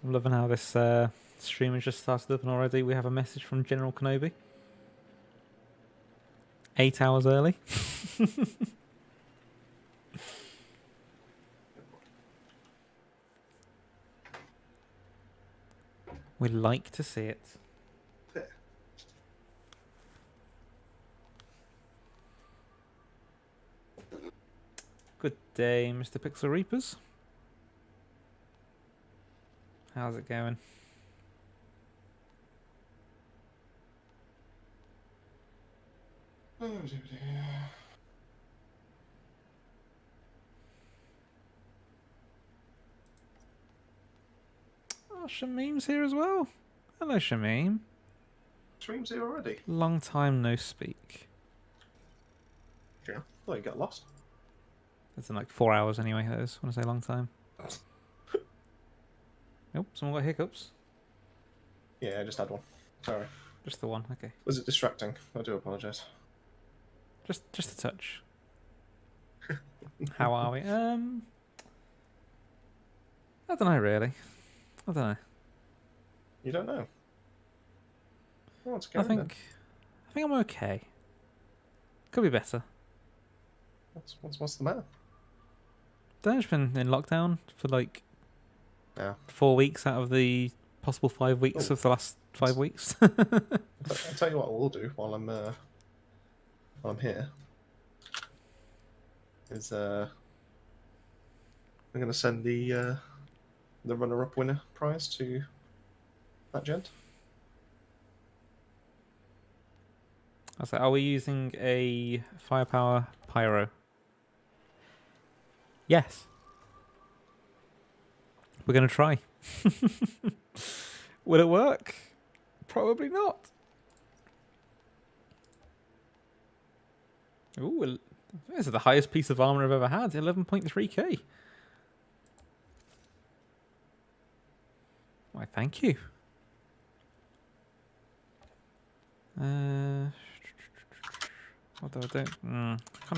I'm loving how this stream has just started up and already we have a message from General Kenobi. 8 hours early. We'd like to see it. Good day, Mr. Pixel Reapers. How's it going? Oh, dear. Oh, Shamim's here as well. Hello, Shamim. Stream's here already. Long time no speak. Yeah. Oh, you got lost. It's in like 4 hours anyway, that is. When I say long time. Oh, someone got hiccups. Yeah, I just had one. Sorry. Just the one, okay. Was it distracting? I do apologise. Just a touch. How are we? I don't know really. I don't know. You don't know? Oh, what's I going on? think I'm okay. Could be better. What's the matter? I've been in lockdown for like Yeah. 4 weeks out of the possible 5 weeks of the last 5 weeks. I'll tell you what we'll do while I'm here. Is I'm gonna send the runner-up winner prize to that gent. I was like, are we using a firepower pyro? Yes. We're going to try. Will it work? Probably not. Ooh, this is the highest piece of armor I've ever had. 11.3k. Why, thank you. Although I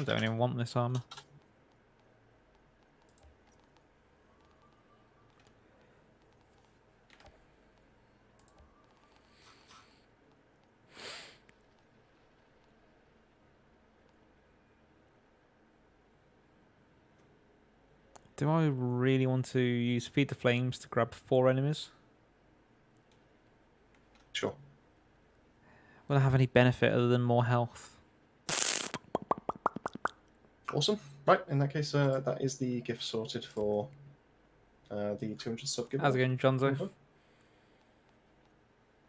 don't even want this armor. Do I really want to use Feed the Flames to grab 4 enemies? Sure. Will I have any benefit other than more health? Awesome. Right, in that case, that is the gift sorted for the 200 sub giveaway. How's it going, Jonzo?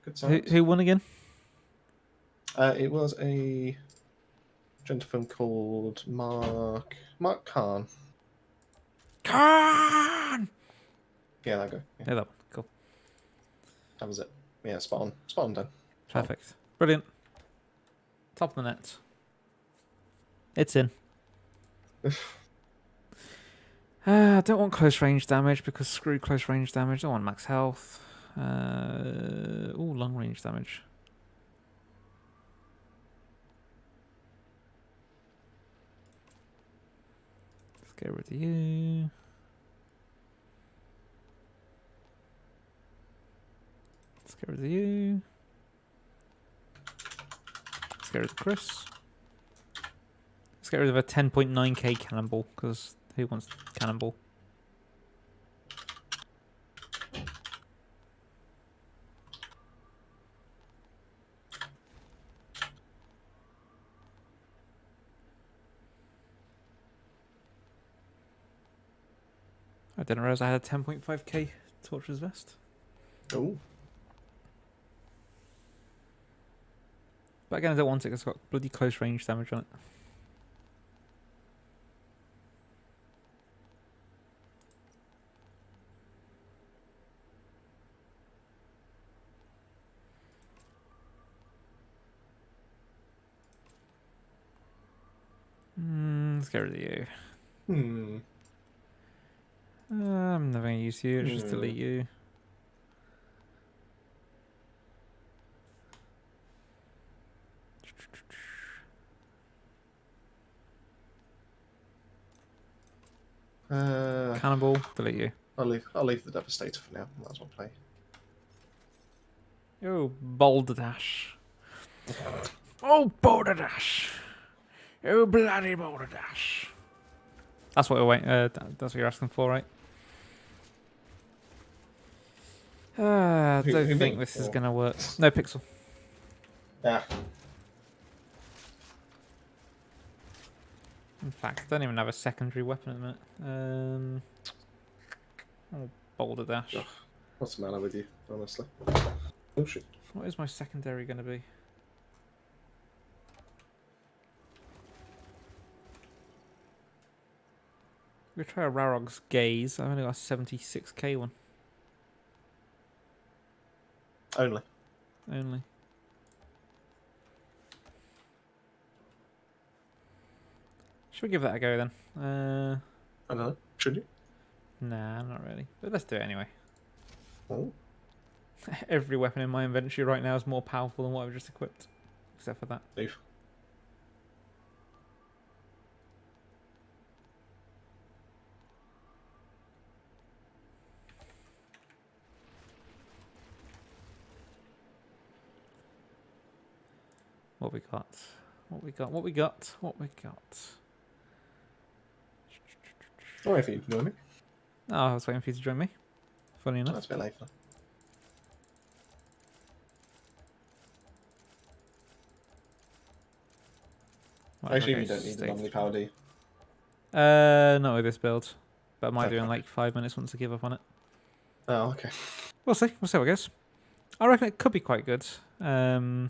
Good signs. Who won again? It was a gentleman called Mark Khan. Khan! Yeah, that guy. Yeah, Yeah, that one. Cool. that was it. Yeah, spot on, Dan. Perfect. Brilliant. Top of the net. It's in. I don't want close range damage because screw close range damage. I don't want max health. Long range damage. Let's get rid of you. Let's get rid of you. Let's get rid of Chris. Let's get rid of a 10.9k cannonball, because who wants cannonball? I didn't realize I had a 10.5k Torturer's Vest. Oh. But again, I don't want it because it's got bloody close range damage on it. Let's get rid of you. I'm never going to use you, just delete you. Cannonball, delete you. I'll leave the Devastator for now. Might as well play. Oh, Balderdash. Oh, Balderdash. Oh, bloody Balderdash. That's what we're waiting. That's what you're asking for, right? I Who don't think me? this is Or- gonna work. No pixel. Ah, In fact, I don't even have a secondary weapon at the minute. Oh, Balderdash. ugh, what's the matter with you? Honestly. Oh shit. What is my secondary gonna be? We'll try a Rarog's Gaze. I've only got a 76k one. Only. Only. Should we give that a go then? I don't know. Should you? Nah, not really. But let's do it anyway. Oh. Every weapon in my inventory right now is more powerful than what I've just equipped. Except for that. Leave. What we got? What we got? What we got? What we got? I'll wait for you to join me. Oh, I was waiting for you to join me. Funny enough. That's a bit later. Might I as well assume go you don't need the state anomaly three. power, do you? Not with this build. But I might do Okay. in like 5 minutes once I give up on it. Oh, okay. We'll see. We'll see how it goes. I reckon it could be quite good. Oh,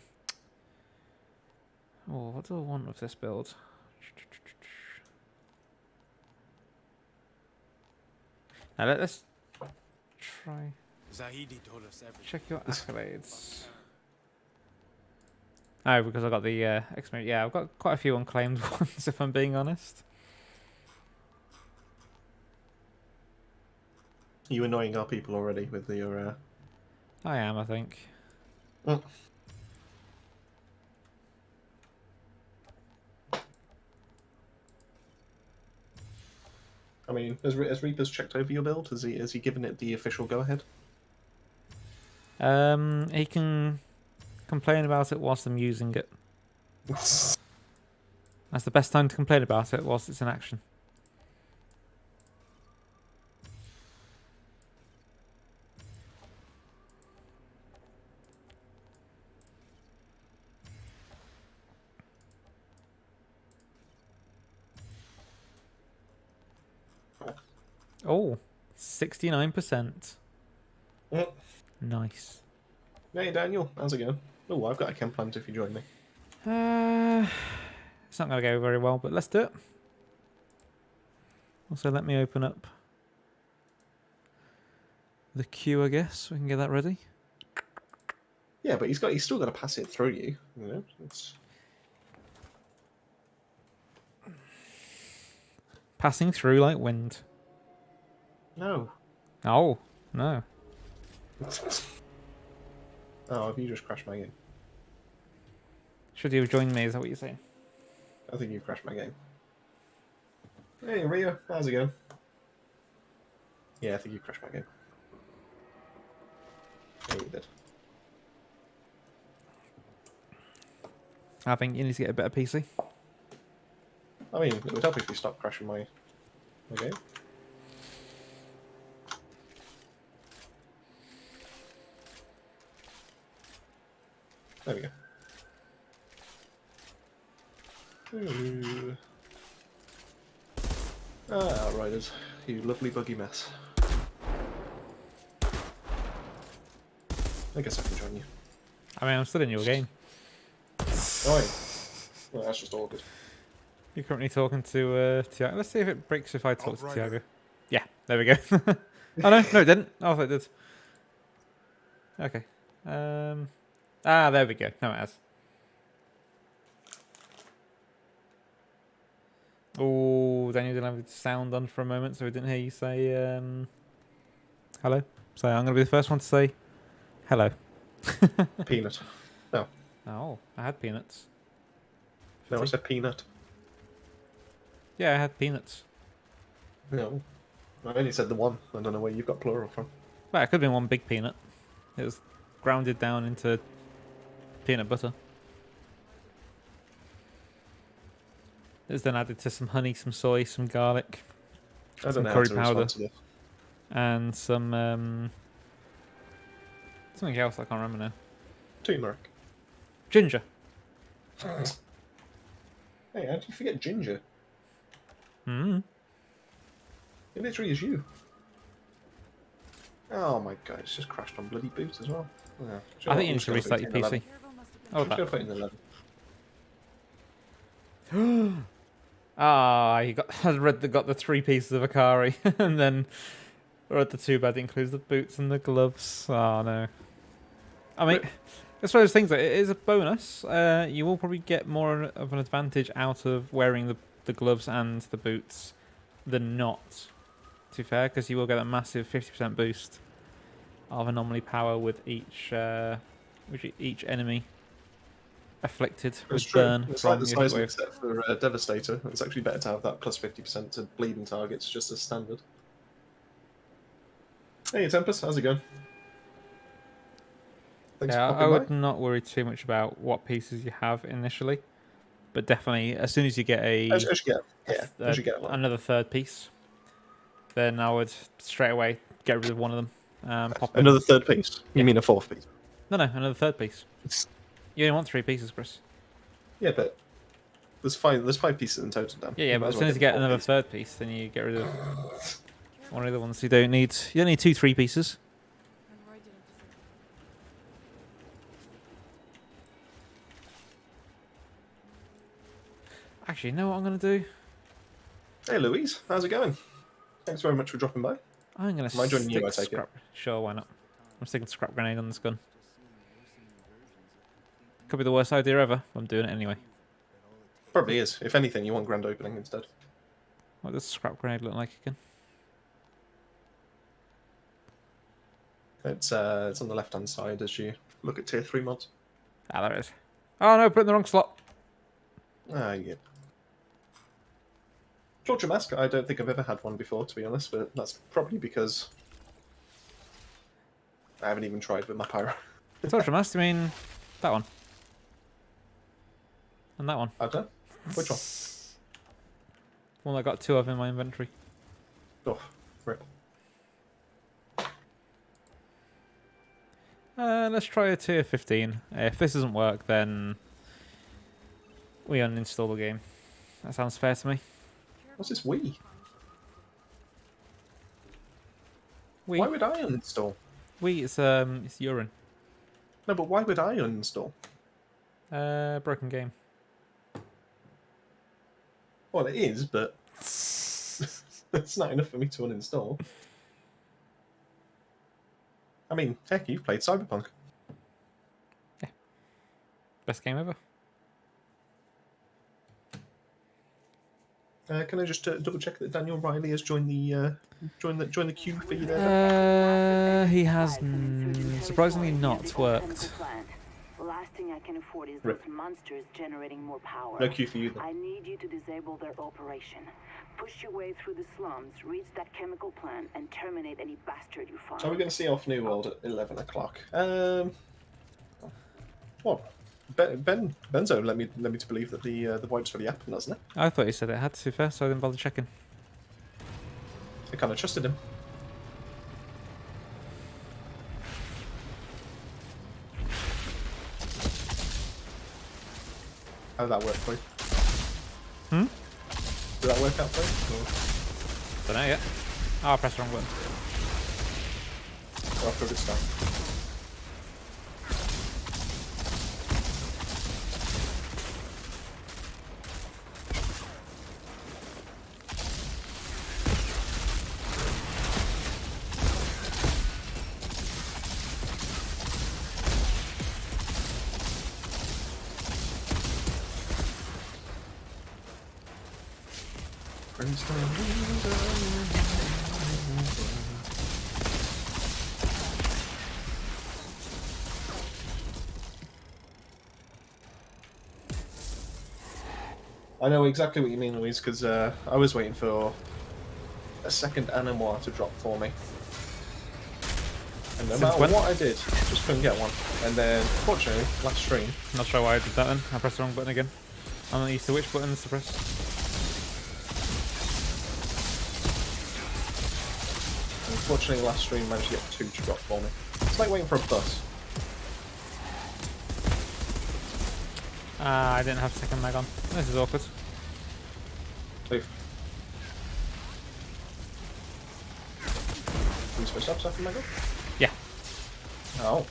what do I want with this build? Now let's try. Zahidi told us everything. Check your accolades. Oh, because I got the experience. Yeah, I've got quite a few unclaimed ones, if I'm being honest. You annoying our people already with your. I am, I think. Well. I mean, has Reaper's checked over your build? Has he given it the official go-ahead? He can complain about it whilst I'm using it. That's the best time to complain about it, whilst it's in action. Oh, 69%. Yep. Nice. Hey Daniel, how's it going? Oh, I've got a camp planned if you join me. It's not going to go very well, but let's do it. Also, let me open up the queue, I guess. We can get that ready. Yeah, but he's still got to pass it through you. You know, it's... Passing through like wind. No. Oh, no. Oh, have you just crashed my game? Should you have joined me? Is that what you're saying? I think you've crashed my game. Hey Rio, how's it going? Yeah, I think you crashed my game. Yeah, you did. I think you need to get a better PC. I mean, it would help if you stopped crashing my game. There we go. Ooh. Ah, Outriders, you lovely buggy mess. I guess I can join you. I mean, I'm still in your game. Oh, wait. Well, that's just all good. You're currently talking to Tiago. Let's see if it breaks if I talk to Outrider. Tiago. Yeah, there we go. Oh no, it didn't. Oh, I thought it did. Okay. There we go. No, it has. Oh, Daniel didn't have the sound on for a moment, so we didn't hear you say hello. So I'm going to be the first one to say hello. Peanut. No. Oh, I had peanuts. No, I said peanut. Yeah, I had peanuts. No. I only said the one. I don't know where you've got plural from. Well, it could have been one big peanut. It was grounded down into peanut butter. It was then added to some honey, some soy, some garlic, I don't some know how curry to powder, respond to this. and some something else I can't remember now. Turmeric. Ginger. Hey, how did you forget ginger? Hmm. It literally is you. Oh my god, it's just crashed on bloody boots as well. Yeah. I think you need to restart your PC. Oh, I'm just gonna put in 11. You got. I read got the 3 pieces of Akari, and then I read the 2 bad includes the boots and the gloves. Oh no. I mean, it's one of those things that it is a bonus. You will probably get more of an advantage out of wearing the gloves and the boots than not. To be fair, because you will get a massive 50% boost of anomaly power with each enemy afflicted with burn It's from like the your seismic wave. set for Devastator. It's actually better to have that plus 50% to bleeding targets just as standard. Hey, Tempest, how's it going? Thanks Yeah, for I popping would by. not worry too much about what pieces you have initially, but definitely as soon as you get As you get, as you get along. another 3rd piece, then I would straight away get rid of one of them. Pop in. Another 3rd piece? You Yeah. mean a 4th piece? No, another 3rd piece. You only want 3 pieces, Chris. Yeah, but there's 5 pieces in total, Dan. Yeah, You but might as well soon as you get the 4th another piece. 3rd piece, then you get rid of one of the ones. You don't need 2 3 pieces. Actually, you know what I'm going to do? Hey, Louise, how's it going? Thanks very much for dropping by. I'm going to Am I joining stick you, I take it? scrap. Sure, why not? I'm sticking scrap grenade on this gun. Could be the worst idea ever. But I'm doing it anyway. Probably is. If anything, you want grand opening instead. What does scrap grenade look like again? It's on the left-hand side as you look at tier 3 mods. Ah, there it is. Oh no, put it in the wrong slot. Ah, yeah. Georgia Mask, I don't think I've ever had one before, to be honest, but that's probably because I haven't even tried with my pyro. Torture Mask, I mean that one. And that one. I don't know. Which one? One I got 2 of in my inventory. Oh, rip. Let's try a tier 15. If this doesn't work, then we uninstall the game. That sounds fair to me. What's this Wii? We Why would I uninstall? it's urine. No, but why would I uninstall? Broken game. Well, it is, but it's not enough for me to uninstall. I mean, heck, you've played Cyberpunk. Best game ever. Can I just double check that Daniel Riley has joined the queue for you there? He has surprisingly not worked. The last thing I can afford is Rip. those monsters generating more power. No queue for you then. I need you to disable their operation. Push your way through the slums, reach that chemical plant, and terminate any bastard you find. So we're going to see off New World at 11 o'clock. What? Benzo led me to believe that the wipe's already happened, hasn't it? I thought he said it had to first, so I didn't bother checking. I kind of trusted him. How did that work for you? Hmm? Did that work out for you? Don't know yet. Oh, I pressed the wrong button. Or after a good start? I know exactly what you mean, Louise, because I was waiting for a second Animois to drop for me. And no Since matter when? what I did, just couldn't get one. And then, fortunately, last stream, Not sure why I did that then. I pressed the wrong button again. I'm not used to which buttons to press. unfortunately, last stream managed to get 2 to drop for me. It's like waiting for a bus. Ah, I didn't have second mag on. This is awkward. Leave. Are you supposed to have second mega? Yeah. Oh.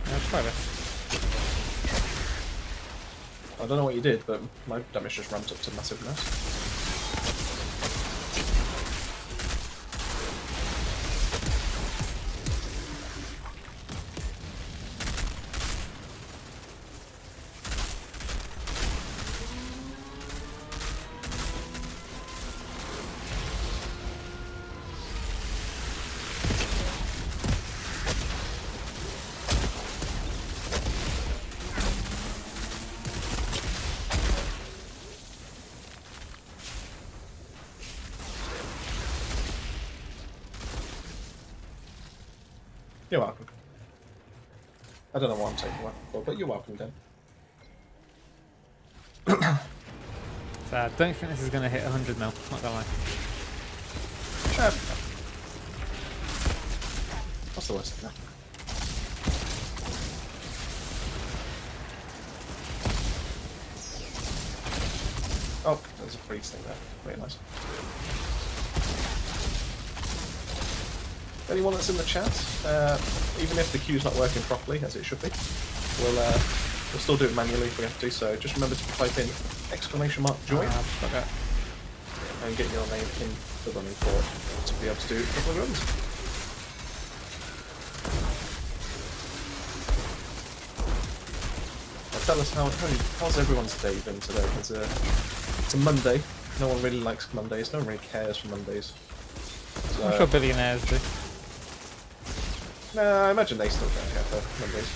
Let's try this. I don't know what you did, but my damage just ramped up to massiveness. You're welcome. I don't know what I'm taking weapon for, but you're welcome, Dan. So I don't think this is going to hit 100 mil, not gonna lie. What's the worst thing? Oh, there's a freeze thing there. Very nice. Anyone that's in the chat, even if the queue's not working properly, as it should be, we'll still do it manually if we have to, so just remember to type in !join Okay. and get your name in the running for it to be able to do a couple of runs. Now tell us how's everyone's day been today? It's a Monday. No one really likes Mondays. No one really cares for Mondays. So, I'm sure billionaires do. no, I imagine they still don't care for Mondays.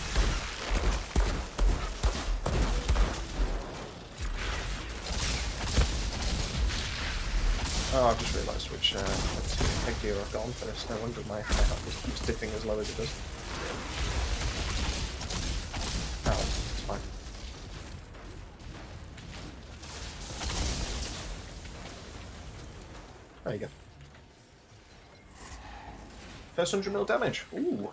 Oh, I've just realised which headgear I've got on for this. No wonder my health just keeps dipping as low as it does. Oh, it's fine. There you go. First 100 mil damage. Ooh.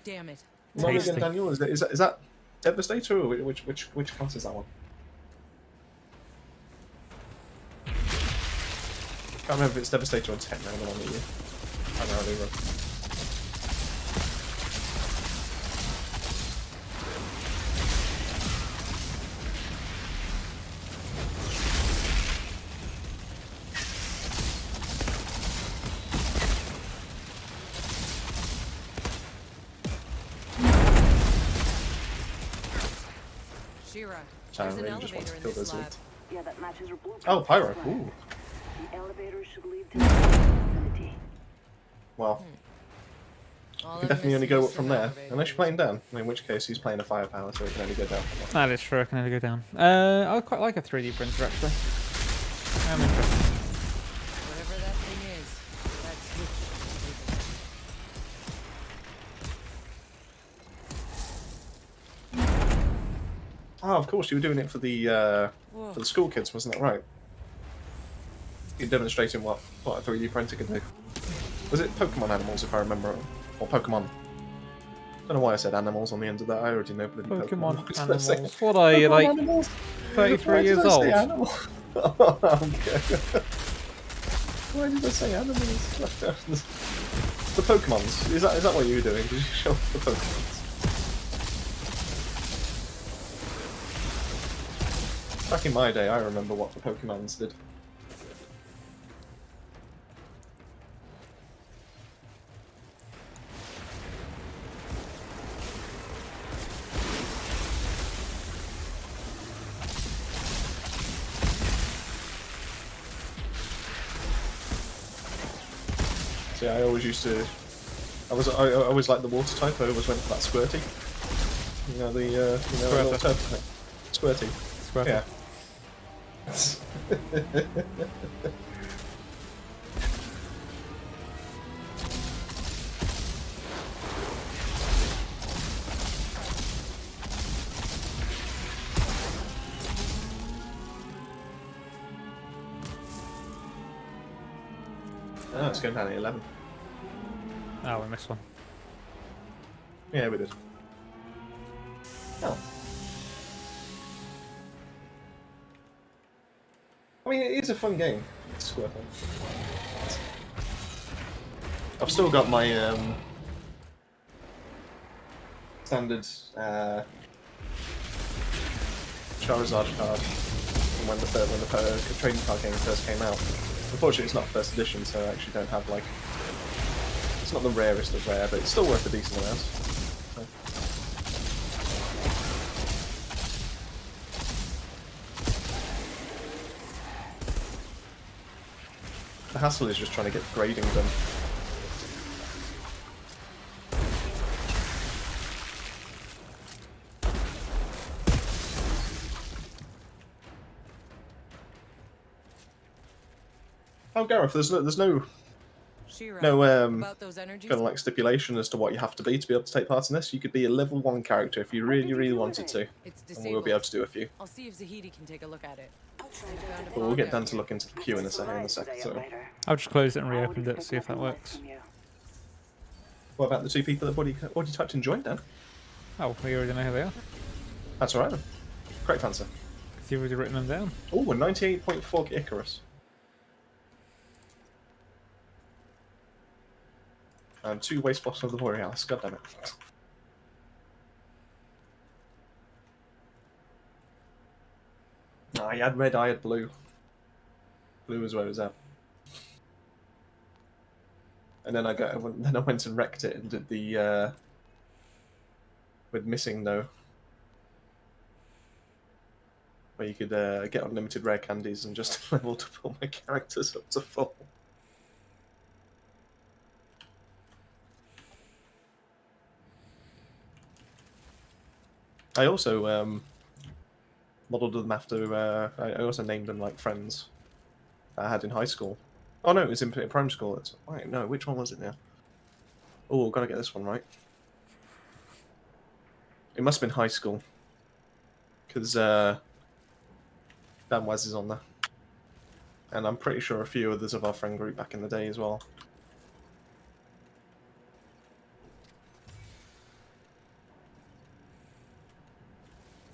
Damn it. Not Tasty. again, Daniel. Is that Devastator or which class is that one? Can't remember if it's Devastator or Techno, the one that you primarily run. Shira, Sound there's an really just wants elevator to in kill this those lab. leads. Yeah, that matches your blueprint. Oh, Pyro. Right. Ooh. The elevator should lead to the vicinity. Well, All you can I'm definitely only missing go is up from some there. elevators. Unless you're playing down, in which case he's playing a firepower, so he can only go down from there. That is true, I can only go down. I quite like a 3D printer actually. I'm interested. Whatever that thing is, that's Oh, of course, you were doing it for the school kids, wasn't that right? You're demonstrating what a 3D printer can do. Was it Pokemon animals, if I remember, or Pokemon? I don't know why I said animals on the end of that. I already know bloody Pokemon What did I say? animals. What are you, Pokemon like animals? 33 Why did years I say old? animal? Okay. Why did I say animals? The Pokemons. Is that what you were doing? Did you show off the Pokemons? Back in my day, I remember what the Pokemons did. See, I always used to I always liked the water type. I always went for that squirty. You know the little turtle thing. Squirty. Squirty. Yeah. Oh, it's going down at 11. Oh, we missed one. Yeah, we did. Oh. I mean, it is a fun game. It's Squirtle. I've still got my standard Charizard card from when the trading card game first came out. Unfortunately, it's not first edition, so I actually don't have like. It's not the rarest of rare, but it's still worth a decent amount. So. The hassle is just trying to get grading done. Oh, Gareth, there's no Shira, kind about those energies. of like stipulation as to what you have to be able to take part in this. You could be a level 1 character if you really wanted to, It's and disabled. we'll be able to do a few. I'll see if Zahidi can take a look at it. But we'll get Dan to look into the queue in a second. So, I'll just close it and reopened it, see if that works. what about the two people that already typed in join, Dan? Oh, we already know who they are. That's alright then. Correct answer. Because you've already written them down. Oh, a 98.4 Icarus. And 2 waste bottles of the Borealis. God damn it. No, I had red, I had blue. Blue was where it was at. And then I went and wrecked it and did the with missing though, where you could get unlimited rare candies and just leveled up all my characters up to full. I also modelled them after. I also named them like friends that I had in high school. Oh no, it was in primary school. It's, wait, no, which one was it now? Oh, I've got to get this one right. It must have been high school, because DanWazz is on there, and I'm pretty sure a few others of our friend group back in the day as well.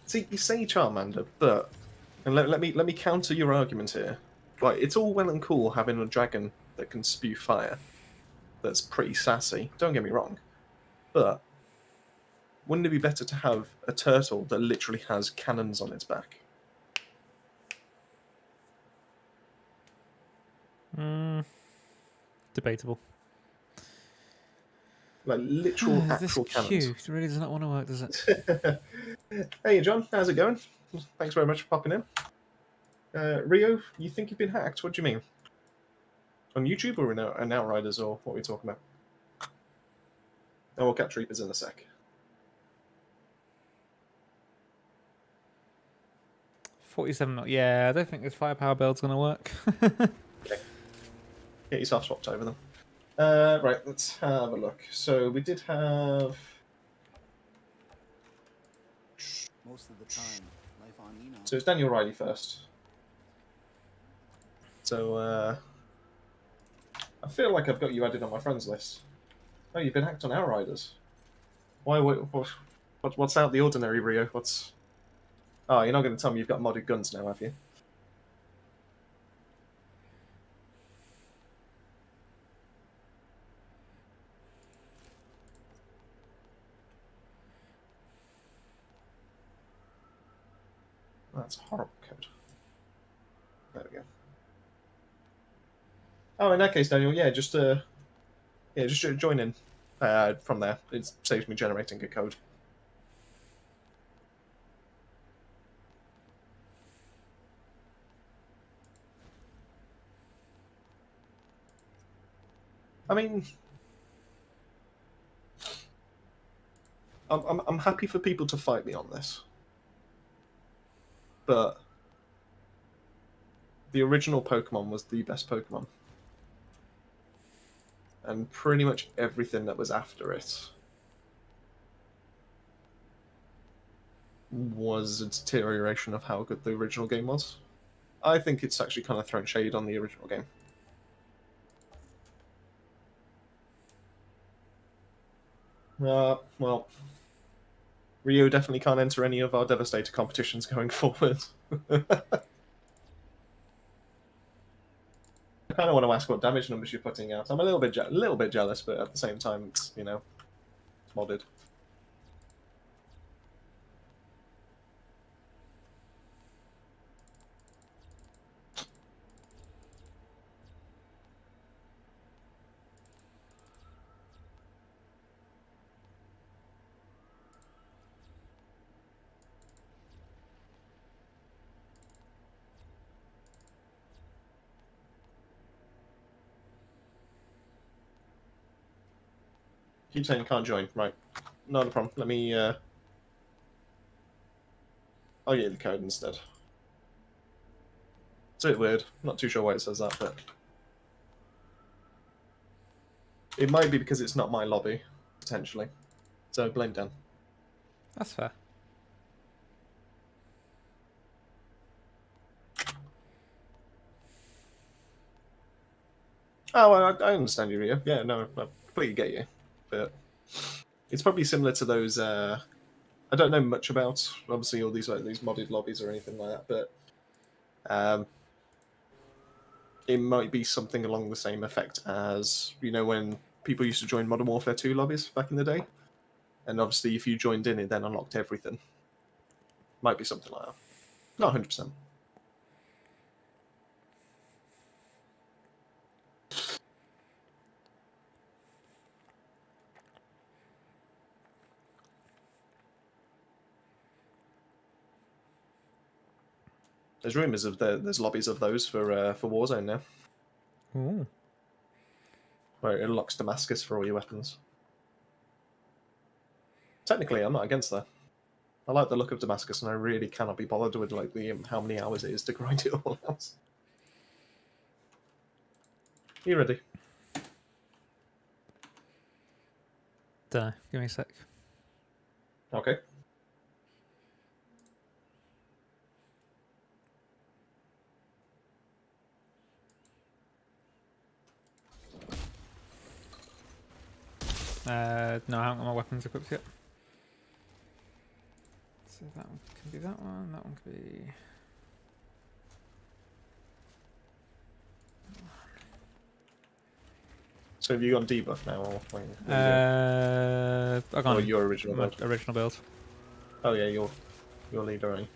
See, you say Charmander, but and let me counter your argument here. Like, it's all well and cool having a dragon that can spew fire. That's pretty sassy. Don't get me wrong, but wouldn't it be better to have a turtle that literally has cannons on its back? Debatable. Like literal This actual queue cannons. really does not want to work, does it? Hey John, how's it going? Thanks very much for popping in. Rio, you think you've been hacked? What do you mean? On YouTube or in Outriders, or what are we talking about? Oh, we'll catch Reapers in a sec. 47. Yeah, I don't think this firepower build's going to work. Okay. Get yourself swapped over then. Right, let's have a look. So we did have. Most of the time, life on Eno. So it's Daniel Riley first. So I feel like I've got you added on my friends list. Oh, you've been hacked on Outriders. Why? What's out the ordinary, Rio? What's? Oh, you're not going to tell me you've got modded guns now, have you? That's a horrible code. There we go. Oh, in that case, Daniel, yeah, just join in from there. It saves me generating a code. I mean, I'm happy for people to fight me on this, but the original Pokemon was the best Pokemon, and pretty much everything that was after it was a deterioration of how good the original game was. I think it's actually kind of thrown shade on the original game. Well, Rio definitely can't enter any of our Devastator competitions going forward. I kind of want to ask what damage numbers you're putting out. I'm a little bit jealous, but at the same time, it's, you know, it's modded. Keep saying you can't join. Right. Not a problem. Let me, I'll get you the code instead. It's a bit weird. Not too sure why it says that, but... It might be because it's not my lobby, potentially. So, blame Dan. That's fair. Oh, well, I understand you, Rio. Yeah, no, I completely get you. But it's probably similar to those. I don't know much about obviously all these modded lobbies or anything like that, but it might be something along the same effect as, you know, when people used to join Modern Warfare 2 lobbies back in the day, and obviously if you joined in, it then unlocked everything. Might be something like that. Not 100%. There's rumours of there's lobbies of those for Warzone now, Ooh. where it unlocks Damascus for all your weapons. Technically, I'm not against that. I like the look of Damascus, and I really cannot be bothered with like the how many hours it is to grind it all out. You ready? Dunno. Give me a sec. Okay. No, I haven't got my weapons equipped yet. So that one can be that one. That one could be. So have you gone debuff now, or I've gone. or your original my build? original build. Oh yeah, your leader, aren't you?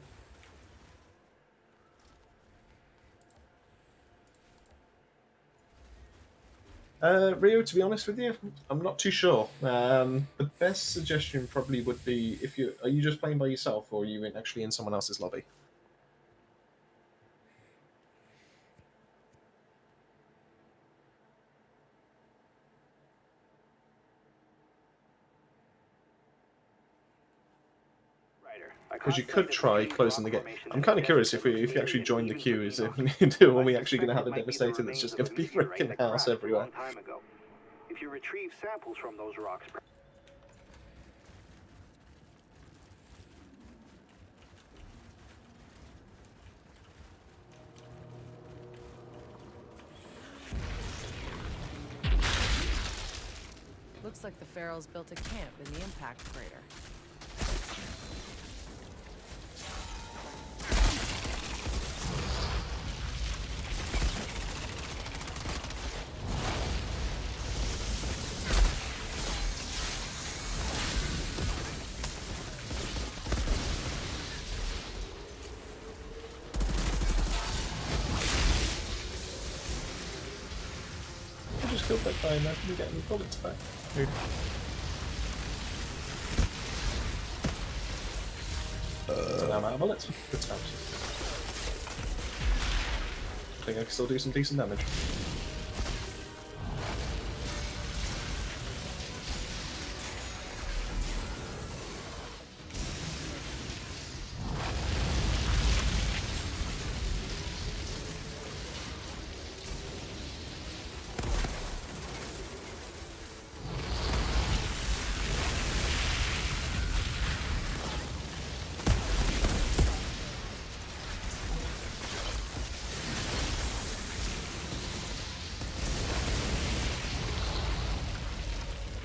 Rio, to be honest with you, I'm not too sure. The best suggestion probably would be if are you just playing by yourself, or are you actually in someone else's lobby? Because you could try closing the game. I'm kind of curious if you actually join the queue, are we actually going to have a Devastator that's just going to be freaking house everywhere? If you retrieve samples from those rocks. Looks like the Pharaohs built a camp in the impact crater. I just killed that guy and I didn't get any bullets back. So now I'm out of bullets. Good times. I think I can still do some decent damage.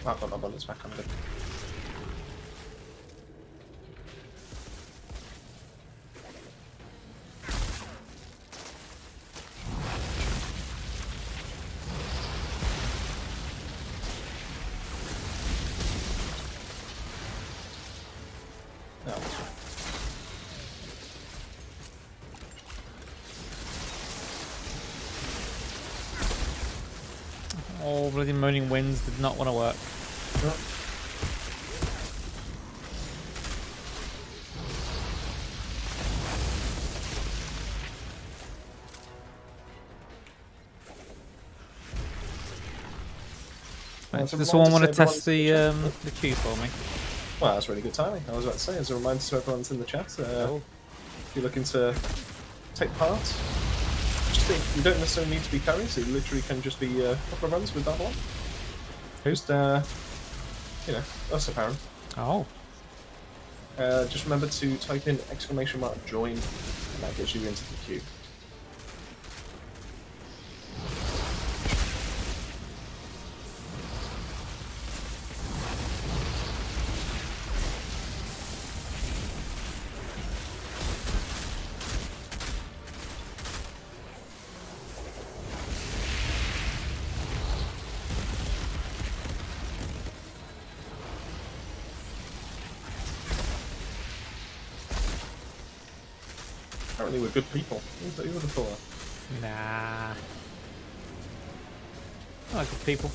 I've got my bullets back on good. Oh, bloody moaning winds did not want to work. Yep. Right, a does reminder someone want to to test everyone the queue for me? Well, that's really good timing. I was about to say, as a reminder to everyone that's in the chat, if you're looking to take part, just think you don't necessarily need to be carries. It literally can just be a couple of runs with that one. Just, you know, us apparent. Oh. Just remember to type in !join, and that gets you into the queue. Apparently we're good people. Who would have thought? Nah. I like good people.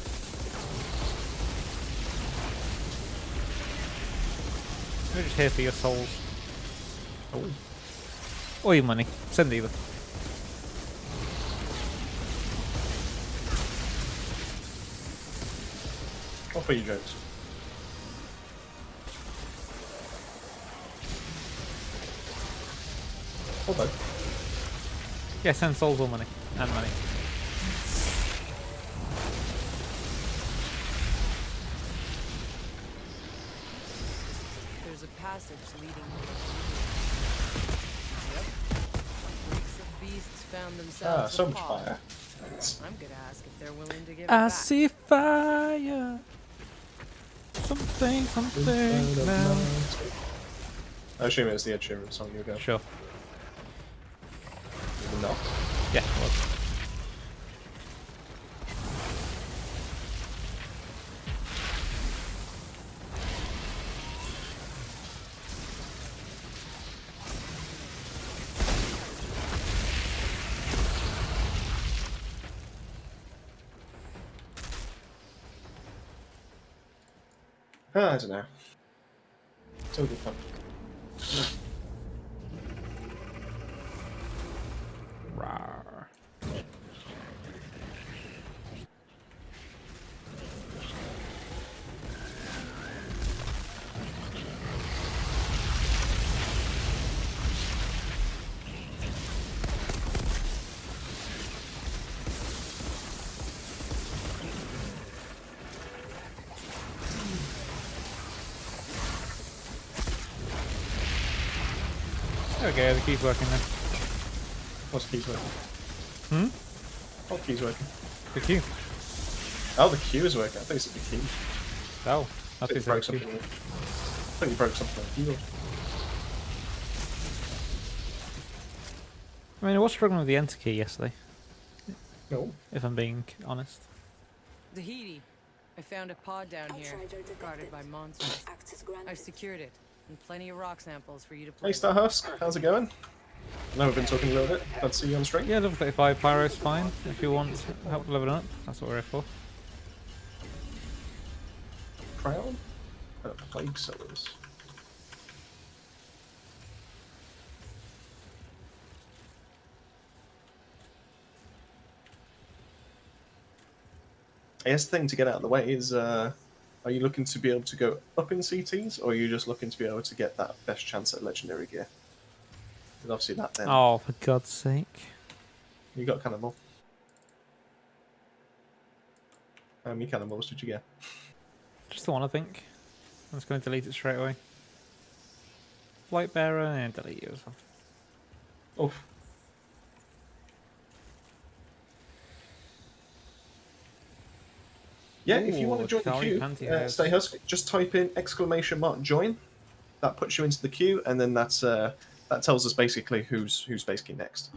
We're just here for your souls. Oh. Or your money. Send either. Or for you, Jones. Or both. Yeah, send souls or money. And money. There's a passage leading. Yep. Freaks of beasts found themselves. So a much pod. fire. I'm gonna ask if they're willing to give it I back. see fire. Something now. I assume it was the Ed Sheeran song you were going. Sure. No. Yeah, it was. I don't know. Still good fun. Rawr. There we go, the key's working then. What's the keys working? Hmm? What key's working? The key. Oh, the queue is working. I think it's the key. Oh, I that's think you the broke key. something. I think you broke something on the keyboard. I mean, I was struggling with the enter key yesterday, No. if I'm being honest. Tahiti. I found a pod down here, guarded by monsters. I've secured it, and plenty of rock samples for you to play Hey, Star Husk. How's it going? I know we've been talking a little bit. Glad to see you on stream. Yeah, level 35 Pyro's fine. If you want help leveling up, that's what we're here for. Crown? Plague Sellers. I guess the thing to get out of the way is, are you looking to be able to go up in CTs, or are you just looking to be able to get that best chance at legendary gear? Because obviously that then... Oh, for God's sake. You got cannonball. How many cannonballs did you get? Just the one, I think. I'm just going to delete it straight away. Light bearer and delete you as well. Oof. Yeah, if you want to Ooh, join the Kari queue, Pantyhose. Stay Husk, just type in !join. That puts you into the queue, and then that tells us basically who's basically next.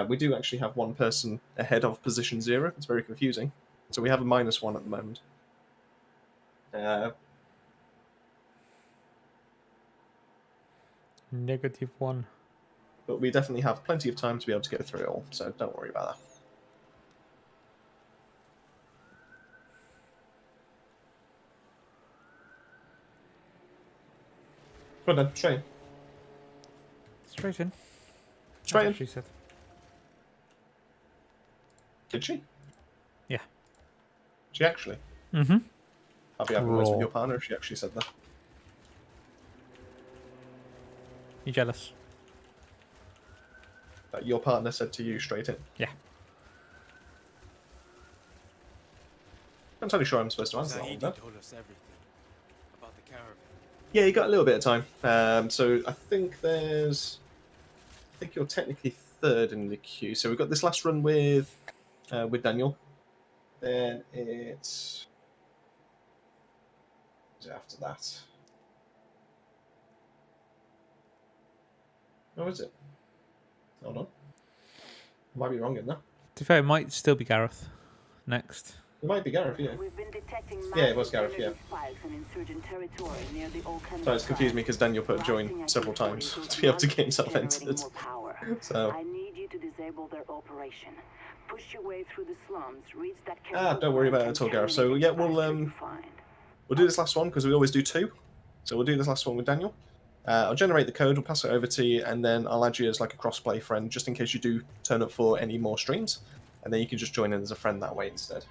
We do actually have one person ahead of position 0. It's very confusing. So we have a -1 at the moment. -1. But we definitely have plenty of time to be able to get through it all, so don't worry about that. Well done, straight in. Straight in. Straight That's in. what she said. Did she? Yeah. She actually? Mm-hmm. I'll be having words with Raw. your partner if she actually said that. You jealous? That your partner said to you straight in. Yeah. I'm totally sure I'm supposed to answer that one, though. told us everything about the caravan. Yeah, you got a little bit of time. So I think there's... I think you're technically 3rd in the queue. So we've got this last run with Daniel. Then it's... What's it after that? Oh, is it? Hold on. I might be wrong in that. To be fair, it might still be Gareth next. It might be Gareth, yeah. We've been detecting Yeah, it was Gareth, yeah. spikes in insurgent territory near the old So it's confused me because Daniel put join several times to be able to get himself entered. So... I need you to disable their operation. Push your way through the slums, reach that don't worry about it at all, Gareth. So yeah, we'll do this last one because we always do 2. So we'll do this last one with Daniel. I'll generate the code, we'll pass it over to you, and then I'll add you as like a cross-play friend, just in case you do turn up for any more streams, and then you can just join in as a friend that way instead.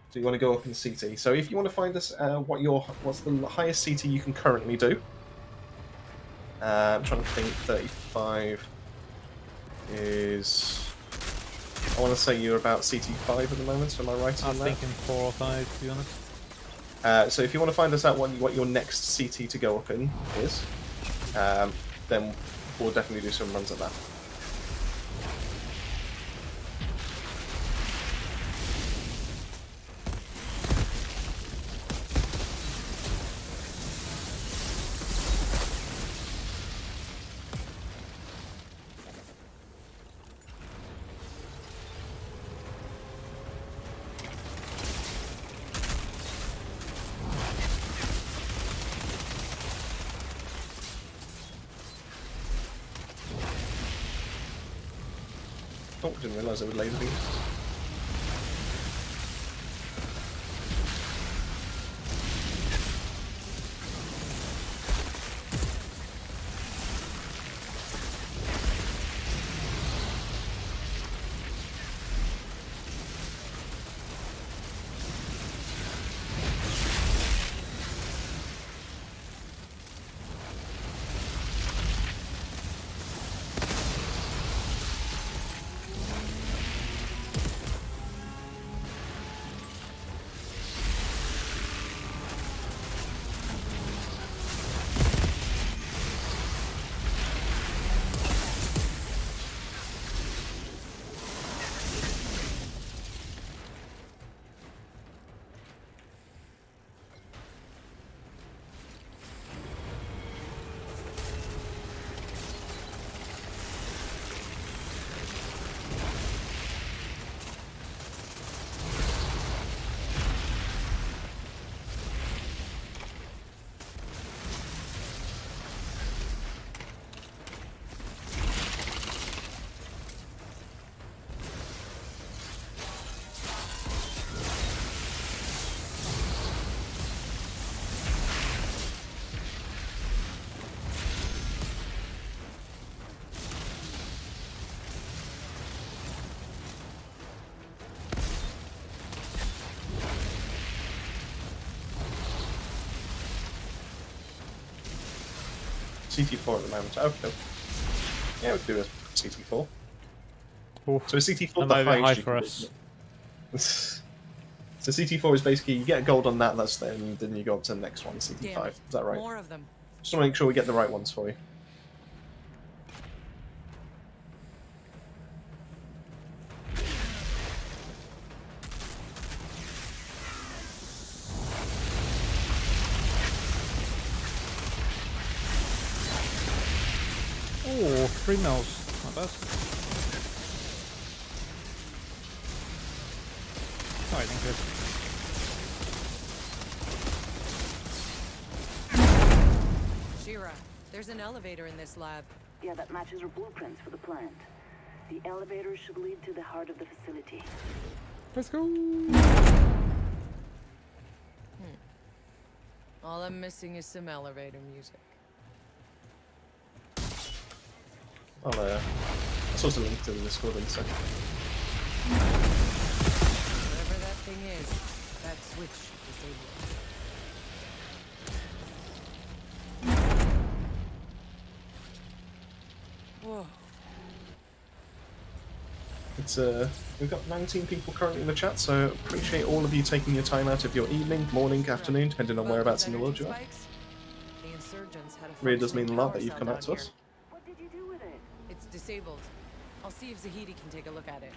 So you want to go up in CT. So if you want to find us, what's the highest CT you can currently do? I'm trying to think. 35 is... I want to say you're about CT5 at the moment. Am I right I on was that? thinking 4 or 5, to be honest. So if you want to find us out what your next CT to go up in is, then we'll definitely do some runs at that. Oh, didn't realise there were laser beams. CT4 at the moment. Okay. Yeah, we can do a CT4. Ooh, So a CT4 that the might be high highest you for can us. do. So CT4 is basically you get gold on that, that's then you go up to the next one, CT5. Damn it. Is that right? More of them. Just want to make sure we get the right ones for you. 3 mils. Not bad. Alright, thank you. Shira, there's an elevator in this lab. Yeah, that matches our blueprints for the plant. The elevator should lead to the heart of the facility. Let's go. All I'm missing is some elevator music. I'll source a link to the Discord in a second. Whatever that thing is, that switch disabled. Whoa. It's we've got 19 people currently in the chat, so appreciate all of you taking your time out of your evening, morning, afternoon, depending on whereabouts in the world you are. The insurgents had a Really does mean a lot power that you've come cell out to down us. here. What did you do with it? It's disabled. I'll see if Zahidi can take a look at it.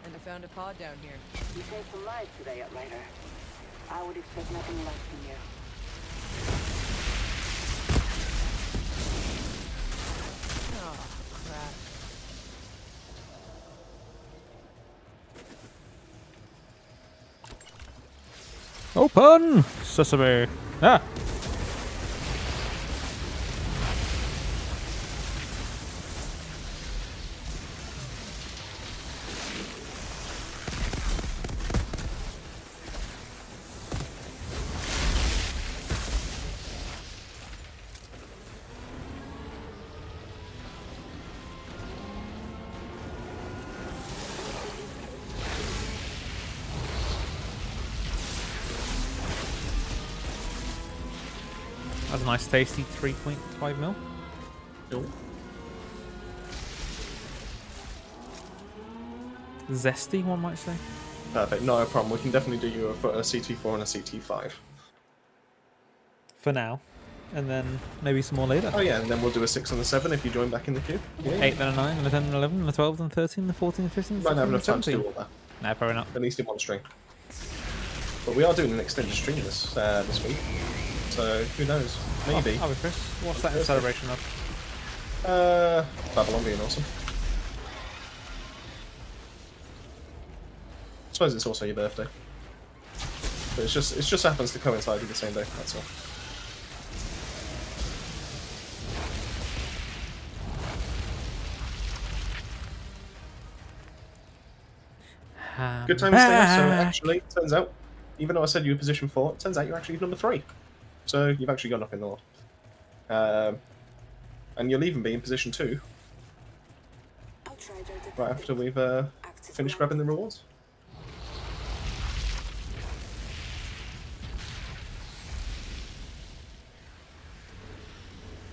And I found a pod down here. You saved some lives today, Outrider. I would expect nothing less from you. Oh, crap. Open! Sesame. Ah! That's a nice tasty 3.5 mil. Cool. Zesty, one might say. Perfect, no problem. We can definitely do you a CT4 and a CT5. For now. And then maybe some more later. Oh yeah, and then we'll do a 6 and a 7 if you join back in the queue. Yeah. 8, then a 9, and a 10, and 11, and a 12, and a 13, and a 14, and 15, and Might not 16, have enough time and to do 17. all that. No, probably not. At least in one string. But we are doing an extended stream this week, so who knows? Maybe. Oh, Chris, what's that in celebration of? Babylon being awesome. I suppose it's also your birthday, but it just happens to coincide with the same day. That's all. Good time to stay there. So actually, it turns out, even though I said you were position 4, it turns out you're actually number 3. So you've actually gone up in the Lord. And you'll even be in position 2 right after we've finished grabbing the rewards.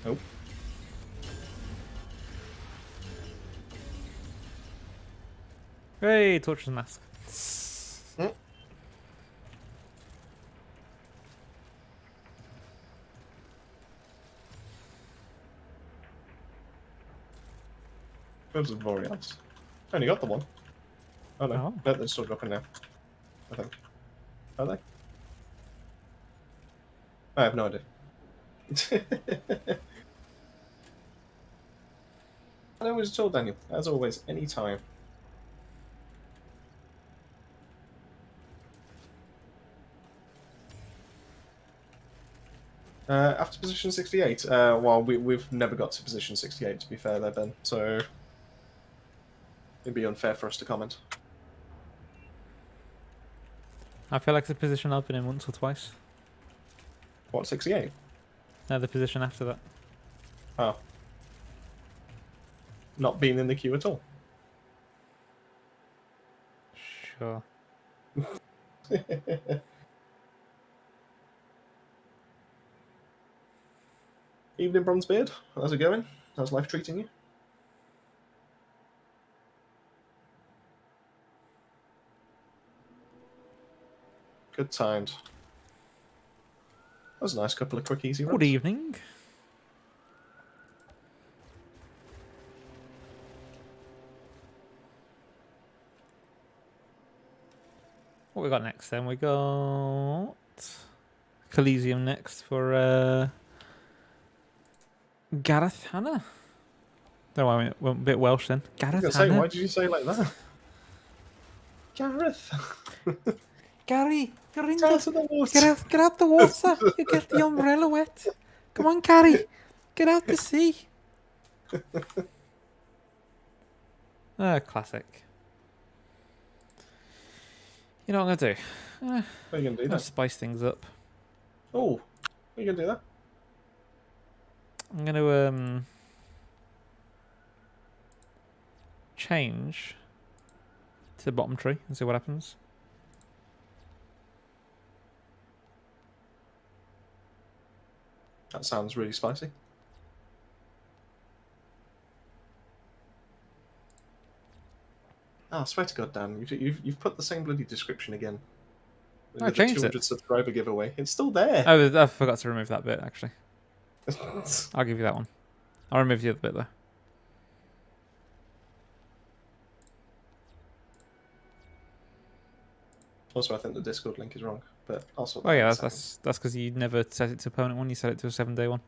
Oh. Hey, Torch's mask. Where's the Borealis? Only got the one. Oh no, Oh. no, they're still dropping now. I think. Are they? I have no idea. No worries at all, Daniel. As always, any time. After position 68, well, we've never got to position 68, to be fair there, Ben, so it'd be unfair for us to comment. I feel like it's a position I've been in once or twice. What, 68? No, the position after that. Oh. Not being in the queue at all. Sure. Evening, Bronzebeard. How's it going? How's life treating you? Good times. That was a nice couple of quick, easy runs. Good evening. What we got next then? We got Coliseum next for Gareth Hanna. Don't worry, I went a bit Welsh then. I was Gareth gonna say, Hanna. why did you say it like that? Gareth. Gary, you're in Get out the... of the water. Get out the water. You get the umbrella wet. Come on, Gary. Get out the sea. Classic. You know what I'm going to do? What are you gonna do I'm going then? to spice things up. Oh, are you gonna do that? I'm going to change to the bottom tree and see what happens. That sounds really spicy. Oh, I swear to God, Dan, you've put the same bloody description again. I With the changed 200 it. subscriber giveaway. It's still there. Oh, I forgot to remove that bit, actually. I'll give you that one. I'll remove the other bit, though. Also, I think the Discord link is wrong, but I'll sort Oh that yeah, out that's because you never set it to opponent one. You set it to a 7-day one.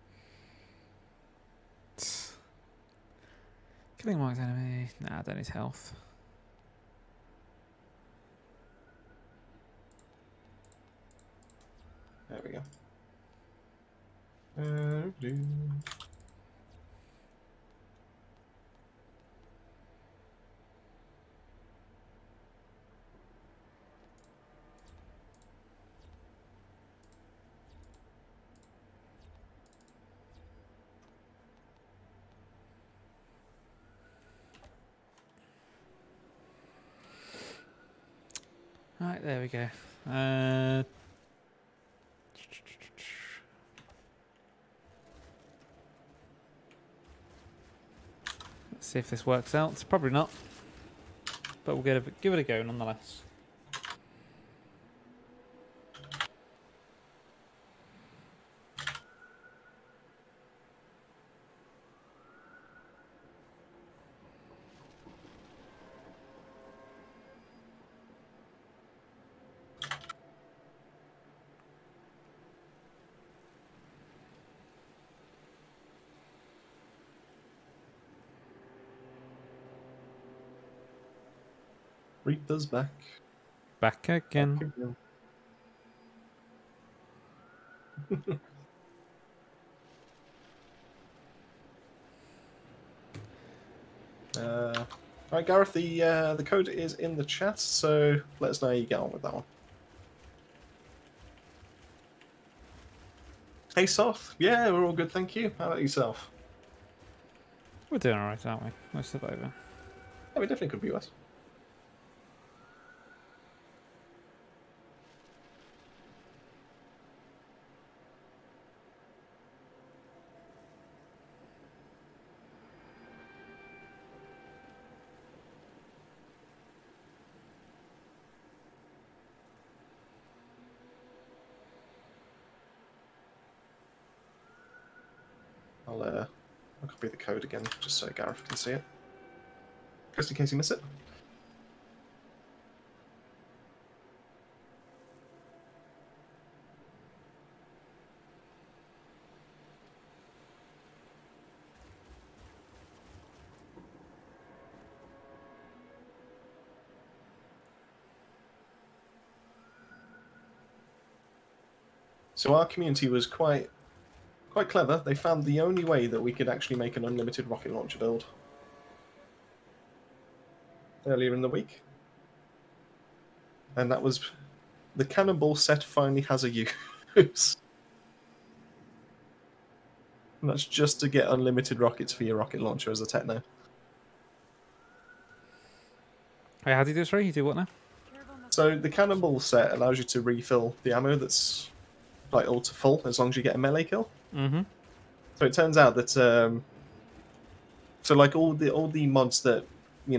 Killing marked enemy. Nah, I don't need health. There we go. Right, there we go. Let's see if this works out. Probably not, but we'll give it a go nonetheless. Reaper's back. Back again. Right, Gareth, the code is in the chat, so let us know how you get on with that one. Hey, Soth. Yeah, we're all good, thank you. How about yourself? We're doing alright, aren't we? Most of it over. Yeah, we definitely could be worse. I'll copy the code again, just so Gareth can see it. Just in case you miss it. So our community was quite clever. They found the only way that we could actually make an unlimited rocket launcher build earlier in the week. And that was the cannonball set finally has a use. And that's just to get unlimited rockets for your rocket launcher as a techno. Hey, how do you do this, Ray? You do what now? So the cannonball set allows you to refill the ammo that's like all to full as long as you get a melee kill. Mm-hmm. So it turns out that so like all the mods that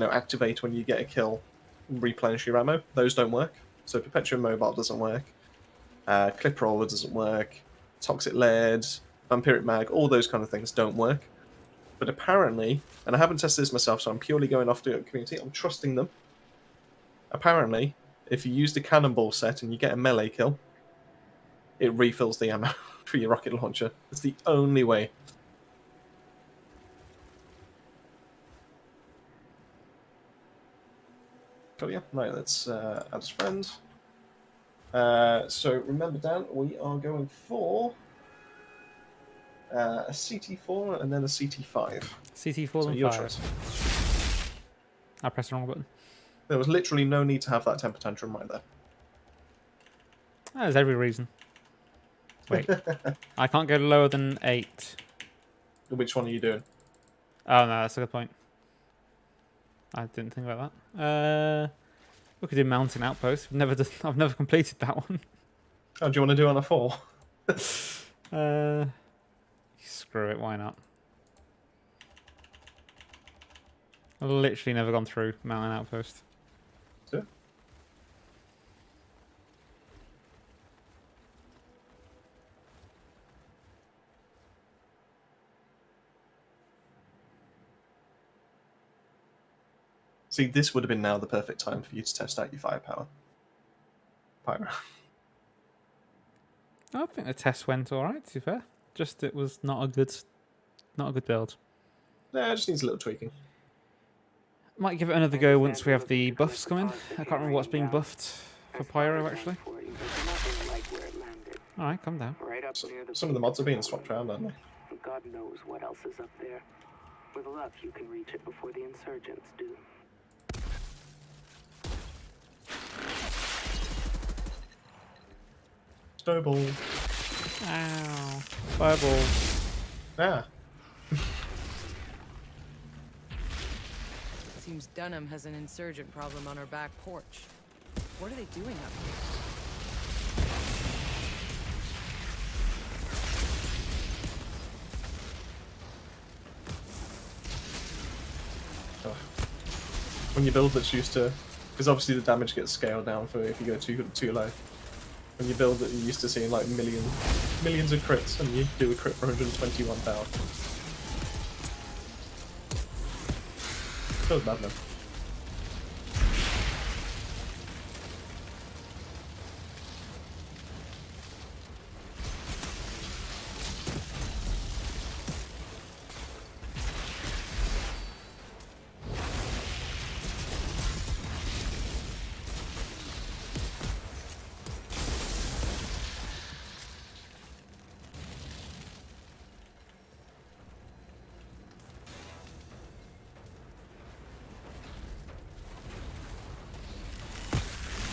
activate when you get a kill, replenish your ammo, those don't work. So Perpetuum Mobile doesn't work, Clip Roller doesn't work, Toxic Lead, Vampiric Mag, all those kind of things don't work. But apparently, and I haven't tested this myself, so I'm purely going off the community, I'm trusting them. Apparently, if you use the cannonball set and you get a melee kill, it refills the ammo for your rocket launcher. It's the only way. Got you. Right, let's add as friend. So remember, Dan, we are going for a CT4 and then a CT5. CT4 So and your 5. choice. I pressed the wrong button. There was literally no need to have that temper tantrum right there. There's every reason. Wait. I can't go lower than 8. Which one are you doing? Oh, no, that's a good point. I didn't think about that. We could do Mountain Outpost. I've never completed that one. Oh, do you want to do on a 4? Screw it, why not? I've literally never gone through Mountain Outpost. Sure. See, this would have been now the perfect time for you to test out your firepower. Pyro. I think the test went alright, to be fair. Just it was not a good build. Yeah, it just needs a little tweaking. Might give it another go once we have the buffs come in. I can't remember what's being buffed for Pyro, actually. Alright, calm down. Some of the mods are being swapped around, aren't they? God knows what else is up there. With luck, you can reach it before the insurgents do. Snowball. Ow. Fireball. Ah. Seems Dunham has an insurgent problem on her back porch. What are they doing up here? Oh. When you build that's used to... Because obviously the damage gets scaled down for if you go too low. When you build that you're used to seeing like millions of crits, and you do a crit for 121,000. Feels bad, man.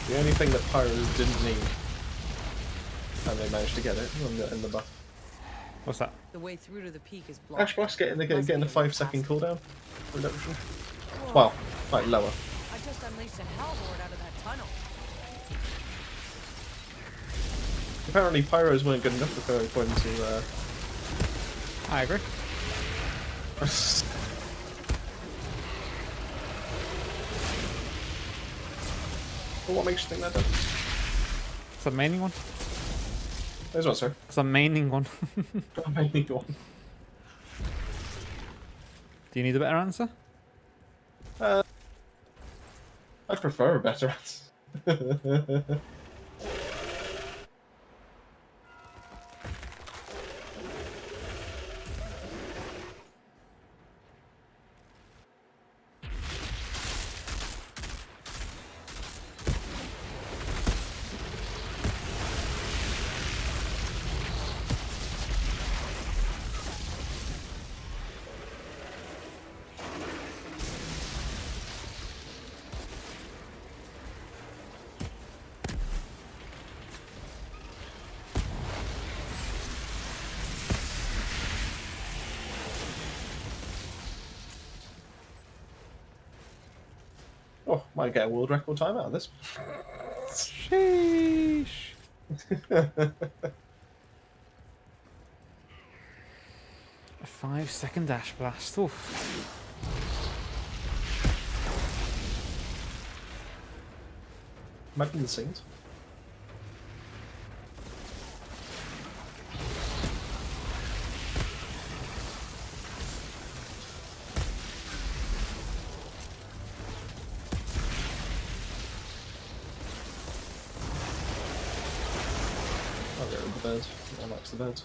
The only thing that Pyros didn't need, and they managed to get it in the buff. What's that? The way through to the peak is blocked. Ash Blast getting a 5-second cooldown reduction. Whoa. Well, like lower. I just unleashed a hellhorde out of that tunnel. Apparently Pyros weren't good enough for according to I agree. Well, what makes you think that does? It's a maining one. There's what, sir? It's a maining one. I need one. Do you need a better answer? I prefer a better answer. Oh, might get a world record time out of this. Sheesh. A 5-second dash blast. Oof. Imagine the scenes. I'll get rid of the birds. I like the birds.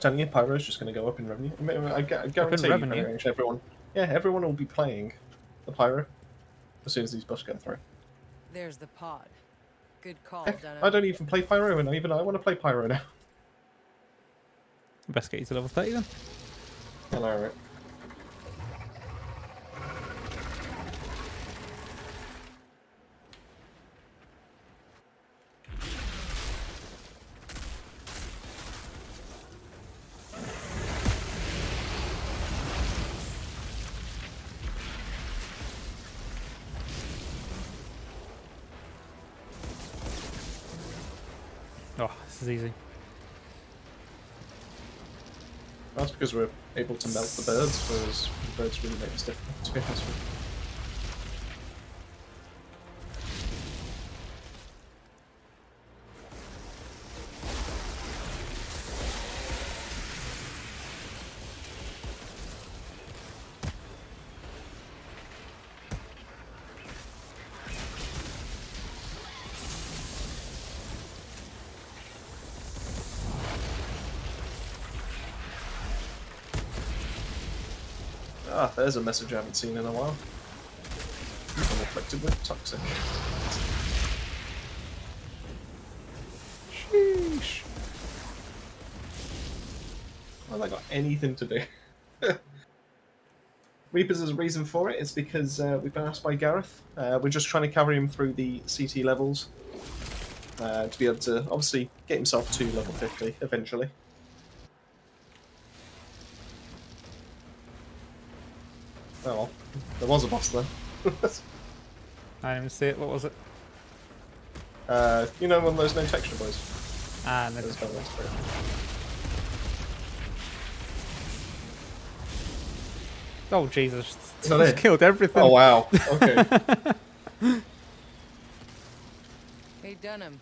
telling you, Pyro's just going to go up in revenue. I guarantee you, revenue? pretty much everyone. Yeah, everyone will be playing the Pyro as soon as these buffs go through. There's the pod. Good call, Heck, Dunham. I don't even play Pyro, and even I want to play Pyro now. Best get you to level 30 then. I know, right? Oh, this is easy. That's because we're able to melt the birds, whereas the birds really make this difficult, to be honest with you. Ah, there's a message I haven't seen in a while. I'm afflicted with toxic. Sheesh. Well, that got anything to do. Reapers is a reason for it. It's because we've been asked by Gareth. We're just trying to carry him through the CT levels to be able to obviously get himself to level 50 eventually. Oh well, there was a boss then. I didn't even see it. What was it? You know, one of those no texture boys. Ah, no. There's one of those three. Oh Jesus! Is that It's it? killed everything. Oh wow. Okay. Hey, Dunham.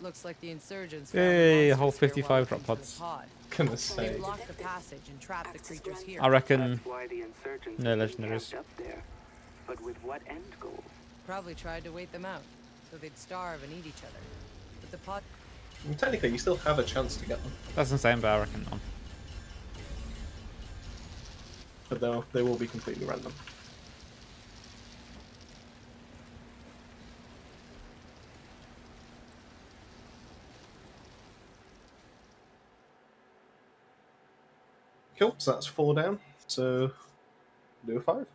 Looks like the insurgents Yay, a found the whole monsters here 55 while drop looking for pods. the pod. Goodness They sake. blocked the passage and trapped the creatures here. I reckon That's why the insurgents no have been legendaries. camped up there. But with what end goal? Probably tried to wait them out, so they'd starve and eat each other. But the pod... Well, technically, you still have a chance to get them, That's insane, but I reckon none. but they will be completely random. Cool. So that's 4 down. So do a 5.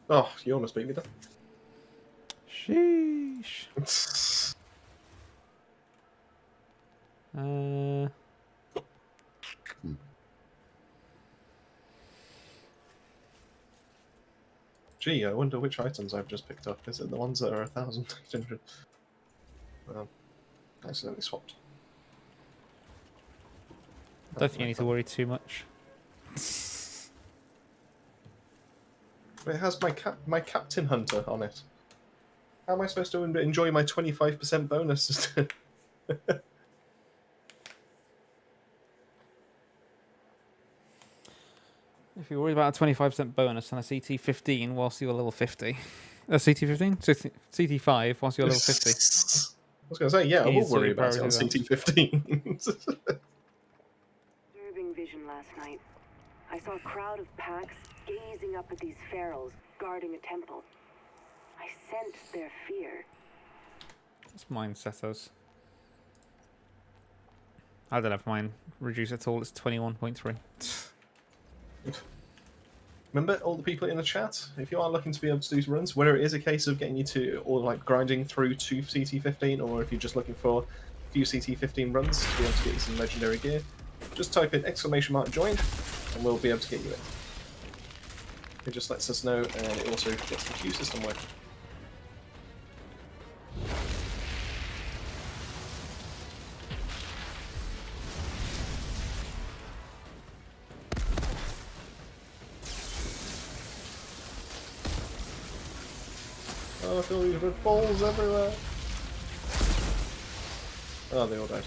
Oh, you almost beat me then. Sheesh. Gee, I wonder which items I've just picked up. Is it the ones that are 1,800? Well, I accidentally swapped. I don't think you need to worry too much. But it has my Captain Hunter on it. How am I supposed to enjoy my 25% bonus? If you're worried about a 25% bonus on a CT15 whilst you're level 50. CT15? CT5 whilst you're level 50. I was going to say, yeah, I will Easy worry about it on priority CT15. Disturbing vision last night. I saw a crowd of packs gazing up at these pharaohs guarding a temple. I sensed their fear. What's mine set as? I don't have mine reduced at all. It's 21.3. Remember, all the people in the chat, if you are looking to be able to do runs, whether it is a case of getting you to, or like grinding through to CT15, or if you're just looking for a few CT15 runs to be able to get you some legendary gear, just type in !join, and we'll be able to get you in. It just lets us know, and it also gets the queue system working. Oh, I feel these red balls everywhere. Oh, they all died.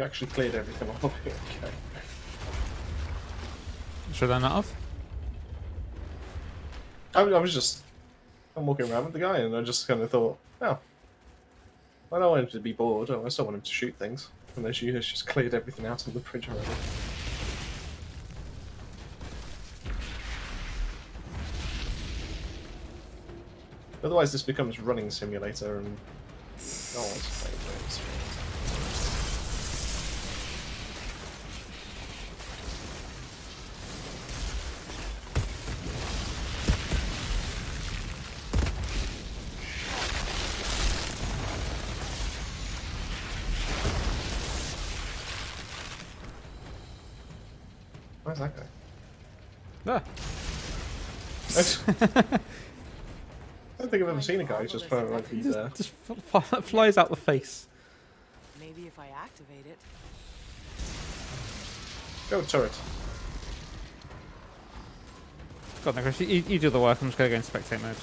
You actually cleared everything off. Okay. Should I not have? I was I'm walking around with the guy, and I just kind of thought, oh, I don't want him to be bored. I still want him to shoot things. And then she has just cleared everything out on the bridge already. Otherwise, this becomes running simulator, and no one's playing running simulator. Where's that guy? Ah. I don't think I've ever seen a guy who's just kind of like he's Just flies out the face. Maybe if I activate it. Go turret. God, no, Chris, you do the work. I'm just gonna go in spectate mode.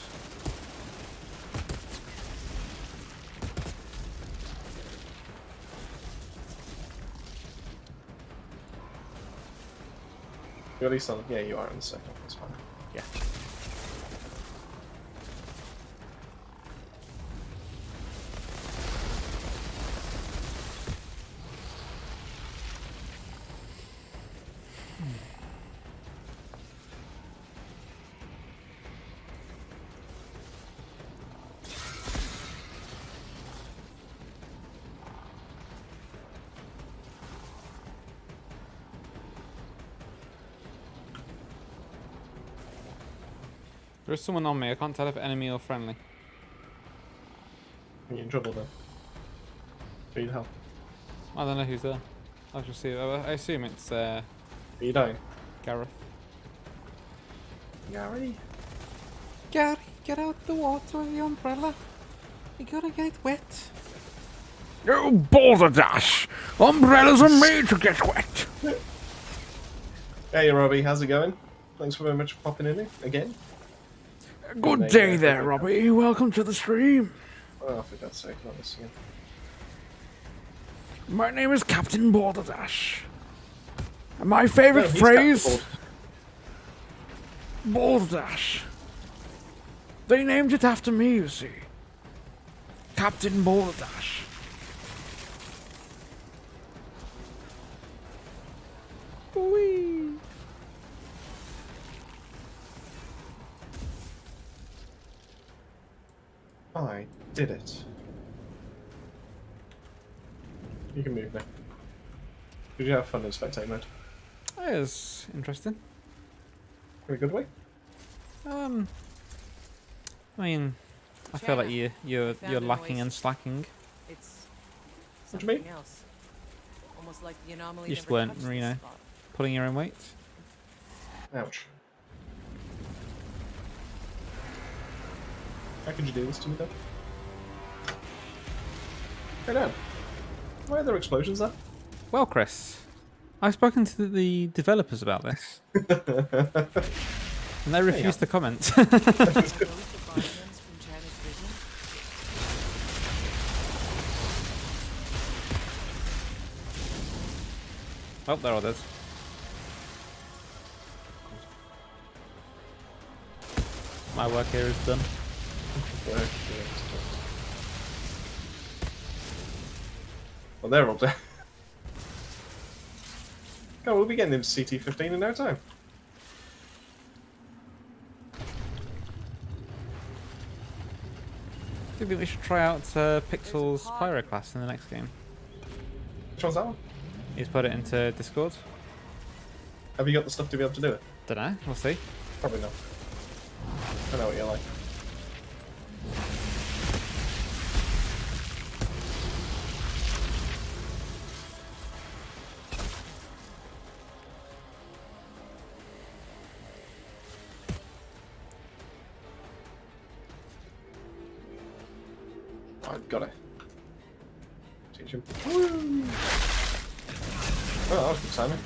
You're at least on. Yeah, you are in the second. That's fine. Yeah. There's someone on me. I can't tell if enemy or friendly. You're in trouble then. Need help. I don't know who's there. I'll just see. I assume it's Are you dying? Gareth. Gary? Gary, get out the water with the umbrella. You're gonna get wet. Oh, balderdash! Umbrellas are made to get wet! Hey Robbie, how's it going? Thanks very much for popping in again. Good day there, Robbie. Welcome to the stream. Oh, for God's sake, not this again. My name is Captain Balderdash. And my favourite he's phrase... Balderdash. They named it after me, you see. Captain Balderdash. Whee! I did it. You can move now. Did you have fun in spectate mode? That is interesting. In a good way? I mean, I feel like you're lacking and slacking. It's What do you mean? something else. Almost like the anomaly You just never weren't, touched you this know, spot. pulling your own weight. Ouch. How could you do this to me though? Hey Dan, why are there explosions there? Well, Chris, I've spoken to the developers about this, and they refused to comment. Are those the violins from China's vision? Oh, they're all dead. My work here is done. Well, they're all dead. Oh, we'll be getting into CT-15 in no time. Do you think we should try out Pixel's Pyro class in the next game? Which one's that one? He's put it into Discord. Have you got the stuff to be able to do it? Don't know. We'll see. Probably not. I know what you're like. I've got it. Teach him. Woo! Oh, that was good timing.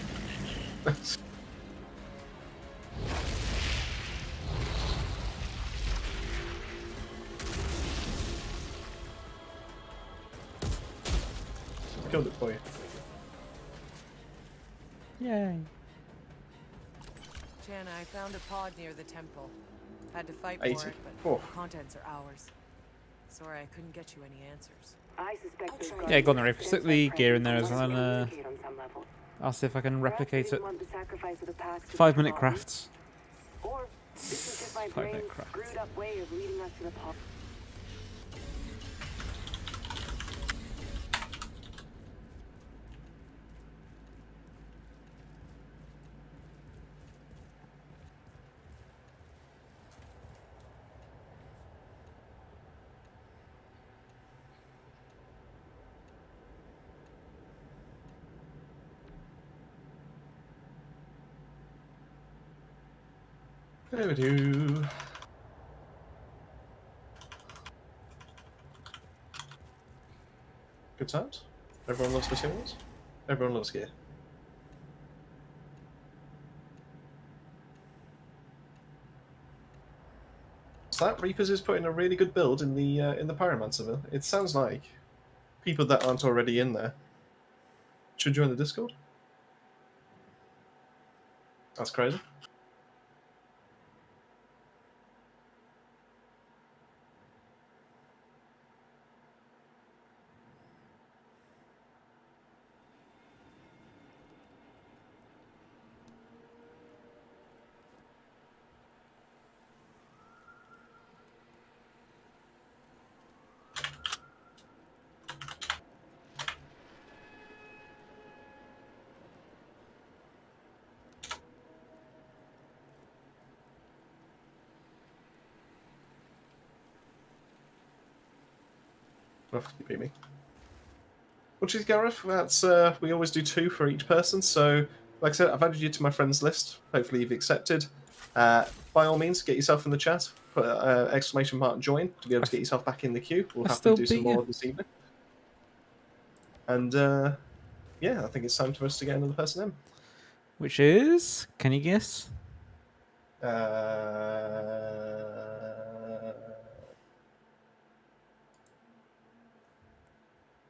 Killed it for you. Yay. Jana, I found a pod near the temple. Had to fight 80. for it, but Oh. the contents are ours. Sorry I couldn't get you any answers. I suspect those Yeah, go on guardians the rip. Stick the have gear in there as presence well, and and communicate on some level. I'll see if I can Perhaps they replicate it. didn't want the sacrifice of the packs to be 5-minute forgotten. crafts. Or this is just my 5-minute brain's crafts. screwed up way of leading us to the pod. There we do. Good times. Everyone loves materials. Everyone loves gear. So that Reapers is putting a really good build in the Pyromancerville. It sounds like people that aren't already in there should join the Discord. That's crazy. Oh, you beat me. Well, geez, Gareth, that's we always do 2 for each person. So, like I said, I've added you to my friends list. Hopefully, you've accepted. By all means, get yourself in the chat. Put exclamation mark join to be able to get yourself back in the queue. We'll I have still to do some beat more you. this evening. And yeah, I think it's time for us to get another person in. Which is... Can you guess?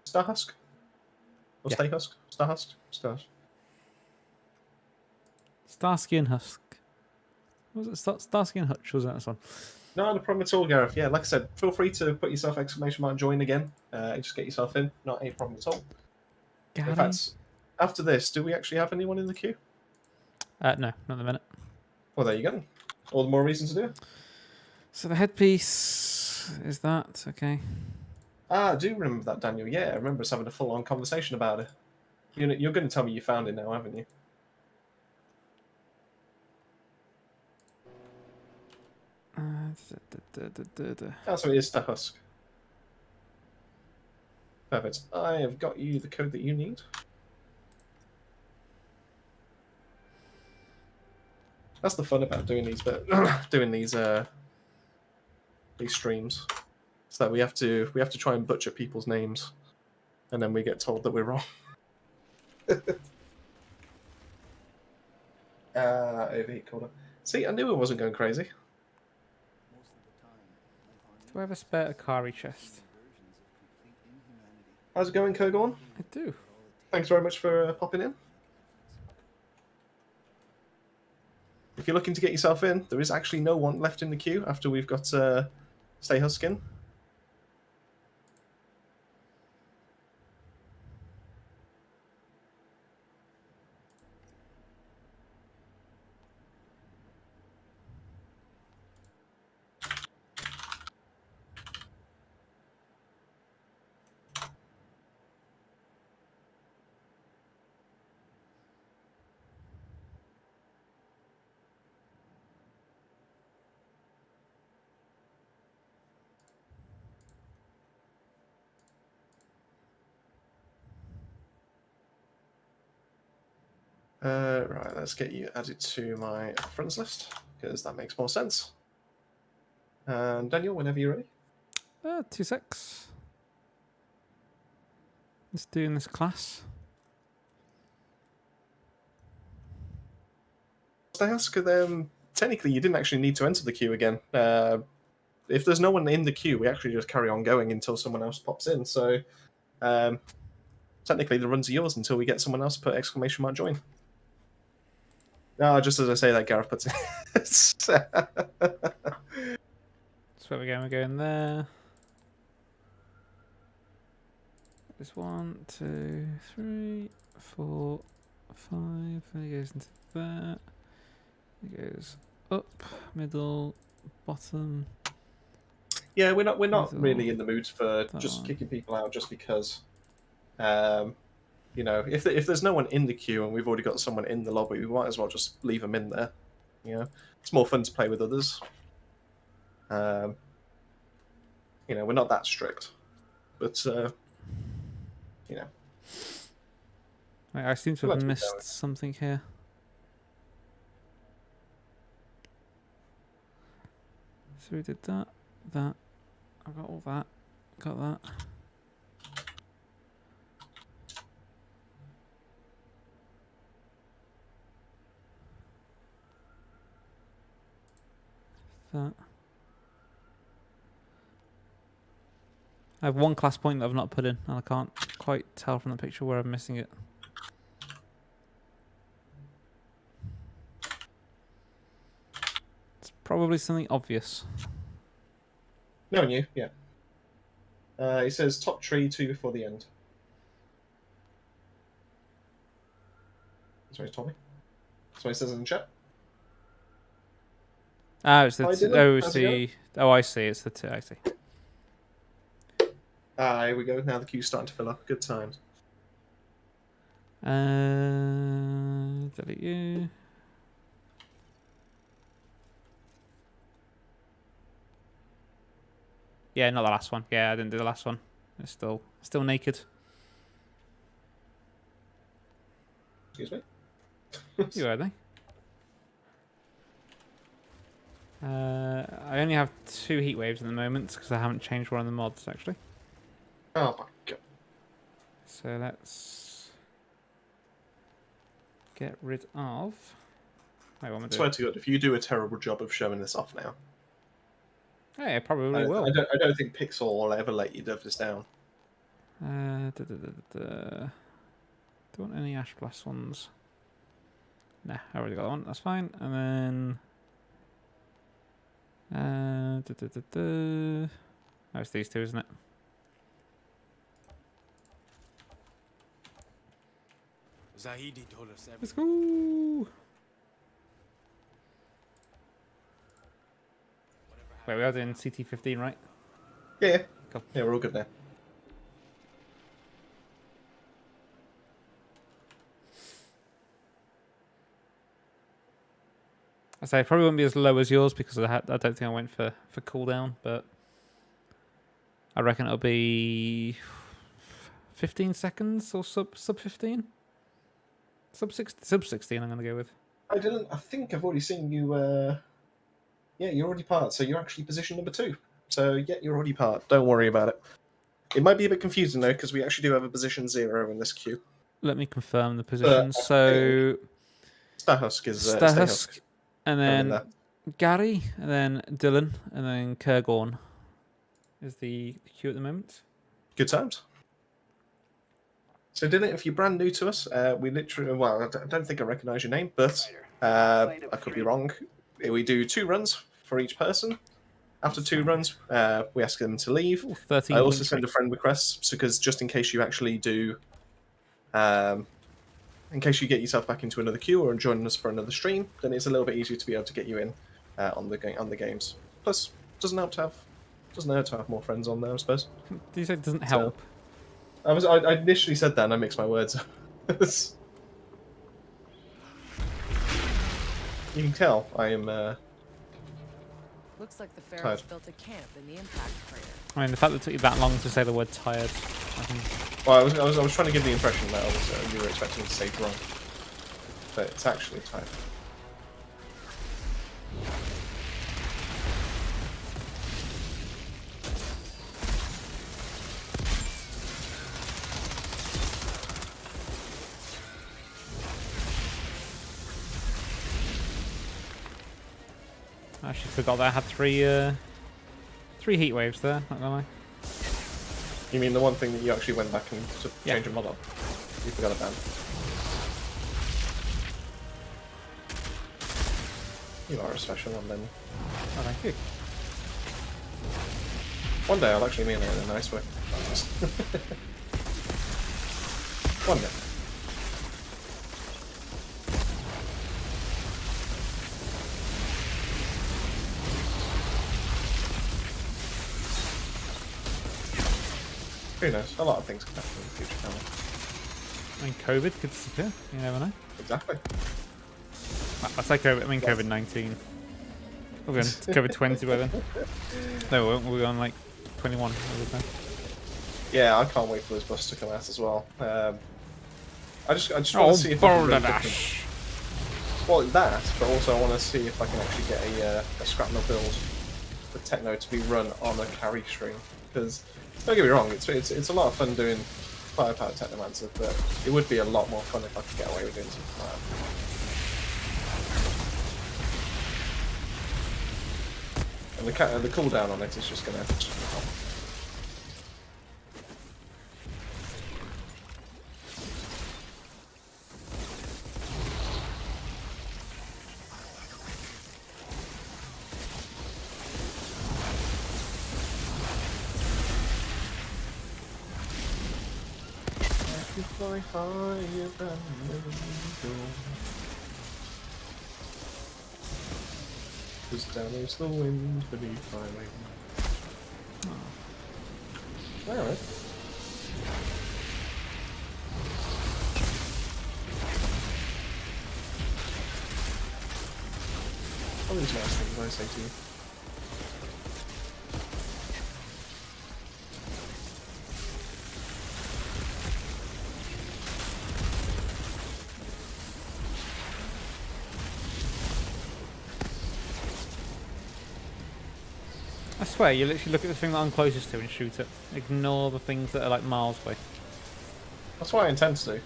Starhusk? Or Yeah. Stayhusk? Starhusk? Starhusk. Starsky and Husk. Was it Starsky and Hutch? Was that this one? No, no problem at all, Gareth. Yeah, like I said, feel free to put yourself exclamation mark join again. Just get yourself in. Not a problem at all. In Gary? fact, after this, do we actually have anyone in the queue? No, not at the minute. Well, there you go. All the more reason to do it. So the headpiece is that, okay. Ah, I do remember that, Daniel. Yeah, I remember us having a full-on conversation about it. You're going to tell me you found it now, haven't you? Ah, so it is the husk. Perfect. I have got you the code that you need. That's the fun about doing these, but doing these streams. So that we have to try and butcher people's names, and then we get told that we're wrong. Overheat corner. See, I knew it wasn't going crazy. Do I have a spare Akari chest? How's it going, Kogon? I do. Thanks very much for popping in. If you're looking to get yourself in, there is actually no one left in the queue after we've got Stay Huskin. Right, let's get you added to my friends list, because that makes more sense. And Daniel, whenever you're ready. 2 secs. Let's do in this class. I ask, technically you didn't actually need to enter the queue again. If there's no one in the queue, we actually just carry on going until someone else pops in. So technically the runs are yours until we get someone else to put exclamation mark join. No, just as I say that, Gareth puts it. That's where we're going. We're going there. There's 1, 2, 3, 4, 5. Then it goes into that. It goes up, middle, bottom. Yeah, we're not Middle, really in the mood for that just one. kicking people out just because. You know, if there's no one in the queue and we've already got someone in the lobby, we might as well just leave them in there. You know, it's more fun to play with others. You know, we're not that strict, but you know. Wait, I seem to Let's have be fair. missed something here. So we did that, that. I got all that. Got that. That. I have one class point that I've not put in, and I can't quite tell from the picture where I'm missing it. It's probably something obvious. No, you, yeah. It says top tree 2 before the end. Sorry, Tommy. That's what it says in the chat. Ah, it's the Hi, Dylan. oh, it's How's it the oh, I see. It's the two. I see. Here we go. Now the queue's starting to fill up. Good times. Delete you. Yeah, not the last one. Yeah, I didn't do the last one. It's still naked. Excuse me. You heard me. I only have 2 heat waves at the moment because I haven't changed one of the mods actually. Oh my god. So let's get rid of. Wait, what am I I doing? swear to God, if you do a terrible job of showing this off now, Hey, I probably will. I don't think Pixel will ever let you dove this down. Don't want any Ash Blast ones. Nah, I already got one. That's fine. And then oh, it's these two, isn't it? Zahidi told us Let's everything. go. Wait, we are doing CT15, right? Yeah. Cool. Yeah, we're all good now. I say it probably won't be as low as yours because I don't think I went for cooldown, but I reckon it'll be 15 seconds or sub 15, sub 16. I'm gonna go with. I think I've already seen you. Yeah, you're already part. So you're actually position number 2. So yeah, you're already part. Don't worry about it. It might be a bit confusing though because we actually do have a position 0 in this queue. Let me confirm the positions. So Starhusk is Starhusk, and in then Gary, and then Dylan, and then Kurgorn is the queue at the moment. Good times. So Dylan, if you're brand new to us, we literally, well, I don't think I recognise your name, but I could be wrong. We do 2 runs for each person. After 2 runs, we ask them to leave. Ooh, 13. I also send a friend request because just in case you actually do, in case you get yourself back into another queue or join us for another stream, then it's a little bit easier to be able to get you in on the games. Plus, doesn't hurt to have more friends on there, I suppose. Did you say it doesn't help? I initially said that and I mixed my words. You can tell I am. Looks like the Tired. Pharaohs built a camp in the impact crater. I mean, the fact that it took you that long to say the word tired. I think Well, I was trying to give the impression that you were expecting to say drunk, but it's actually tired. I actually forgot that I had 3 heat waves there. Not gonna lie. You mean the one thing that you actually went back and Yeah. changed your mod up? You forgot about. You are a special one, then. Oh, thank you. One day I'll actually mean it in a nice way. One day. Who knows? A lot of things can happen in the future, can't they? I mean, COVID could disappear. You never know. Exactly. I say COVID. I mean, COVID-19. We'll be on COVID-20 by then. No, we won't. We'll be on like 21 all the time. Yeah, I can't wait for this bus to come out as well. I just want Oh, to see if I can Boulder really Dash! well, that, but also I want to see if I can actually get a scrapnel build with Techno to be run on a carry string. Because, don't get me wrong, it's a lot of fun doing firepower Technomancer, but it would be a lot more fun if I could get away with doing something like that. And the cooldown on it is just going to... Fly higher than the eagle. 'Cause down is the wind beneath my wings. Alright. All these nice things I say to you. I swear, you literally look at the thing that I'm closest to and shoot it. Ignore the things that are like miles away. That's what I intend to do. Did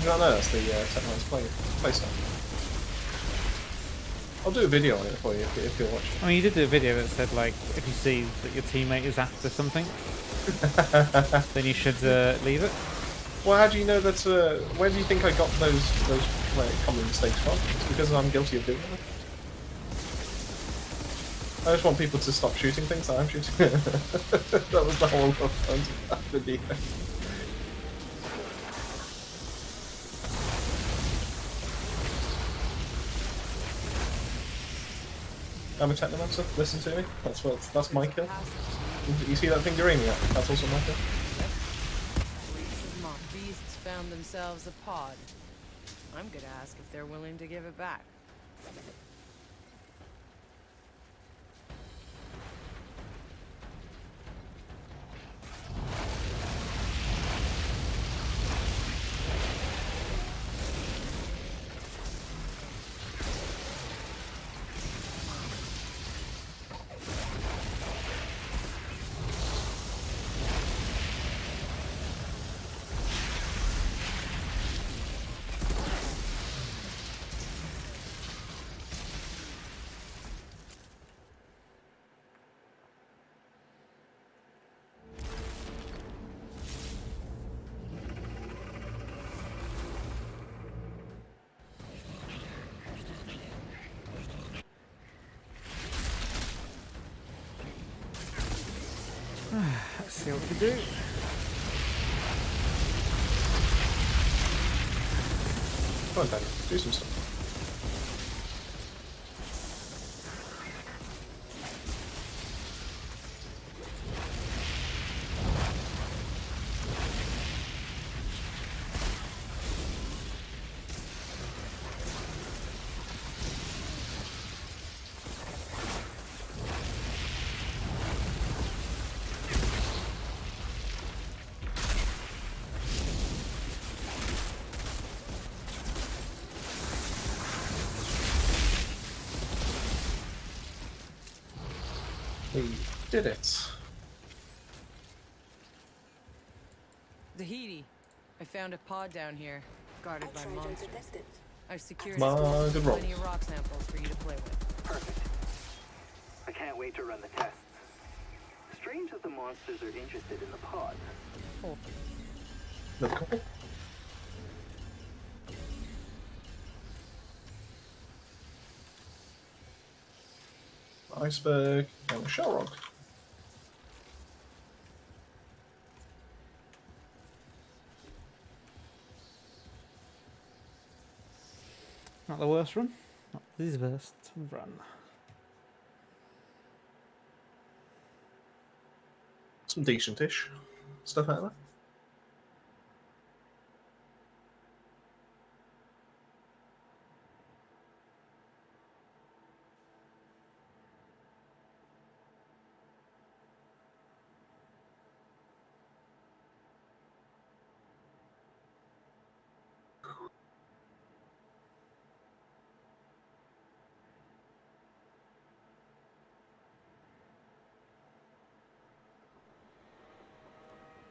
you not know that's the Technoman's play stuff? I'll do a video on it for you if you're watching. I mean, you did do a video that said like, if you see that your teammate is after something, then you should leave it. Well, how do you know that? Where do you think I got those like, common mistakes from? It's because I'm guilty of doing them. I just want people to stop shooting things that I'm shooting. That was the whole point of that video. I'm a Technomancer, listen to me. That's my kill. You see that thing you're aiming at? That's also my kill. Fleets of mock beasts found themselves a pod. I'm gonna ask if they're willing to give it back. Let's see what we can do. Come on, Danny, do some stuff. We did it. Tahiti. I found a pod down here, guarded by monsters. I've secured My it. good roll. Plenty of rock samples for you to play with. Perfect. I can't wait to run the tests. Strange that the monsters are interested in the pods. Oh. Another couple. iceberg, and a shell rock. Not the worst run. Not the worst run. Some decent-ish stuff out of there.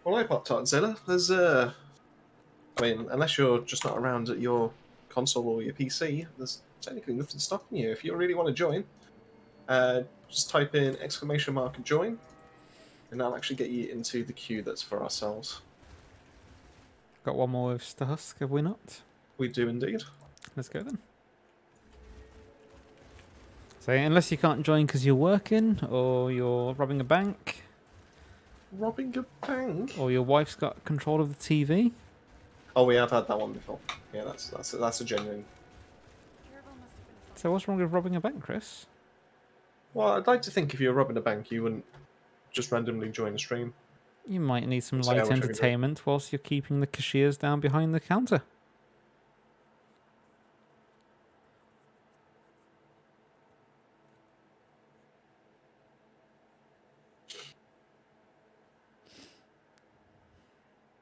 Well, I Pop-Tartzilla. There's I mean, unless you're just not around at your console or your PC, there's technically nothing stopping you. If you really want to join, just type in !join, and that'll actually get you into the queue that's for ourselves. Got one more with Stahusk, have we not? We do indeed. Let's go then. So unless you can't join because you're working, or you're robbing a bank, Robbing a bank? or your wife's got control of the TV. Oh, we have had that one before. Yeah, that's a genuine. So what's wrong with robbing a bank, Chris? Well, I'd like to think if you were robbing a bank, you wouldn't just randomly join a stream. You might need some So yeah, light what should we do? entertainment whilst you're keeping the cashiers down behind the counter.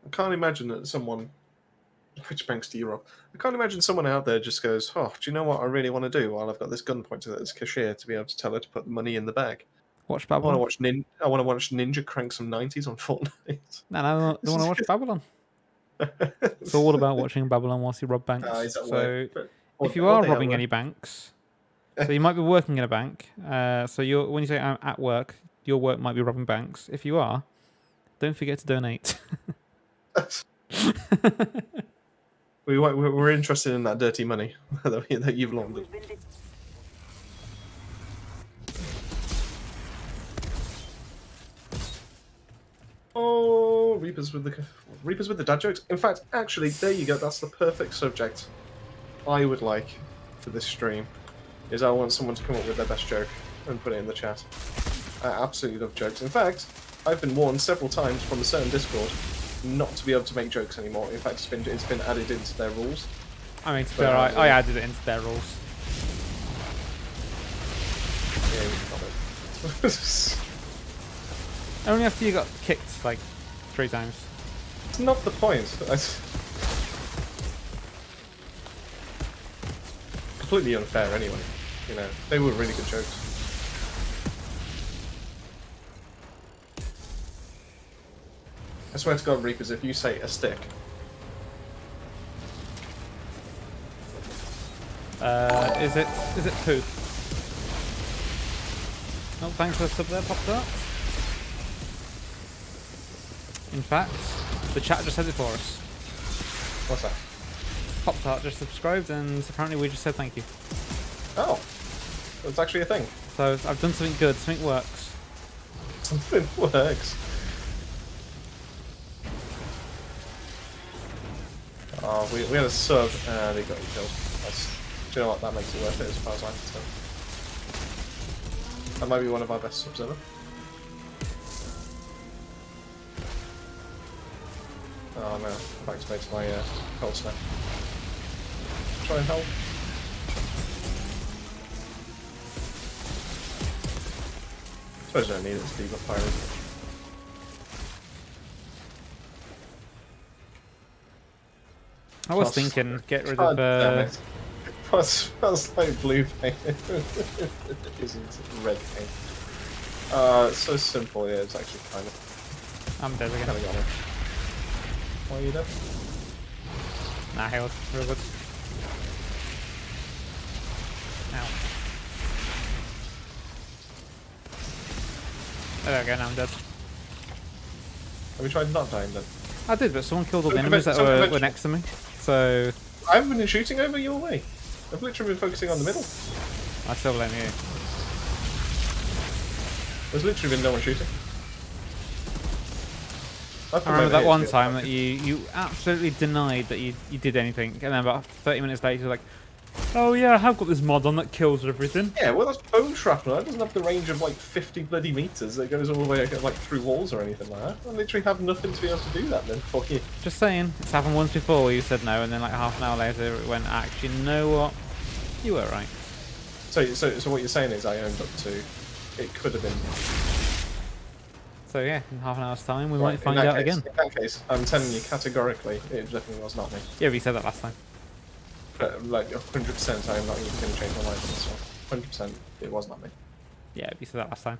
I can't imagine that someone. Which banks do you rob? I can't imagine someone out there just goes, "Oh, do you know what I really want to do? While I've got this gun pointed at this cashier to be able to tell her to put the money in the bag. Watch I want to Babylon. watch I want to watch Ninja crank some 90s on Fortnite." No, I don't want to watch Babylon. It's all about watching Babylon whilst you rob banks. Is that So why? if you are robbing any banks, so you might be working in a bank. So when you say I'm at work, your work might be robbing banks. If you are, don't forget to donate. We're interested in that dirty money that you've laundered. Oh, Reapers with the dad jokes. In fact, actually, there you go. That's the perfect subject I would like for this stream. Is I want someone to come up with their best joke and put it in the chat. I absolutely love jokes. In fact, I've been warned several times from a certain Discord not to be able to make jokes anymore. In fact, it's been added into their rules. I mean, to be fair, I added it into their rules. Yeah, we got it. Only after you got kicked like 3 times. It's not the point. Completely unfair anyway. You know, they were really good jokes. I swear to God, Reapers, if you say a stick. Is it poo? Oh, thanks for the sub there, Pop-Tart. In fact, the chat just said it for us. What's that? Pop-Tart just subscribed, and apparently we just said thank you. Oh, that's actually a thing. So I've done something good. Something works. Something works. Oh, we had a sub, and he got killed. Do you know what? That makes it worth it as far as I'm concerned. That might be one of our best subs ever. Oh no, I'm back to my cold snap. Try and help. Suppose I don't need it to be the pirate. I was thinking, get rid God damn of. it. What smells like blue paint? It isn't red paint. It's so simple. Yeah, it's actually kind of. I'm dead again. Kind of got it. Why are you dead? Nah, healed. Real good. Ow. There we go, now I'm dead. Have we tried not dying then? I did, but someone killed all the Some enemies that convention- were next to me. So I haven't been shooting over your way. I've literally been focusing on the middle. I still blame you. There's literally been no one shooting. I remember that one time that you absolutely denied that you did anything, and then about 30 minutes later you're like, oh yeah, I have got this mod on that kills everything. Yeah, well that's bone shrapnel. That doesn't have the range of like 50 bloody meters that goes all the way like through walls or anything like that. I literally have nothing to be able to do that then. Fuck you. Just saying, it's happened once before where you said no, and then like half an hour later it went, actually, you know what? You were right. So what you're saying is I owned up to it could have been. So yeah, in half an hour's time we Right, might find out again. In that case, I'm telling you categorically, it definitely was not me. Yeah, we said that last time. But like 100%, I am not even going to change my mind on this one. 100%, it was not me. Yeah, we said that last time.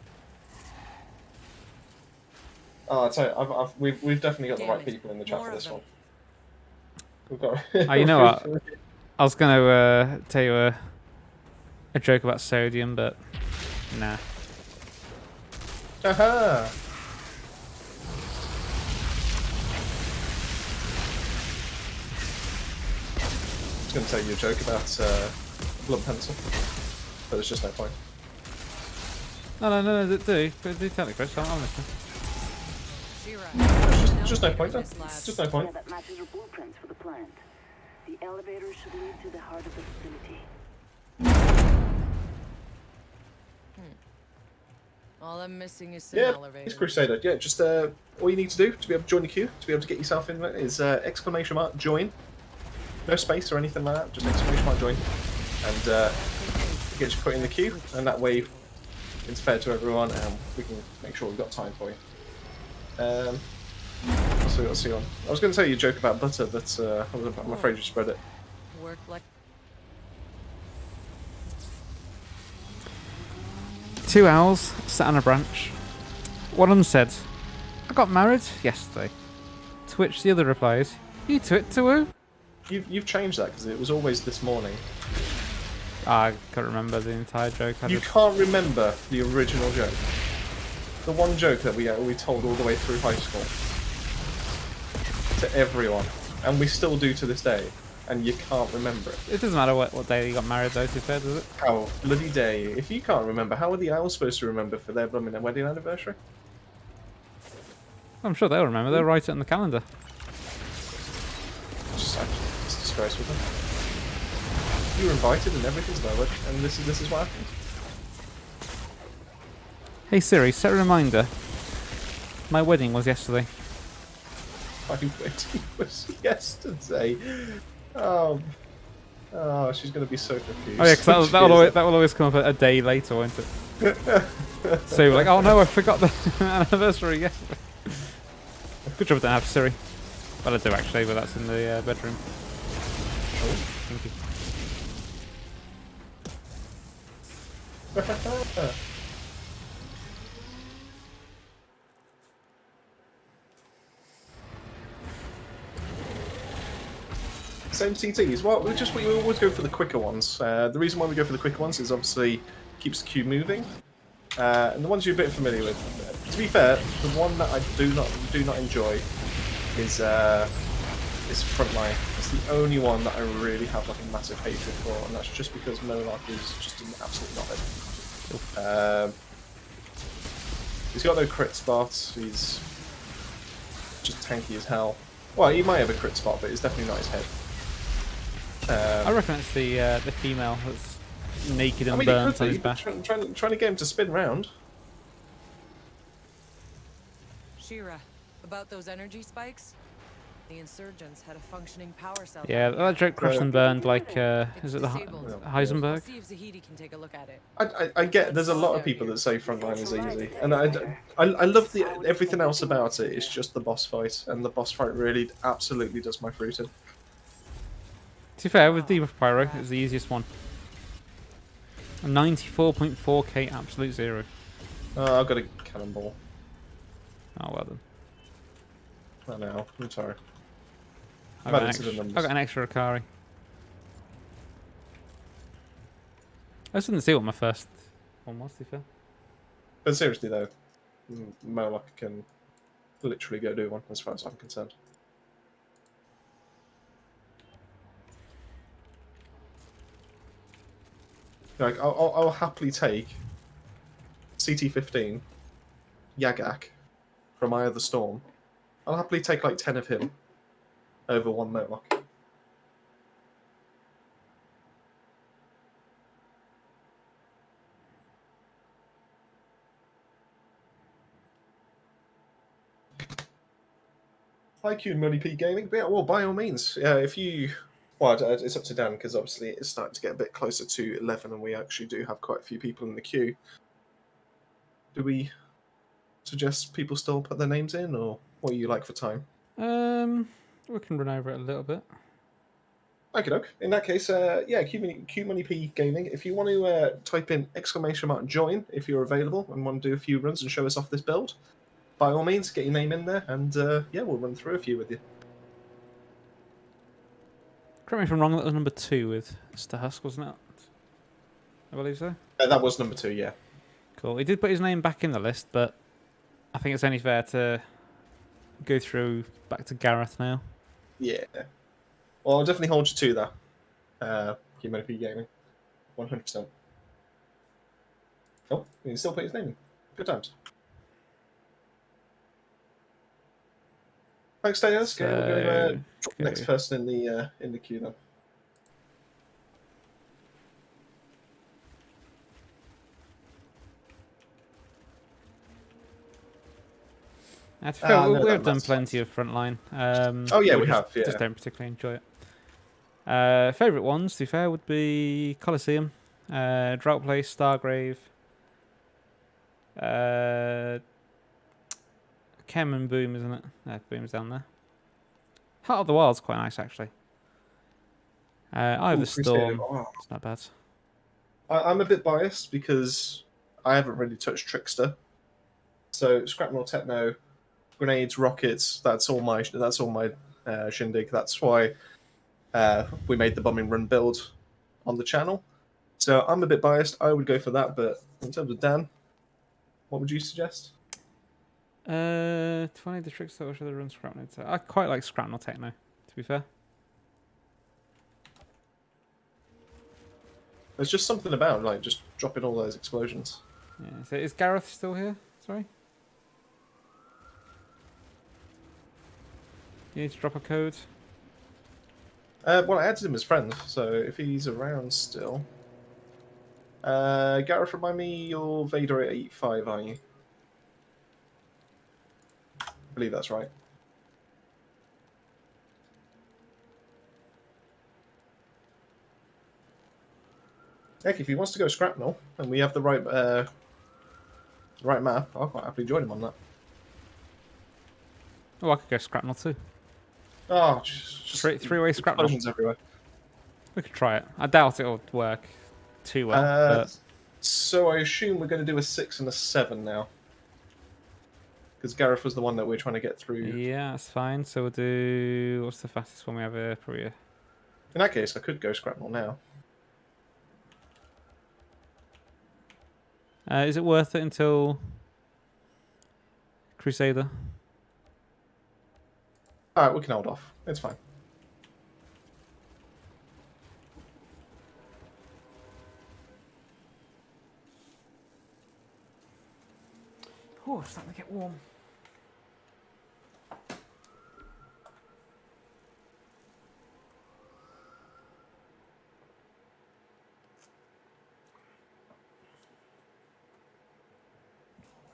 Oh, I tell you, we've definitely got the Damn right it. people in the chat More for of this them. one. We've got. Oh, you know what? I was gonna tell you a joke about sodium, but nah. Aha! I was going to tell you a joke about blood pencil, but there's just no point. No, do tell me, Chris. I'm listening. Shira. Just no point, then. This Just no point. Yeah, that matches your blueprints for the plant. The elevator should lead to the heart of the facility. All I'm missing is some Yeah, elevators. it's Crusader. Yeah, just all you need to do to be able to join the queue, to be able to get yourself in there, is exclamation mark join. No space or anything like that, just exclamation mark join. And it gets you put in the queue, and that way it's fair to everyone, and we can make sure we've got time for you. Let's see on. I was going to tell you a joke about butter, but I'm afraid you spread it. Work like 2 owls sat on a branch. One of them said, I got married yesterday. To which the other replies, you to it to who? You've changed that because it was always this morning. I can't remember the entire joke. You can't remember the original joke. The one joke that we told all the way through high school to everyone, and we still do to this day, and you can't remember it. It doesn't matter what day you got married though, to be fair, does it? How bloody day! If you can't remember, how are the owls supposed to remember for their blooming wedding anniversary? I'm sure they'll remember. They'll write it on the calendar. It's disgraceful. You were invited and everything's lowered, and this is what happened. Hey Siri, set a reminder. My wedding was yesterday. My wedding was yesterday. Oh, she's gonna be so confused. Oh yeah, because that will always come up a day later, won't it? So you're like, oh no, I forgot the anniversary yesterday. Good job I don't have Siri. Well, I do actually, but that's in the bedroom. Oh, thank you. Same CTs. Well, we always go for the quicker ones. The reason why we go for the quicker ones is obviously keeps the queue moving, and the ones you're a bit familiar with. To be fair, the one that I do not enjoy is Frontline. It's the only one that I really have like a massive hatred for, and that's just because Monarch is just an absolute knobhead. He's got no crit spots. He's just tanky as hell. Well, he might have a crit spot, but it's definitely not his head. I reckon it's the female that's naked and I mean, burnt on his back. trying to get him to spin round. Shira, about those energy spikes? The insurgents had a functioning power cell. Yeah, down here. that joke crushed and burned like, It's is it the disabled. I'll Heisenberg? see if Zahidi can take a look at it. I get there's a lot of people that say Frontline is easy, and I love everything else about it. It's just the boss fight, and the boss fight really absolutely does my fruit in. To be fair, with Debuff Pyro, it's the easiest one. 94.4k absolute zero. Oh, I've got a cannonball. Oh, well done. I know. I'm sorry. I've got, Added to the numbers. an extra Akari. I just didn't see what my first one was, to be fair. But seriously though, Moloch can literally go do one as far as I'm concerned. Like I'll happily take CT15 Yagak from Eye of the Storm, I'll happily take like 10 of him over one Murloc. Hi, Q Money P Gaming. But yeah, well, by all means, if you. Well, it's up to Dan because obviously it's starting to get a bit closer to 11 and we actually do have quite a few people in the queue. Do we suggest people still put their names in, or what do you like for time? We can run over it a little bit. Okay, in that case, yeah, Q Money P Gaming. If you want to type in !join if you're available and want to do a few runs and show us off this build, by all means, get your name in there, and yeah, we'll run through a few with you. Correct me if I'm wrong, that was number 2 with Stahusk, wasn't it? I believe so. That was number 2, yeah. Cool. He did put his name back in the list, but I think it's only fair to go through back to Gareth now. Yeah. Well, I'll definitely hold you to that. Humanity Gaming. 100%. Oh, you can still put his name in. Good times. Thanks, Daniels. Okay, we'll go drop the next person in the queue then. We've done plenty of frontline. Oh yeah, we have. Yeah. Just don't particularly enjoy it. Favourite ones, to be fair, would be Colosseum, Drought Place, Stargrave, Chem and Boom, isn't it? No, Boom's down there. Heart of the Wild's quite nice, actually. Eye of the Storm, it's not bad. I'm a bit biased because I haven't really touched Trickster. So Scrapnel, Techno, Grenades, Rockets, that's all my shindig. That's why we made the Bombing Run build on the channel. So I'm a bit biased. I would go for that, but in terms of Dan, what would you suggest? 20 the Trickster, or should I run Scrapnel? I quite like Scrapnel Techno, to be fair. There's just something about like just dropping all those explosions. Yeah. So is Gareth still here? Sorry. You need to drop a code. Well, I added him as friend, so if he's around still. Gareth, remind me, you're Vader 885, aren't you? I believe that's right. Heck, if he wants to go Scrapnel, and we have the right map, I'll quite happily join him on that. Oh, I could go Scrapnel too. Oh, just three-way Scrapnel. Explosions everywhere. We could try it. I doubt it'll work too well. But... So I assume we're going to do a 6 and a 7 now. Because Gareth was the one that we're trying to get through. Yeah, that's fine. So we'll do... What's the fastest one we have here? Probably... In that case, I could go Scrapnel now. Is it worth it until Crusader? Alright, we can hold off. It's fine. Oh, it's starting to get warm.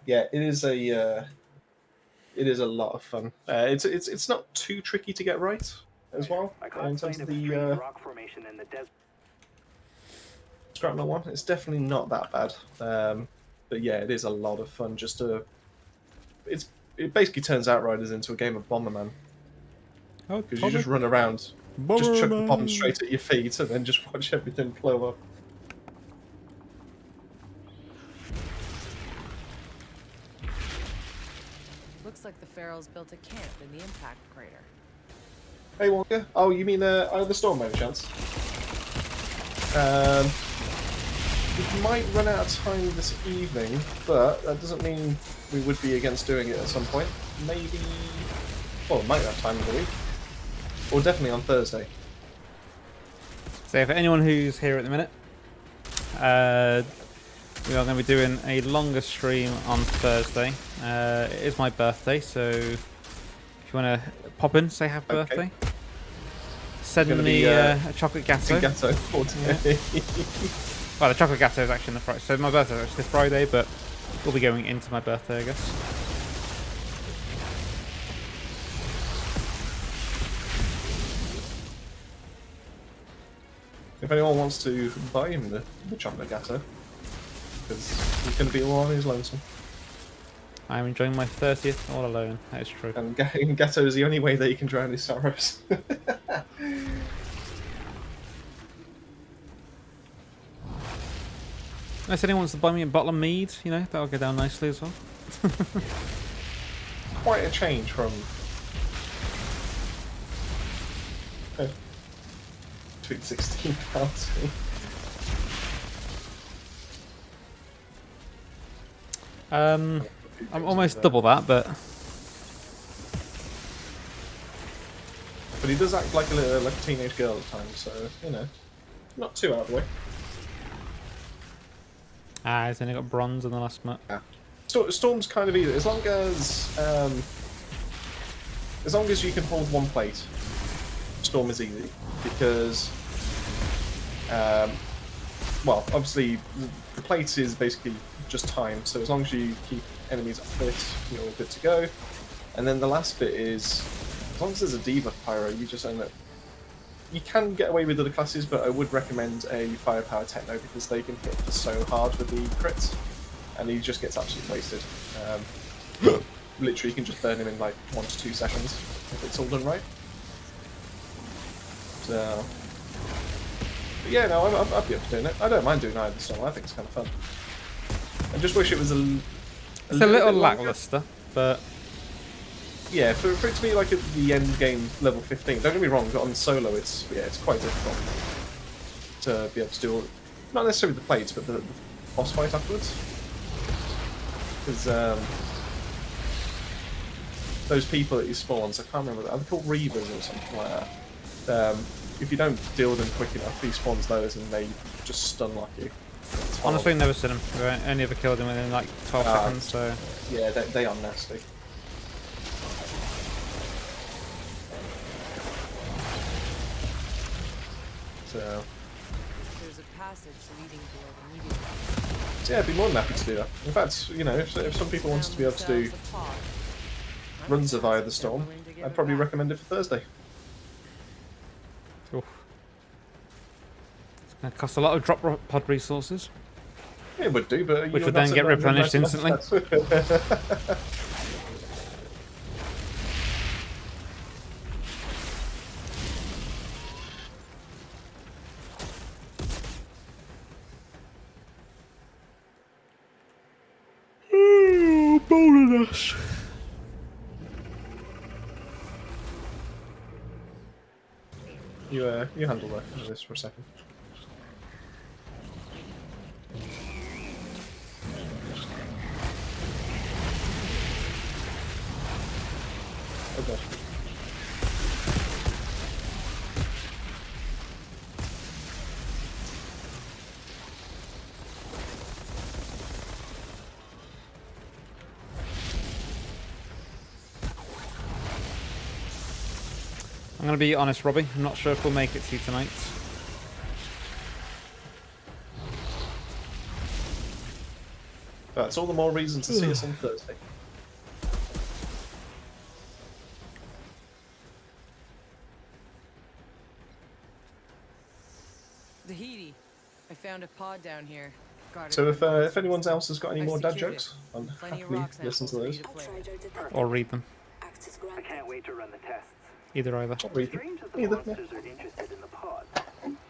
Yeah, it is a lot of fun. It's not too tricky to get right as well in terms of the rock formation in the desert. Scrapnel one. It's definitely not that bad, but yeah, it is a lot of fun. Just to it basically turns Outriders into a game of Bomberman because you just run around, just chuck the bomb straight at your feet, and then just watch everything blow up. Looks like the Ferals built a camp in the impact crater. Hey Walker. Oh, you mean Eye of the Storm by any chance? We might run out of time this evening, but that doesn't mean we would be against doing it at some point. Maybe... Well, might have time in the week. Or definitely on Thursday. So for anyone who's here at the minute, we are going to be doing a longer stream on Thursday. It is my birthday, so if you want to pop in, say happy birthday. Send me a chocolate gatto. Gatto. Well, the chocolate gatto is actually on the Friday. So my birthday is actually this Friday, but we'll be going into my birthday, I guess. If anyone wants to buy him the chocolate gatto, because he's going to be all on his lonesome. I'm enjoying my 30th all alone. That is true. And gatto is the only way that he can drown his sorrows. Unless anyone wants to buy me a bottle of mead, you know, that'll go down nicely as well. Quite a change from between £16. I'm almost double that, but he does act like a teenage girl at times, so you know, not too out of the way. he's only got bronze in the last map. Yeah. Storm's kind of easy as long as you can hold one plate. Storm is easy because, well, obviously the plate is basically just time. So as long as you keep enemies off it, you're all good to go. And then the last bit is, as long as there's a debuff pyro, you just end up. You can get away with other classes, but I would recommend a firepower techno because they can hit so hard with the crits, and he just gets absolutely wasted. Literally, you can just burn him in like 1 to 2 sessions if it's all done right. So, but yeah, no, I'd be up for doing it. I don't mind doing either Storm. I think it's kind of fun. I just wish it was It's a little lackluster, but yeah, for it to be like at the end game level 15. Don't get me wrong, but on solo, it's quite difficult to be able to do all, not necessarily the plates, but the boss fight afterwards. Because those people that you spawns, I can't remember, are they called Reavers or something like that? If you don't deal with them quick enough, he spawns those and they just stun like you. honestly, never seen him. I only ever killed him within like 12 seconds. So yeah, they are nasty. So There's a passage leading to where the meeting is. yeah, I'd be more than happy to do that. In fact, you know, if some people wanted to be able to do runs of Eye of the Storm, I'd probably recommend it for Thursday. oof. It's going to cost a lot of drop pod resources. It would do, but Which would then get replenished instantly. Bonus. You handle this for a second. Okay. I'm going to be honest, Robbie. I'm not sure if we'll make it to you tonight. That's all the more reason to see us on Thursday. Tahiti. I found a pod down here. Guarded So by if anyone else has got any I more dad secured jokes, it. I'll Plenty of happily rock listen to samples those. for you to play with. Or read them. I can't wait to run the tests. Either. I'll read them. Strange that the Either, monsters are interested in the pod.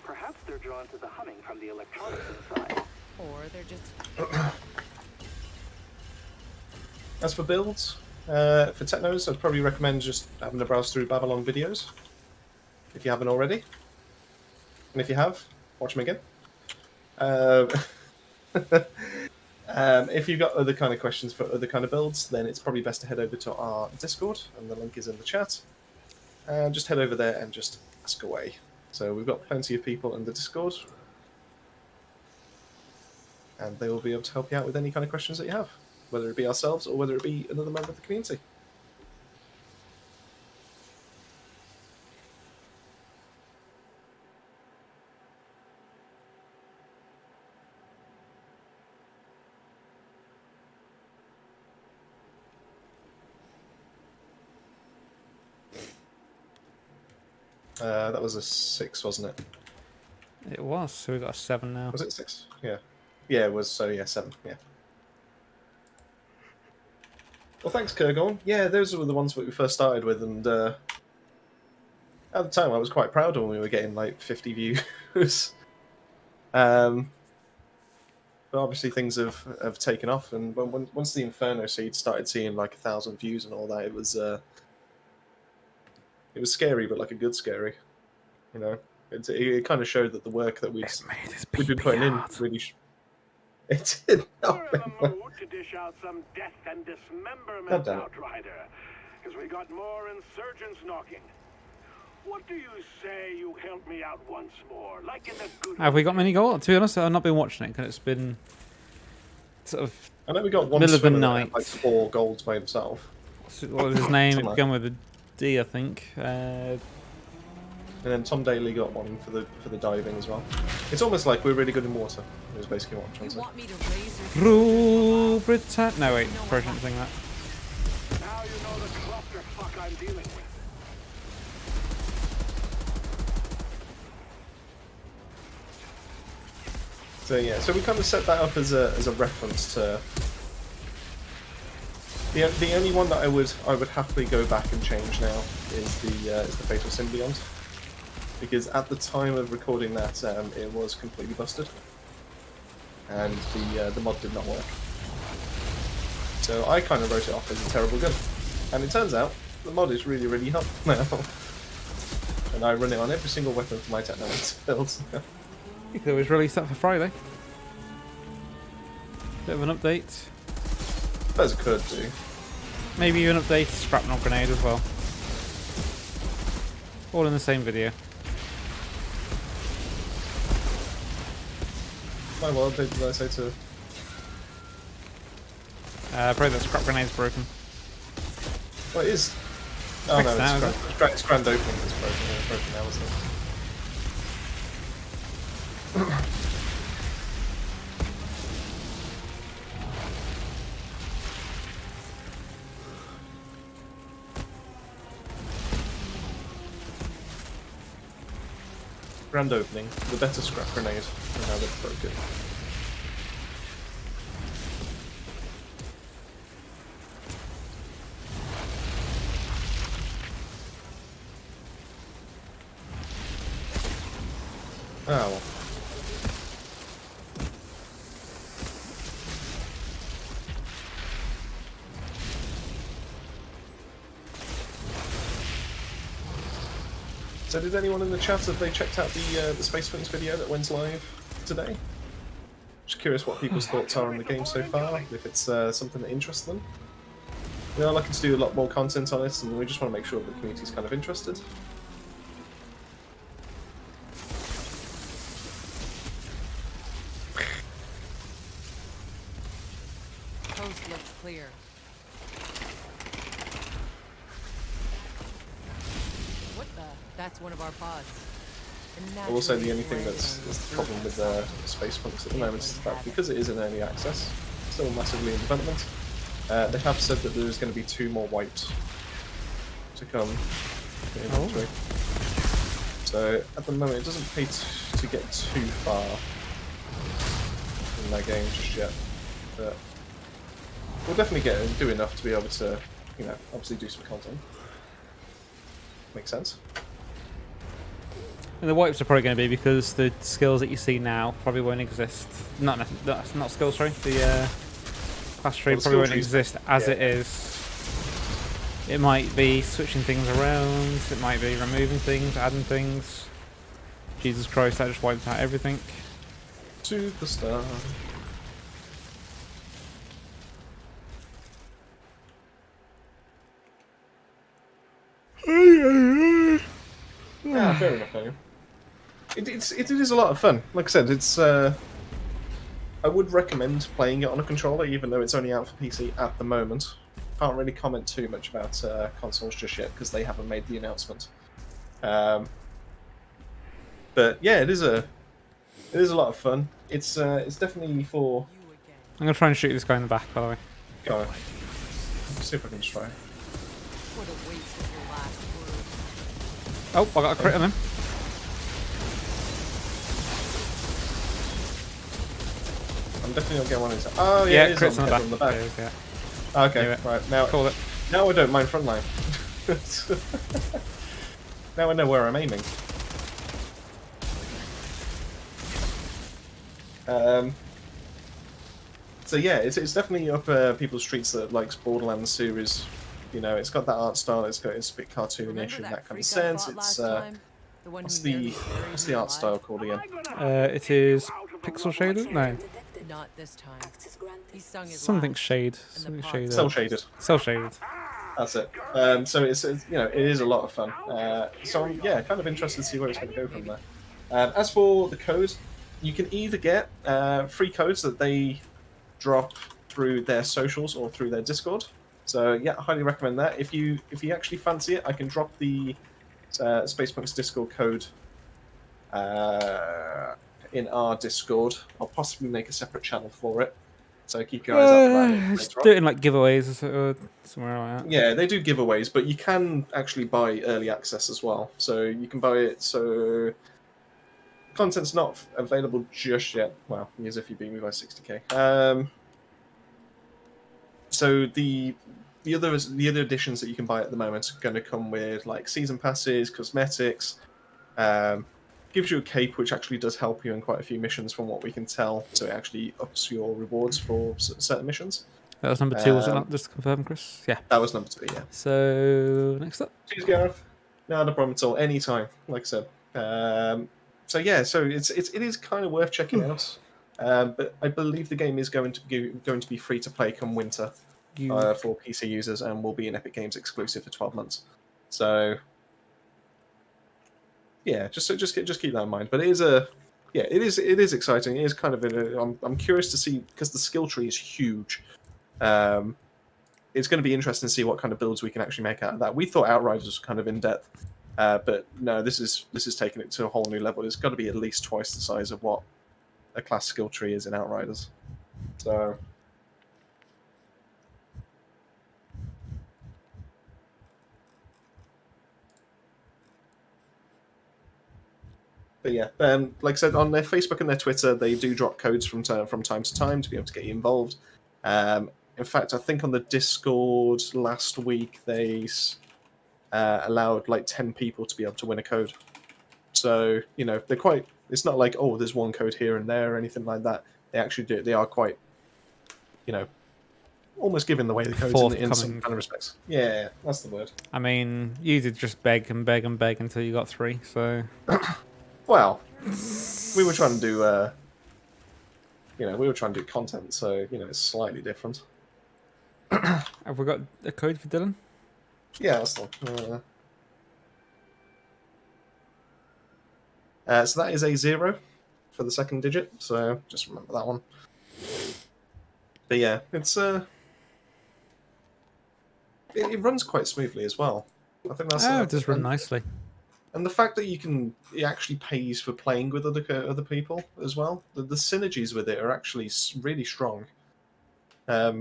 Perhaps they're drawn to the humming from the electronics inside. Or they're just As for builds, for technos, I'd probably recommend just having a browse through Babylon videos, if you haven't already. And if you have, watch them again. If you've got other kind of questions for other kind of builds, then it's probably best to head over to our Discord, and the link is in the chat. Just head over there and just ask away. So we've got plenty of people in the Discord. and they will be able to help you out with any kind of questions that you have, whether it be ourselves or whether it be another member of the community. That was a 6, wasn't it? It was, so we've got a 7 now. Was it 6? Yeah. Yeah, it was, so yeah, 7, yeah. Well, thanks, Kurgon. Yeah, those were the ones that we first started with, and at the time I was quite proud when we were getting like 50 views. But obviously things have taken off, and once the Inferno seed started seeing like 1,000 views and all that, it was scary, but like a good scary, you know. It kind of showed that the work that we'd been putting in really. It did not. We're in the mood to dish out some death and dismemberment, Outrider, because we got more insurgents knocking. What do you say you help me out once more, like in the good? Have we got many gold? To be honest, I've not been watching it because it's been sort of. I know we got one middle of the swimmer that night. had, like 4 golds by himself. What was his name? It began with a D, I think. And then Tom Daly got one for the diving as well. It's almost like we're really good in water. Is basically what I'm trying to say. Want me to raise your Rule Britannia. No, wait, probably shouldn't sing that. Now you know the clusterfuck I'm dealing with. So yeah, so we kind of set that up as a reference to the only one that I would happily go back and change now is the Fatal Symbiont, because at the time of recording that it was completely busted and the mod did not work. So I kind of wrote it off as a terrible gun, and it turns out the mod is really helpful now, and I run it on every single weapon for my Technomancer builds. You could always release that for Friday. Bit of an update. As could do. Maybe even update Scrapnel Grenade as well. All in the same video. My what update did I say to? Probably that Scrap Grenade's broken. Well, it is. Oh no, Now, it's grand opening that's broken. Yeah, it's broken now, isn't it? Grand opening, the better scrap grenade, and now they've broke it. Oh well. So did anyone in the chat, have they checked out the Space Wings video that went live today? Just curious what people's thoughts are on the game so far, if it's something that interests them. We are looking to do a lot more content on it, and we just want to make sure that the community's kind of interested. coast looks clear. What the? That's one of our pods. I will say the only thing that's the problem with Space Punks at the moment is the fact because it is in early access, still massively in development, they have said that there's going to be 2 more wipes to come. So at the moment it doesn't pay to get too far in that game just yet, but we'll definitely do enough to be able to, you know, obviously do some content. Makes sense. And the wipes are probably going to be because the skills that you see now probably won't exist. Not skills, sorry. The class tree probably won't exist as it is. It might be switching things around. It might be removing things, adding things. Jesus Christ, that just wiped out everything. Superstar. Yeah, fair enough. It is a lot of fun. Like I said, it's I would recommend playing it on a controller, even though it's only out for PC at the moment. Can't really comment too much about consoles just yet because they haven't made the announcement. But yeah, it is a lot of fun. It's definitely for. I'm gonna try and shoot this guy in the back, by the way. Go on. See if I can just try. What a waste of your last word. Oh, I got a crit on him. I'm definitely not getting one of these. Oh yeah, it is crits on on the the back. back. Yeah. Okay, right now. Call it. Now I don't mind frontline. Now I know where I'm aiming. So yeah, it's definitely up people's streets that likes Borderlands series. You know, it's got that art style. It's a bit cartoonish in that kind of sense. It's what's the art style called again? It is pixel shaded. No, Not this time. He sung his something last, shade. and the Something pot- shaded. Cell shaded. Cell shaded. That's it. So it's you know, it is a lot of fun. So I'm kind of interested to see where it's going to go from there. As for the code, you can either get free codes that they drop through their socials or through their Discord. So yeah, I highly recommend that. If you actually fancy it, I can drop the Spacepunk's Discord code in our Discord. I'll possibly make a separate channel for it. So keep your eyes out for that. Just do it in like giveaways or somewhere like that. Yeah, they do giveaways, but you can actually buy early access as well. So you can buy it. So content's not available just yet. Well, as if you beat me by 60k. So the other editions that you can buy at the moment are going to come with like season passes, cosmetics. Gives you a cape, which actually does help you in quite a few missions, from what we can tell. So it actually ups your rewards for certain missions. That was number 2, was it not? Just to confirm, Chris. Yeah. That was number 2. Yeah. So next up. Cheers, Gareth. No problem at all. Anytime, like I said. So yeah, so it is kind of worth checking out. But I believe the game is going to be free to play come winter for PC users, and will be an Epic Games exclusive for 12 months. So yeah, just keep that in mind. But it is exciting. It is kind of I'm curious to see, because the skill tree is huge. It's going to be interesting to see what kind of builds we can actually make out of that. We thought Outriders was kind of in depth, but no, this is taking it to a whole new level. It's got to be at least twice the size of what a class skill tree is in Outriders. So but yeah, like I said, on their Facebook and their Twitter, they do drop codes from time to time to be able to get you involved. In fact, I think on the Discord last week they allowed like 10 people to be able to win a code. So you know, they're quite. It's not like, oh, there's one code here and there or anything like that. They actually do. They are quite, you know, almost giving away the codes in some kind of respects. Yeah, that's the word. I mean, you did just beg and beg and beg until you got 3. So. Well, we were trying to do, we were trying to do content, so you know, it's slightly different. Have we got a code for Dylan? Yeah, that's the one. So that is a 0 for the second digit, so just remember that one. But yeah, it's it runs quite smoothly as well. I think that's it does run nicely. And the fact that it actually pays for playing with other people as well. The synergies with it are actually really strong. I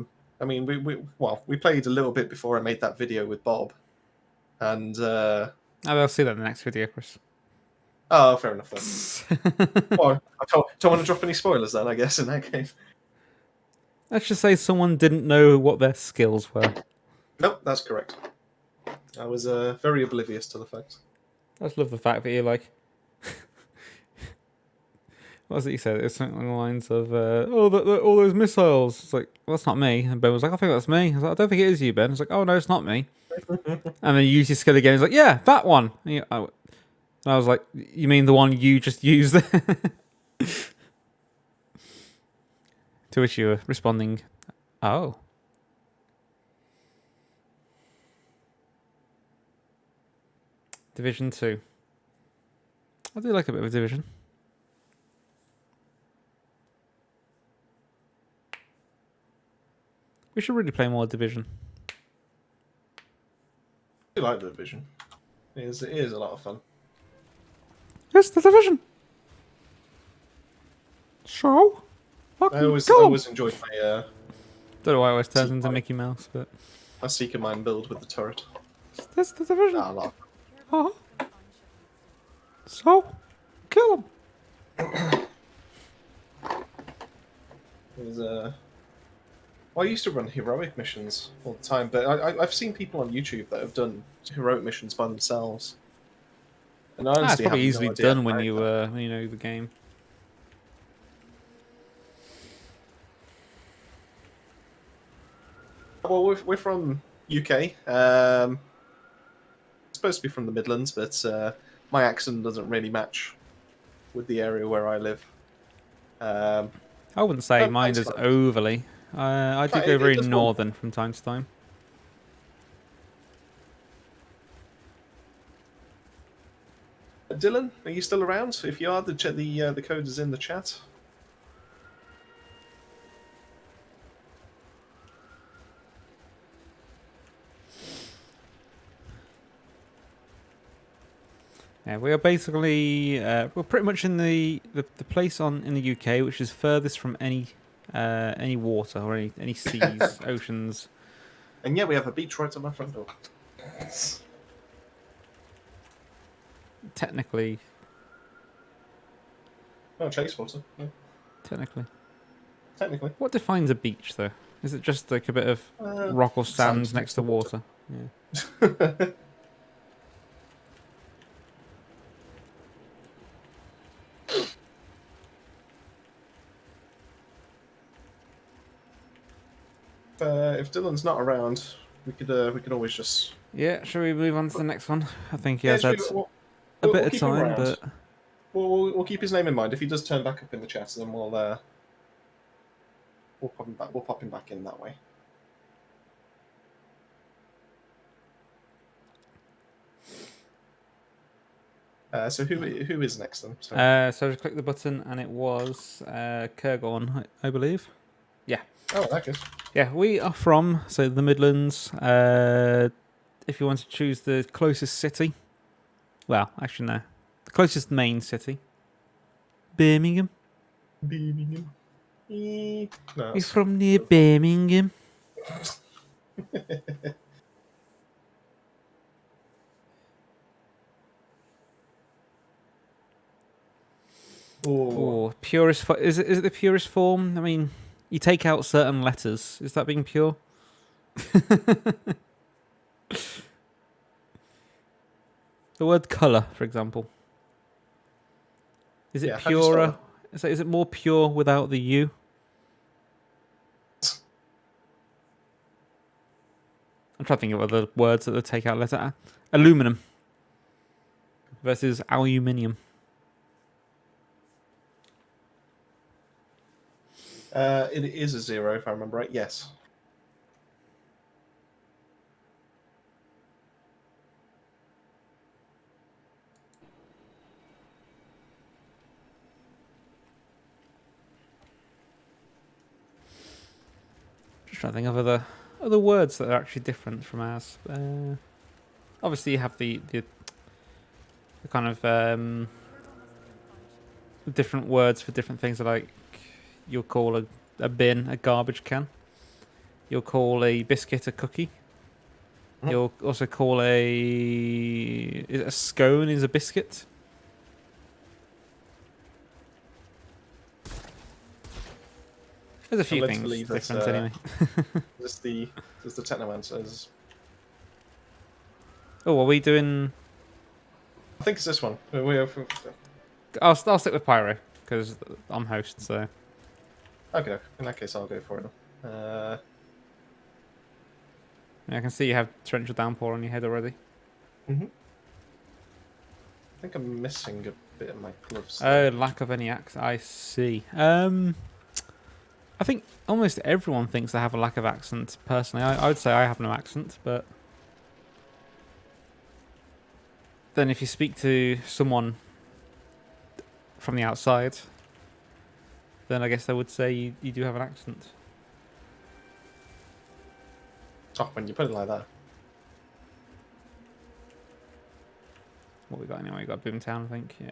mean, we played a little bit before I made that video with Bob, and I'll see that in the next video, Chris. Oh, fair enough then. Well, I don't want to drop any spoilers then, I guess, in that case. Let's just say someone didn't know what their skills were. Nope, that's correct. I was very oblivious to the facts. I just love the fact that you're like... What was it you said? It's something along the lines of, all those missiles. It's like, well, that's not me. And Ben was like, I think that's me. I was like, I don't think it is you, Ben. It's like, oh, no, it's not me. And then you use your skill again. He's like, yeah, that one. And I was like, you mean the one you just used? To which you were responding, oh. Division 2. I do like a bit of Division. We should really play more Division. I do like the Division. It is a lot of fun. It's the Division. So, I always enjoyed my don't know why it always turns into Mickey Mouse, but my Seeker Mine build with the turret. that's the Division. Nah, I love Uh-huh. So, kill him. Well, I used to run heroic missions all the time, but I've seen people on YouTube that have done heroic missions by themselves. And I It's honestly probably have easily no idea done how when to you make that. know the game. Well, we're from UK. Supposed to be from the Midlands, but my accent doesn't really match with the area where I live. I wouldn't say Oh, mine thanks, is man. overly. I do It- go it very does northern from time to time. Dylan, are you still around? If you are, the code is in the chat. Yeah, we are basically we're pretty much in the place in the UK which is furthest from any water or any seas, oceans. And yeah, we have a beach right at my front door. Technically, Oh, chase water. Yeah, technically. technically. What defines a beach, though? Is it just like a bit of rock or sand next to water? Yeah. If Dylan's not around, we could always just. Yeah, shall we move on to the next one? I think he Yeah, has had we'll a bit of keep him time, around. but We'll keep his name in mind. If he does turn back up in the chat, then we'll pop him back. We'll pop him back in that way. So who is next then? Sorry. so I just clicked the button and it was Kurgorn, I believe. Yeah. Oh, that goes. Yeah, we are from the Midlands. If you want to choose the closest city, well, actually no, the closest main city, Birmingham. Birmingham. No, We're from near Birmingham. Oh, purest. Is it the purest form? I mean, you take out certain letters. Is that being pure? The word colour, for example. Is it Yeah, how do you spell purer? Is it more pure without the U? I'm trying to think of other words that they take out letter. Aluminum versus aluminium. It is a 0 if I remember right. Yes. Just trying to think of other words that are actually different from ours. Obviously, you have the kind of different words for different things. Like you'll call a bin a garbage can. You'll call a biscuit a cookie. You'll also call a scone is a biscuit. There's a few led to things believe that, different anyway. This the Technomancers. Oh, are we doing? I think it's this one. I'll stick with Pyro because I'm host. So Okay, in that case, I'll go for it. I can see you have torrential downpour on your head already. I think I'm missing a bit of my gloves. Oh, lack of any accent. I see. I think almost everyone thinks they have a lack of accent. Personally, I would say I have no accent, but then if you speak to someone from the outside, then I guess they would say you do have an accent. Oh, when you put it like that. What we got anyway? We got Boomtown, I think. Yeah.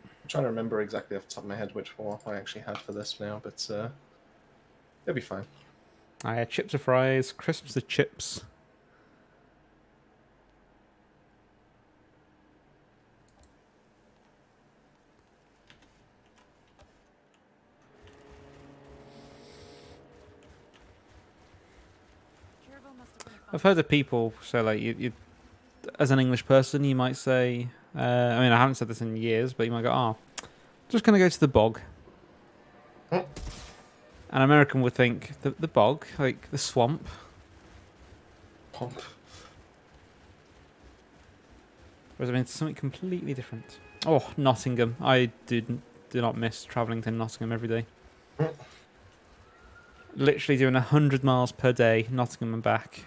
I'm trying to remember exactly off the top of my head which one I actually had for this now, but it'll be fine. I had chips or fries, crisps or chips. I've heard of people, so like you as an English person, you might say, I mean, I haven't said this in years, but you might go, oh, just going to go to the bog. An American would think, the bog, like the swamp. Pomp. Whereas I mean, it's something completely different. Oh, Nottingham. I do not miss travelling to Nottingham every day. Literally doing 100 miles per day, Nottingham and back,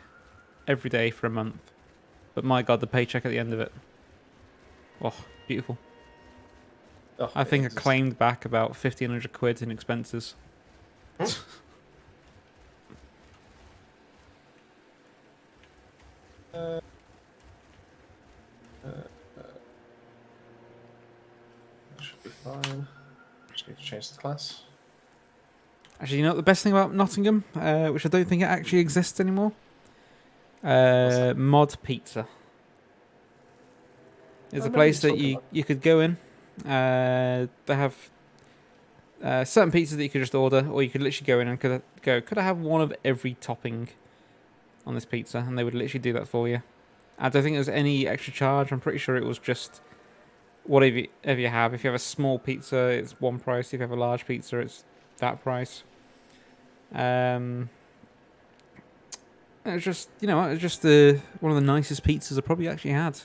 every day for a month. But my God, the paycheck at the end of it. Oh, beautiful. Oh, I think I claimed back about 1,500 quid in expenses. Should be fine. Just need to change the class. Actually, you know what the best thing about Nottingham, which I don't think it actually exists anymore? Mod Pizza. It's a place that you could go in. They have certain pizzas that you could just order, or you could literally go in and could I have one of every topping on this pizza? And they would literally do that for you. I don't think there's any extra charge. I'm pretty sure it was just whatever you have. If you have a small pizza, it's one price. If you have a large pizza, it's that price. It's just, you know, it's just one of the nicest pizzas I probably actually had.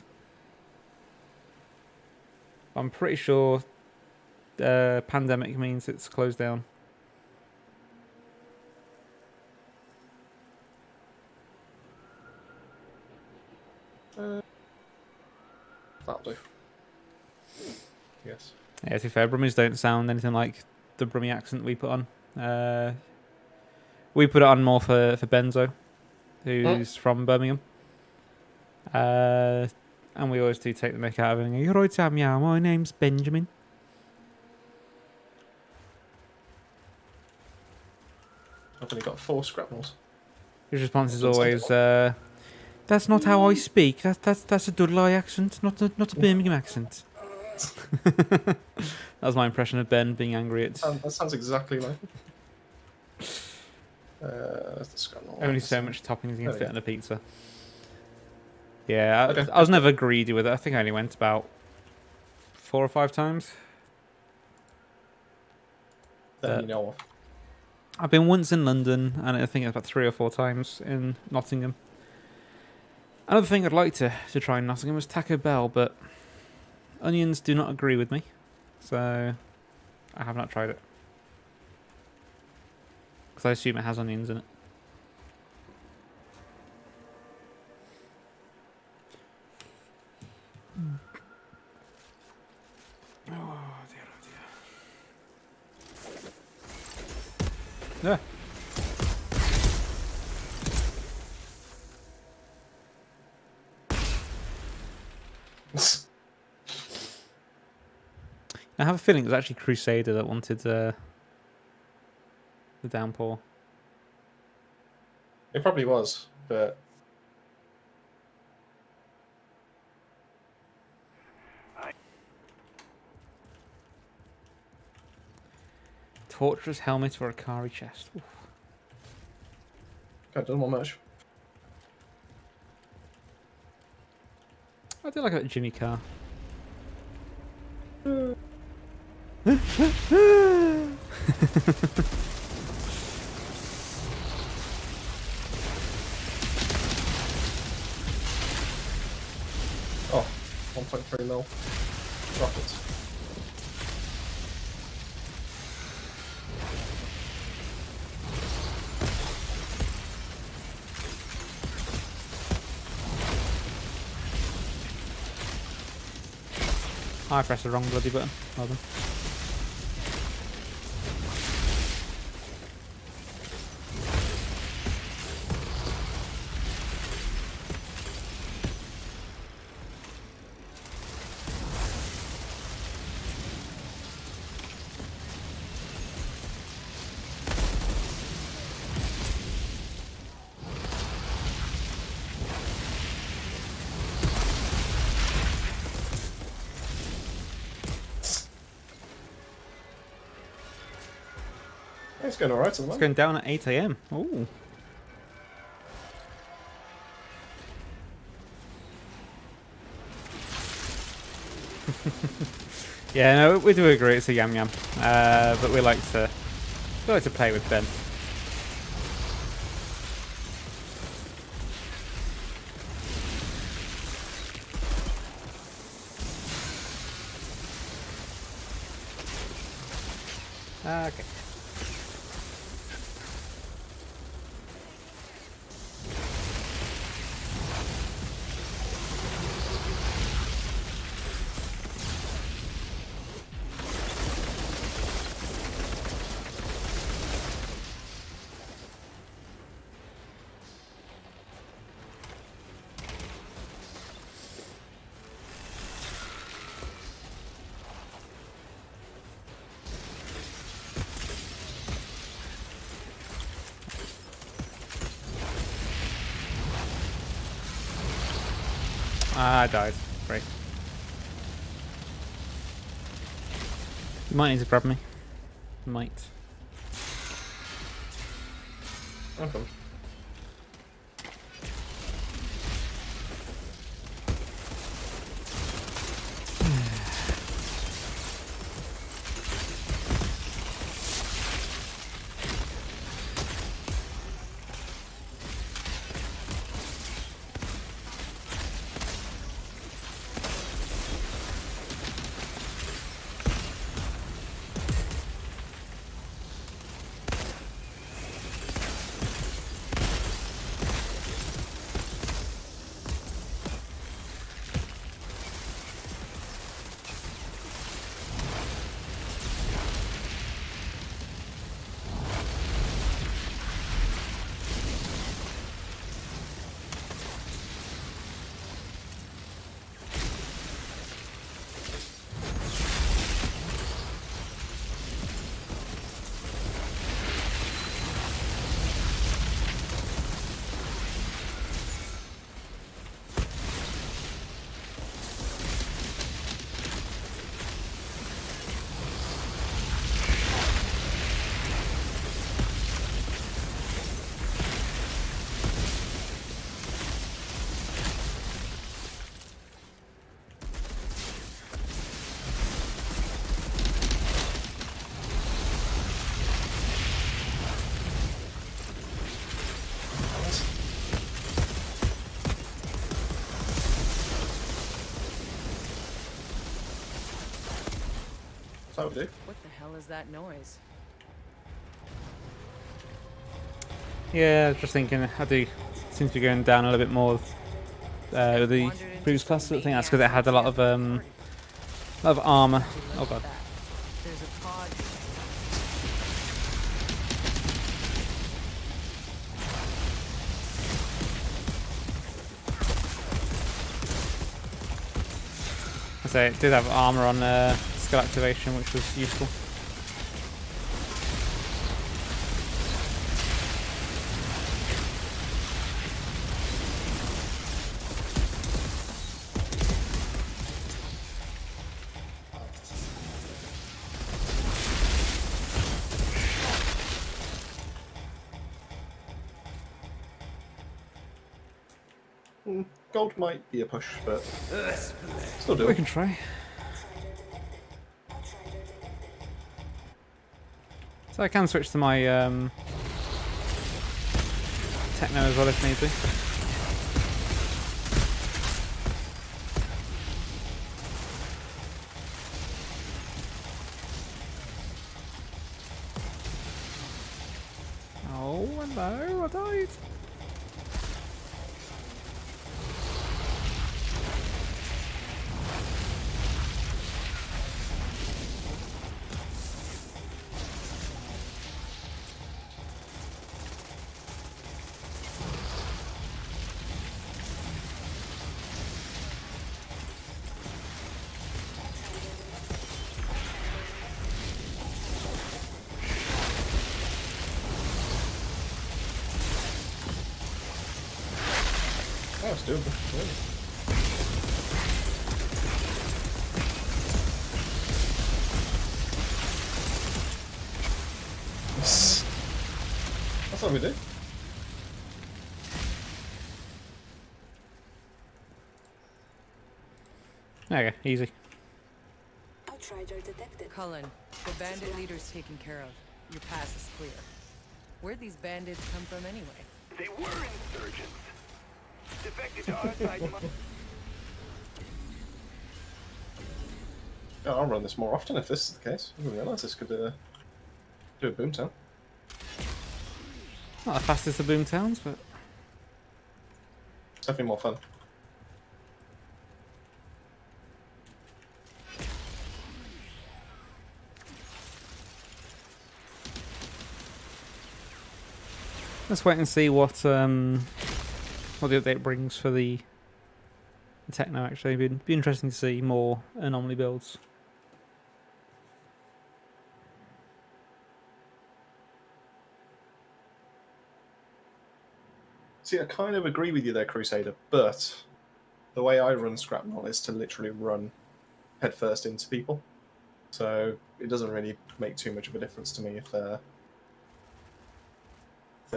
I'm pretty sure pandemic means it's closed down. That'll do. Yes. Yeah, to be fair, Brummies don't sound anything like the Brummie accent we put on. We put it on more for Benzo, who's from Birmingham. And we always do take the mick out of it and go, "You're right, Sam, yeah, my name's Benjamin." I've only got 4 scrapnels. His response is always, "That's not how I speak. That's a Dudley accent, not a Birmingham accent." That was my impression of Ben being angry at. That sounds exactly like. That's the scrapnel. Only so much toppings you can fit on a pizza. Yeah, I was never greedy with it. I think I only went about 4 or 5 times. That you know of. I've been once in London, and I think it's about 3 or 4 times in Nottingham. Another thing I'd like to try in Nottingham was Taco Bell, but onions do not agree with me, so I have not tried it. Because I assume it has onions in it. Oh dear, oh dear. Yeah. I have a feeling it was actually Crusader that wanted the downpour. It probably was, but Torturer's helmet or a Akari chest. Oof. I don't want much. I do like that Jimmy Carr. Oh, 1.3 mil rockets. I pressed the wrong bloody button. Well done. It's going alright at the It's moment. going down at 8 AM. Ooh. Yeah, no, we do agree it's a yam yam, but we like to play with Ben. Okay. Ah, I died. Great. You might need to grab me. Might. Okay. So we do. What the hell is that noise? Yeah, just thinking, I do seem to be going down a little bit more with the previous class. I think that's because it had a lot of armor. Oh god. There's a pod. I say it did have armor on skill activation, which was useful. Gold might be a push, but still do We it. can try. So I can switch to my techno as well if need be. Oh, hello, I died. Oh, it's doable. what we do. Okay, easy. Outrider detected. Cullen, the bandit leader's taken care of. Your pass is clear. Where'd these bandits come from anyway? They were insurgents. Defected to our side. Oh, I'll run this more often if this is the case. I didn't realise this could do a boomtown. Not the fastest of boom towns, but It's definitely more fun. let's wait and see what the update brings for the techno. Actually, it'd be interesting to see more anomaly builds. See, I kind of agree with you there, Crusader, but the way I run Scrapnel is to literally run headfirst into people. So it doesn't really make too much of a difference to me if they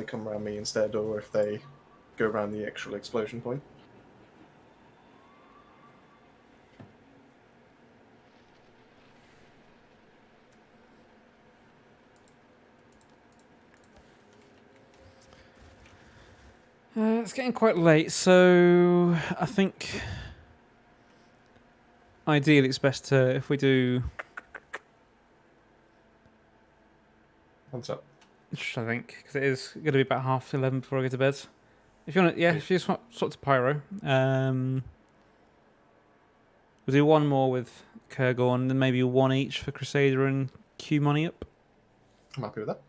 come around me instead, or if they go around the actual explosion point. It's getting quite late, so I think ideally it's best to, if we do, What's up? I think, because it is going to be about 11:30 before I go to bed. If you want to, yeah, if you swap to Pyro, we'll do one more with Kurgorn, then maybe one each for Crusader and Q Money up. I'm happy with that.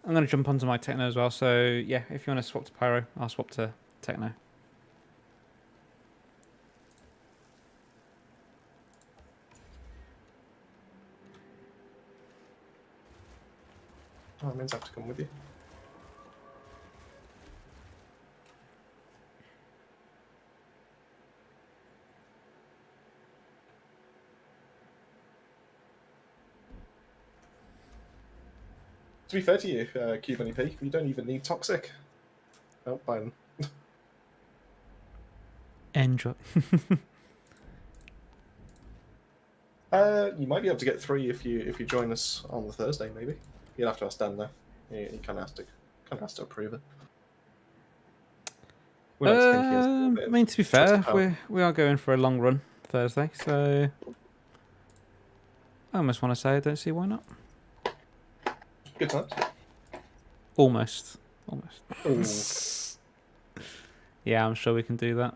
I'm going to jump onto my Techno as well, so yeah, if you want to swap to Pyro, I'll swap to Techno. Oh, it means I have to come with you. To be fair to you, Cuban EP, you don't even need Toxic. Oh, Biden. Enjoy. You might be able to get 3 if you join us on the Thursday, maybe. You'll have to ask Dan though. He kind of has to approve it. We like to think he has a little bit I of mean, to be trust fair, and power. we are going for a long run Thursday, so I almost want to say I don't see why not. Good times. Almost. Ooh. Yeah, I'm sure we can do that.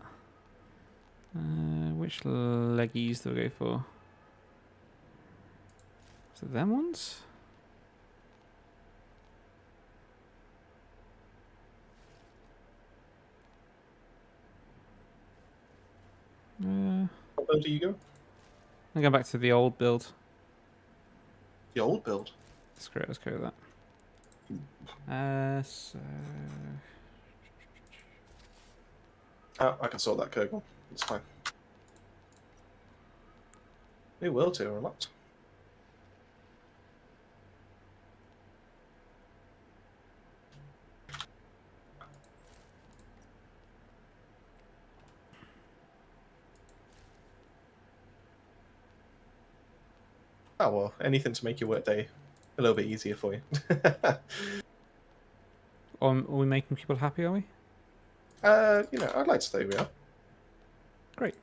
Which leggies do we go for? Is it them ones? What build do you go? I'll go back to the old build. The old build. Let's go with that. So Oh, I can sort that Kurgle. It's fine. New world tier unlocked. Oh well, anything to make your workday a little bit easier for you. are we making people happy, are we? You know, I'd like to say we are. Great.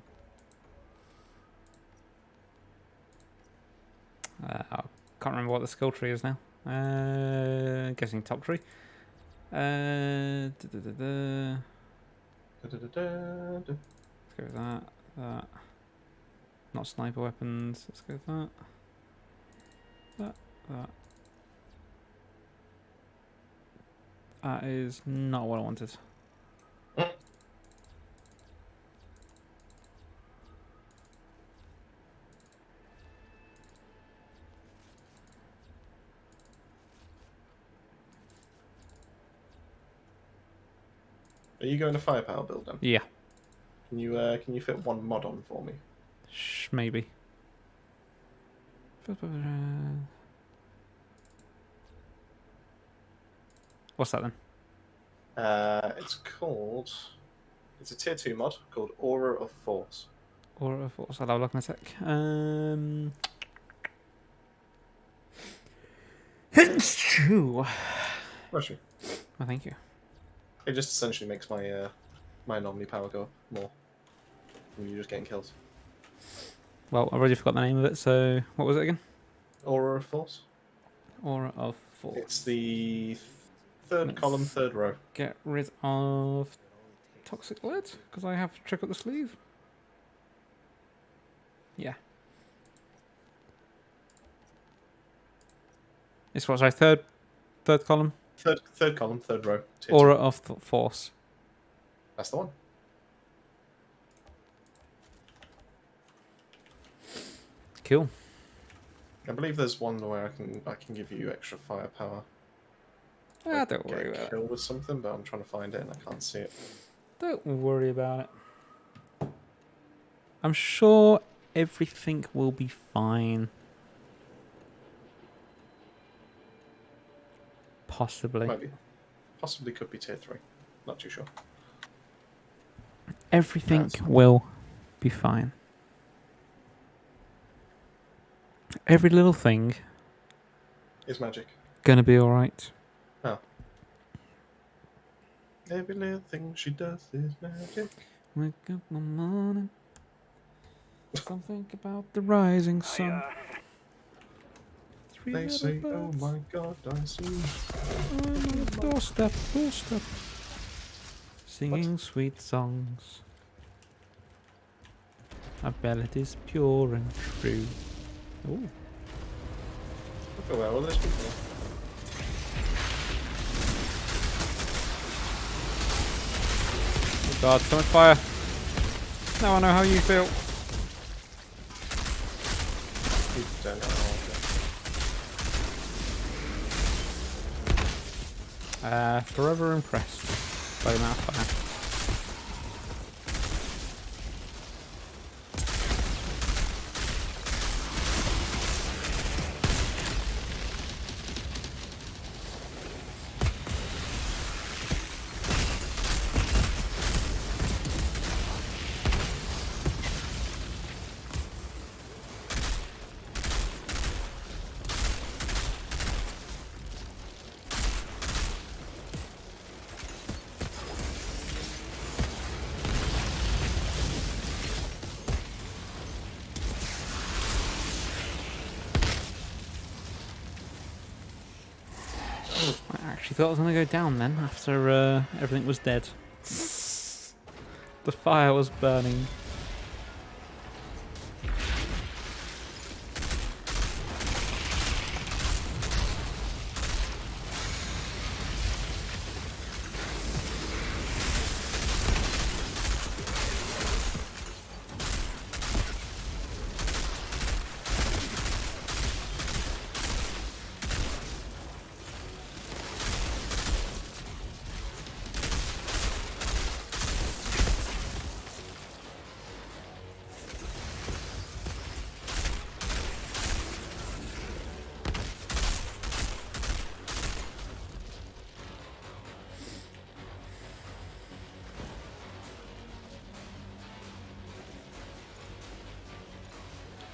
I can't remember what the skill tree is now. Guessing top tree. Let's go with that. That. Not sniper weapons. Let's go with that. That. That is not what I wanted. Are you going to firepower build then? Yeah. Can you fit one mod on for me? Maybe. What's that then? It's a tier 2 mod called Aura of Force. Aura of Force. I'll have a look in a sec. True. Rushing. Oh, thank you. It just essentially makes my my anomaly power go up more when you're just getting kills. Well, I already forgot the name of it, so what was it again? Aura of Force. Aura of Force. It's the third column, third row. Get rid of toxic lead, because I have trick up the sleeve. Yeah. It's what, sorry, third column? Third column, third row. Aura of Force. That's the one. Cool. I believe there's one where I can give you extra firepower. Ah, don't worry about it. Kill with something, but I'm trying to find it and I can't see it. Don't worry about it. I'm sure everything will be fine. Possibly. Maybe. Possibly could be tier 3. Not too sure. Everything will be fine. Every little thing Is magic. gonna be alright. Oh. Every little thing she does is magic. Wake up in the morning. Something about the rising sun. Three They little say, birds oh my god, I see. on the doorstep. Singing sweet songs. Our ballad is pure and true. Ooh. Look at where all those people are. Oh god, so much fire. Now I know how you feel. People don't know how I feel. Forever impressed by the amount of fire. I actually thought I was going to go down then after everything was dead. The fire was burning.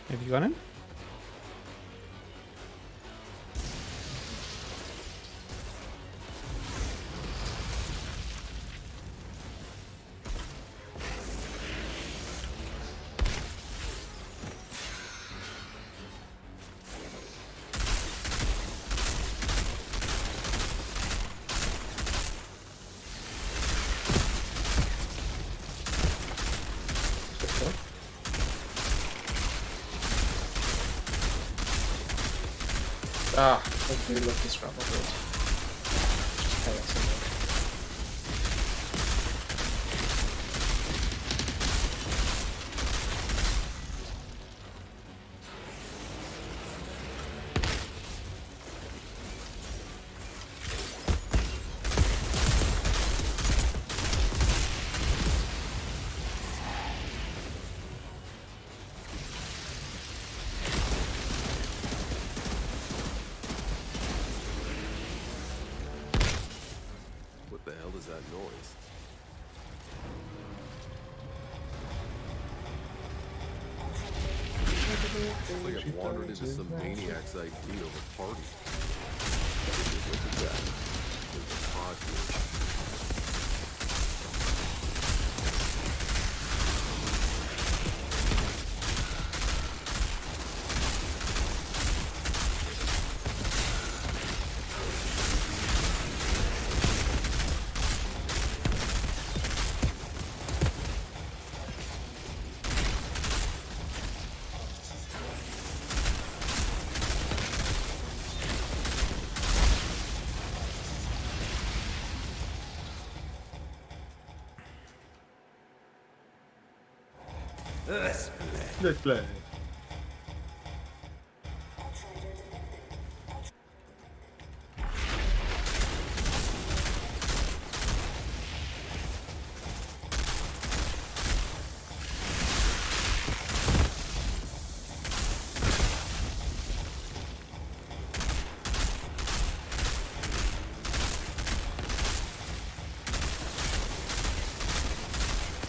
Have you gone in? Ah, hopefully look this scrap of it. Just chaos in there. noise. It's like I've wandered into some maniac's ID of a party. Look at that. There's a pod here. Let's play.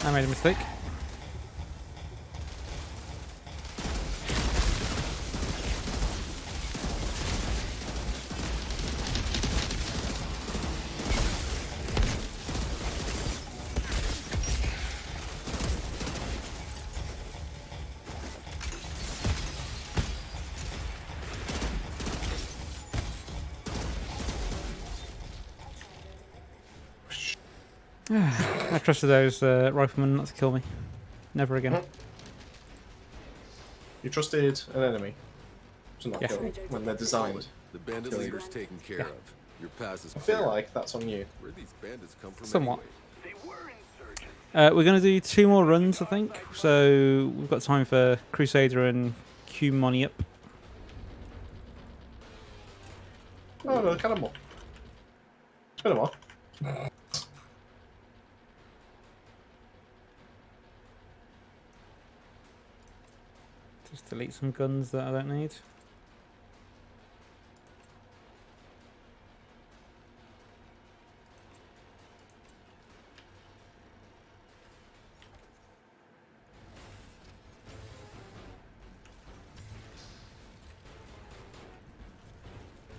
I made a mistake. I trusted those riflemen not to kill me. Never again. You trusted an enemy to not Yeah. kill you when they're designed. The bandit Killing. leader's taken care of. Your pass is I clear. feel like that's on you. Where these bandits come from Somewhat. anyway? They were insurgents. We're going to do 2 more runs, I think. So we've got time for Crusader and Q Money up. Oh no, kind of more. Kind of more. Just delete some guns that I don't need.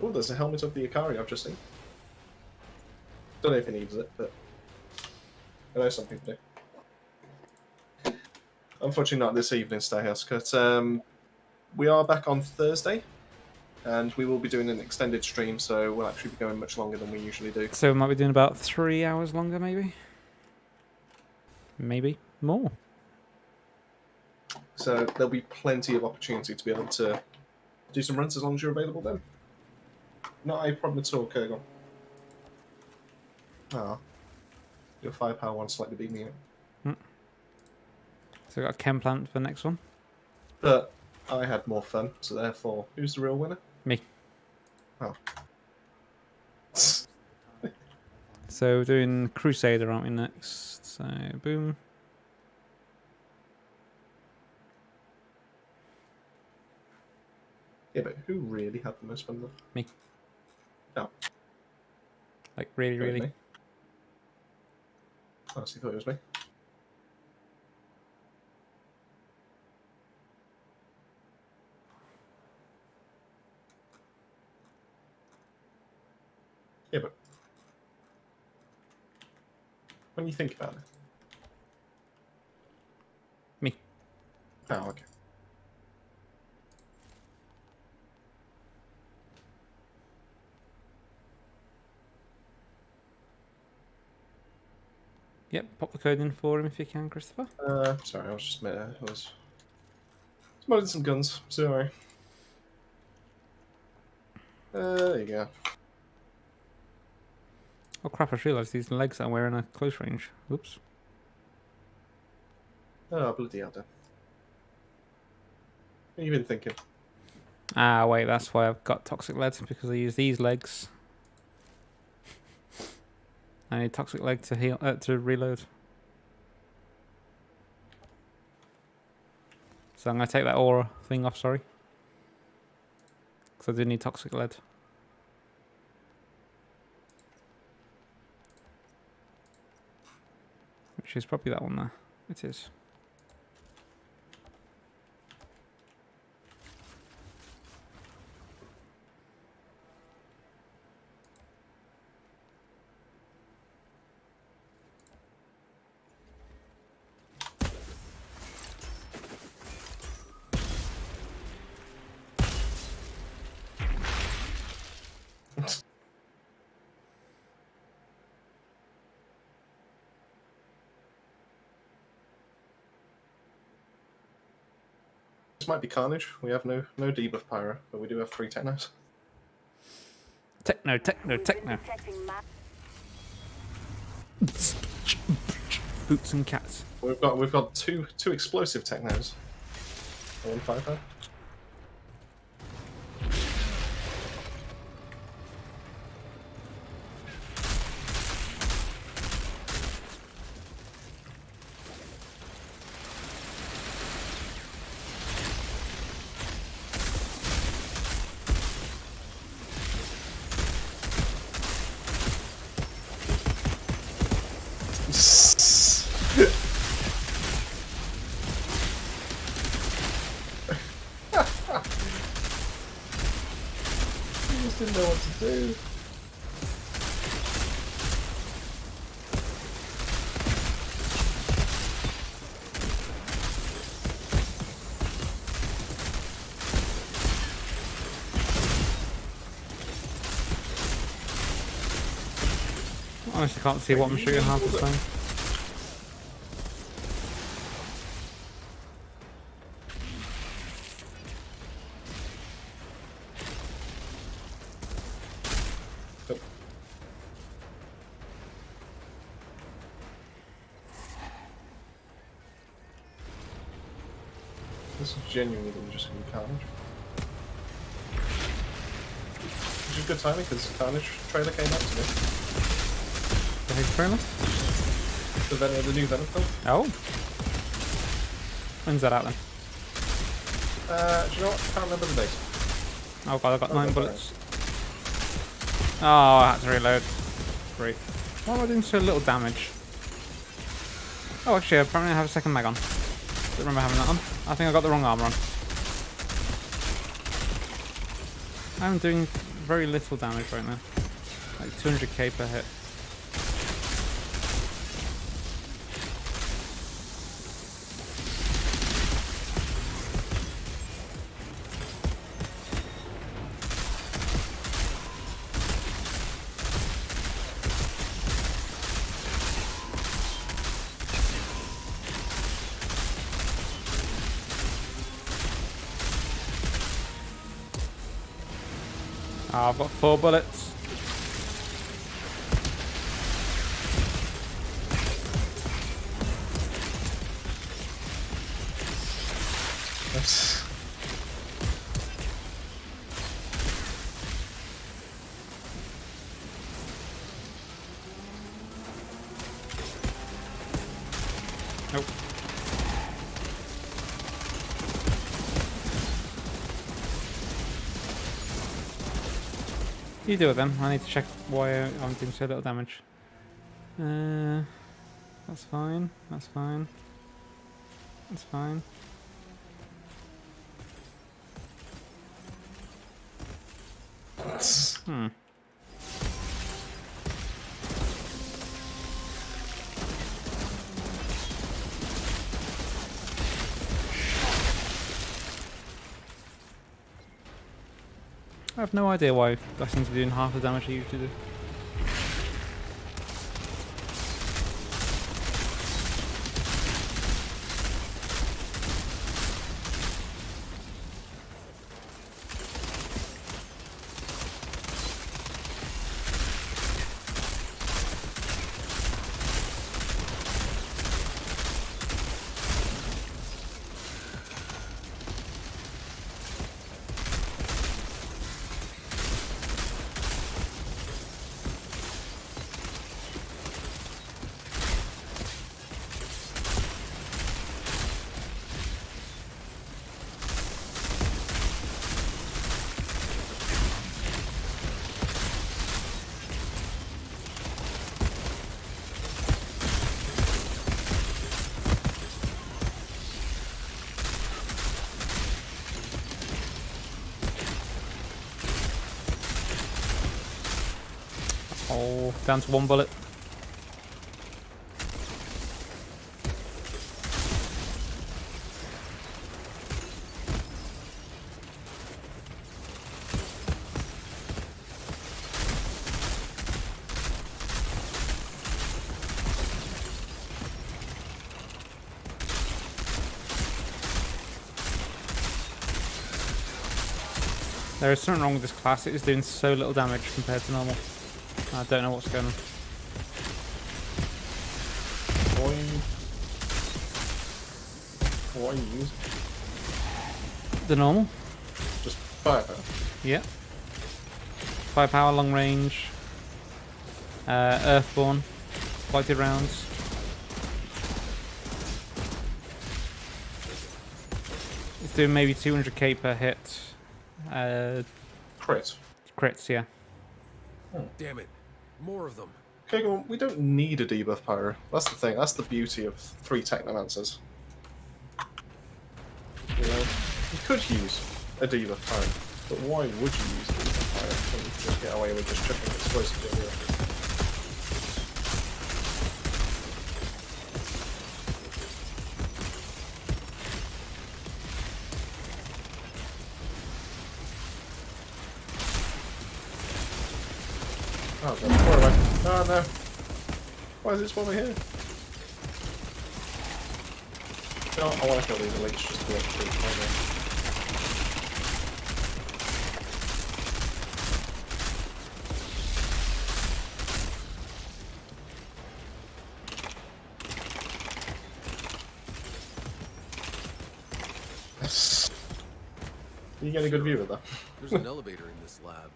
Oh, there's a helmet of the Ikari I've just seen. Don't know if he needs it, but I know some people do. Unfortunately, not this evening, Stayhouse, but we are back on Thursday, and we will be doing an extended stream, so we'll actually be going much longer than we usually do. So we might be doing about 3 hours longer, maybe? Maybe more. So there'll be plenty of opportunity to be able to do some runs as long as you're available then. Not a problem at all, Kurgon. Ah. Your firepower one slightly beat me out. So we've got a chem plant for the next one. But I had more fun, so therefore, who's the real winner? Me. Oh. So we're doing Crusader, aren't we, next? So, boom. Yeah, but who really had the most fun though? Me. No. Like, really, It was really. me. I honestly thought it was me. Yeah, but when you think about it. Me. Oh, okay. Yep, pop the code in for him if you can, Christopher. Sorry, I was just modding some guns. Sorry. There you go. Oh crap, I just realised these legs that I'm wearing are close range. Oops. Oh, bloody hell, Dan. What have you been thinking? Ah, wait, that's why I've got toxic lead, because I use these legs. I need toxic leg to heal, to reload. So I'm going to take that aura thing off, sorry. Because I do need toxic lead. which is probably that one there. It is. This might be Carnage. We have no debuff pyro, but we do have 3 technos. Techno. Boots and cats. We've got two explosive technos. 1 5 Didn't know what to do. I honestly can't see what I'm shooting half the time. This is genuinely just going to be Carnage. Which is good timing because Carnage trailer came out today. The Higgs trailer? The new Venom film. Oh. When's that out then? Do you know what? I can't remember the date. Oh god, I've got 9 bullets. Oh, I had to reload. Great. Why am I doing so little damage? Oh, actually, apparently I have a second mag on. Don't remember having that on. I think I got the wrong armor on. I'm doing very little damage right now. Like 200k per hit. Oh, I've got 4 bullets. That's... Nope. You do it then. I need to check why I'm doing so little damage. That's fine. That's fine. That's fine. Hmm. I have no idea why I seem to be doing half the damage I usually do. Oh, down to 1 bullet. There is something wrong with this class. It is doing so little damage compared to normal. I don't know what's going on. What are you using? The normal? Just firepower? Yeah. Firepower, long range. Earthborn. Lighted rounds. It's doing maybe 200k per hit. Crits, yeah. Damn it. More of them. Okay, well, we don't need a debuff pyro. That's the thing. That's the beauty of 3 Technomancers. You know, you could use a debuff pyro, but why would you use a debuff pyro when you can just get away with just tripping explosives anyway? Oh, God. Where am I? Oh, no. Why is it spawning here? No, I want to kill these elites just to walk through. Yes. You get a good view of that? There's an elevator in this lab.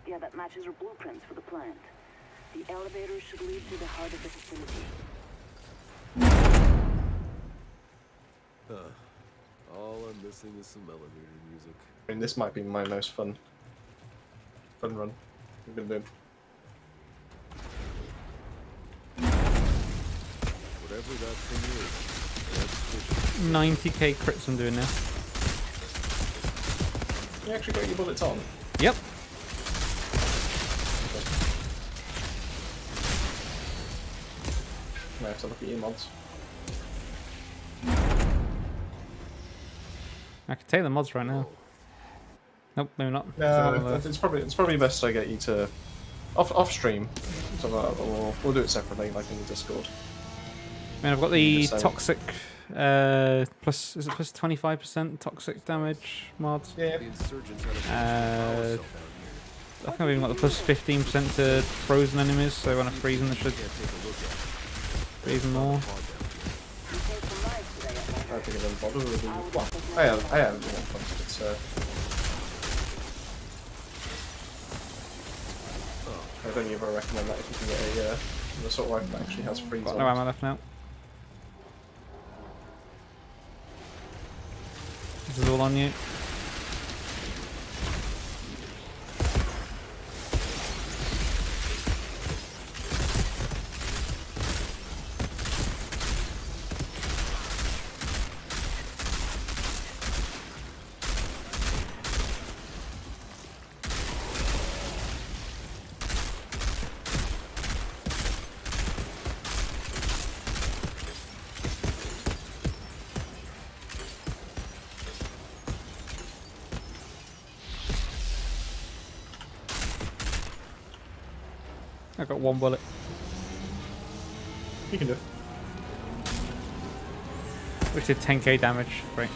Yeah, that matches our blueprints for the plant. The elevator should lead to the heart of the facility. All I'm missing is some elevator music. I mean, this might be my most fun run we've been doing. Whatever that thing is, 90k crits I'm doing now. You actually got your bullets on? Yep. I have to look at your mods. I could take the mods right now. Nope, maybe not. No, it's probably best I get you to off stream. So we'll do it separately, like in the Discord. I mean, I've got the toxic plus. Is it plus 25% toxic damage mod? Yeah. I think I've even got the plus 15% to frozen enemies. So when I freeze them, they should be even more. I don't think it doesn't bother with well, I have one punch, but I don't ever recommend that if you can get a the sort of rifle that actually has freeze Got on. no ammo left now. This is all on you. I got 1 bullet. You can do it. Which did 10k damage. Great.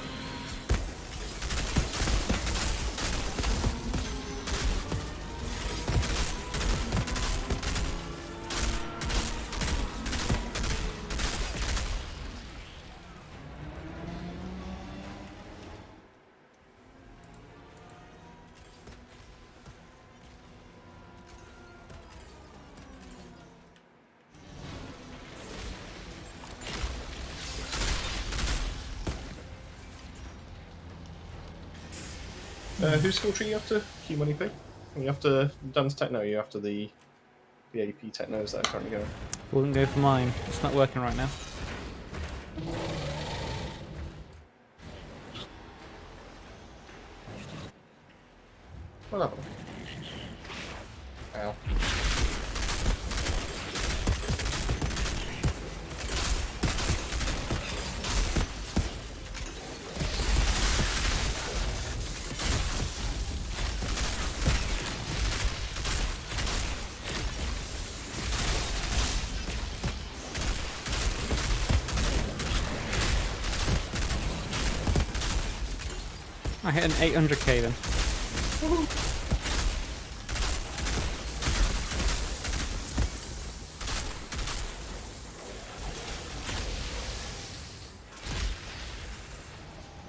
Whose skill tree you have to Q money pick? You have to dance techno. You after the AP technos that are currently going. Wouldn't go for mine. It's not working right now. What happened? Ow. I hit an 800k then.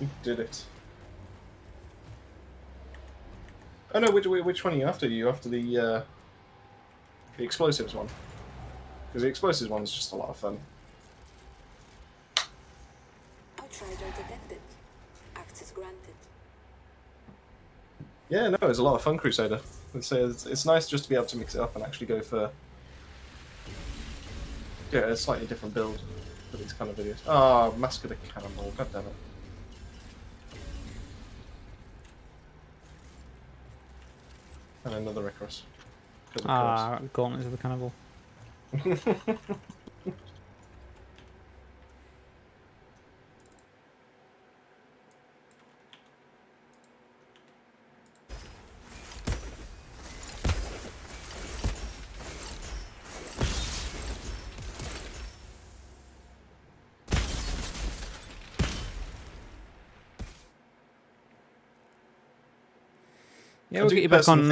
You did it. Oh no, which one are you after? Are you after the explosives one? Because the explosives one is just a lot of fun. Outrider detected. Access granted. Yeah, no, it's a lot of fun, Crusader. It's nice just to be able to mix it up and actually go for a slightly different build for these kind of videos. Ah, oh, Mask of the Cannonball, god damn it. And another Icarus. Ah, Gauntlets of the Cannibal. Yeah, we'll get you back on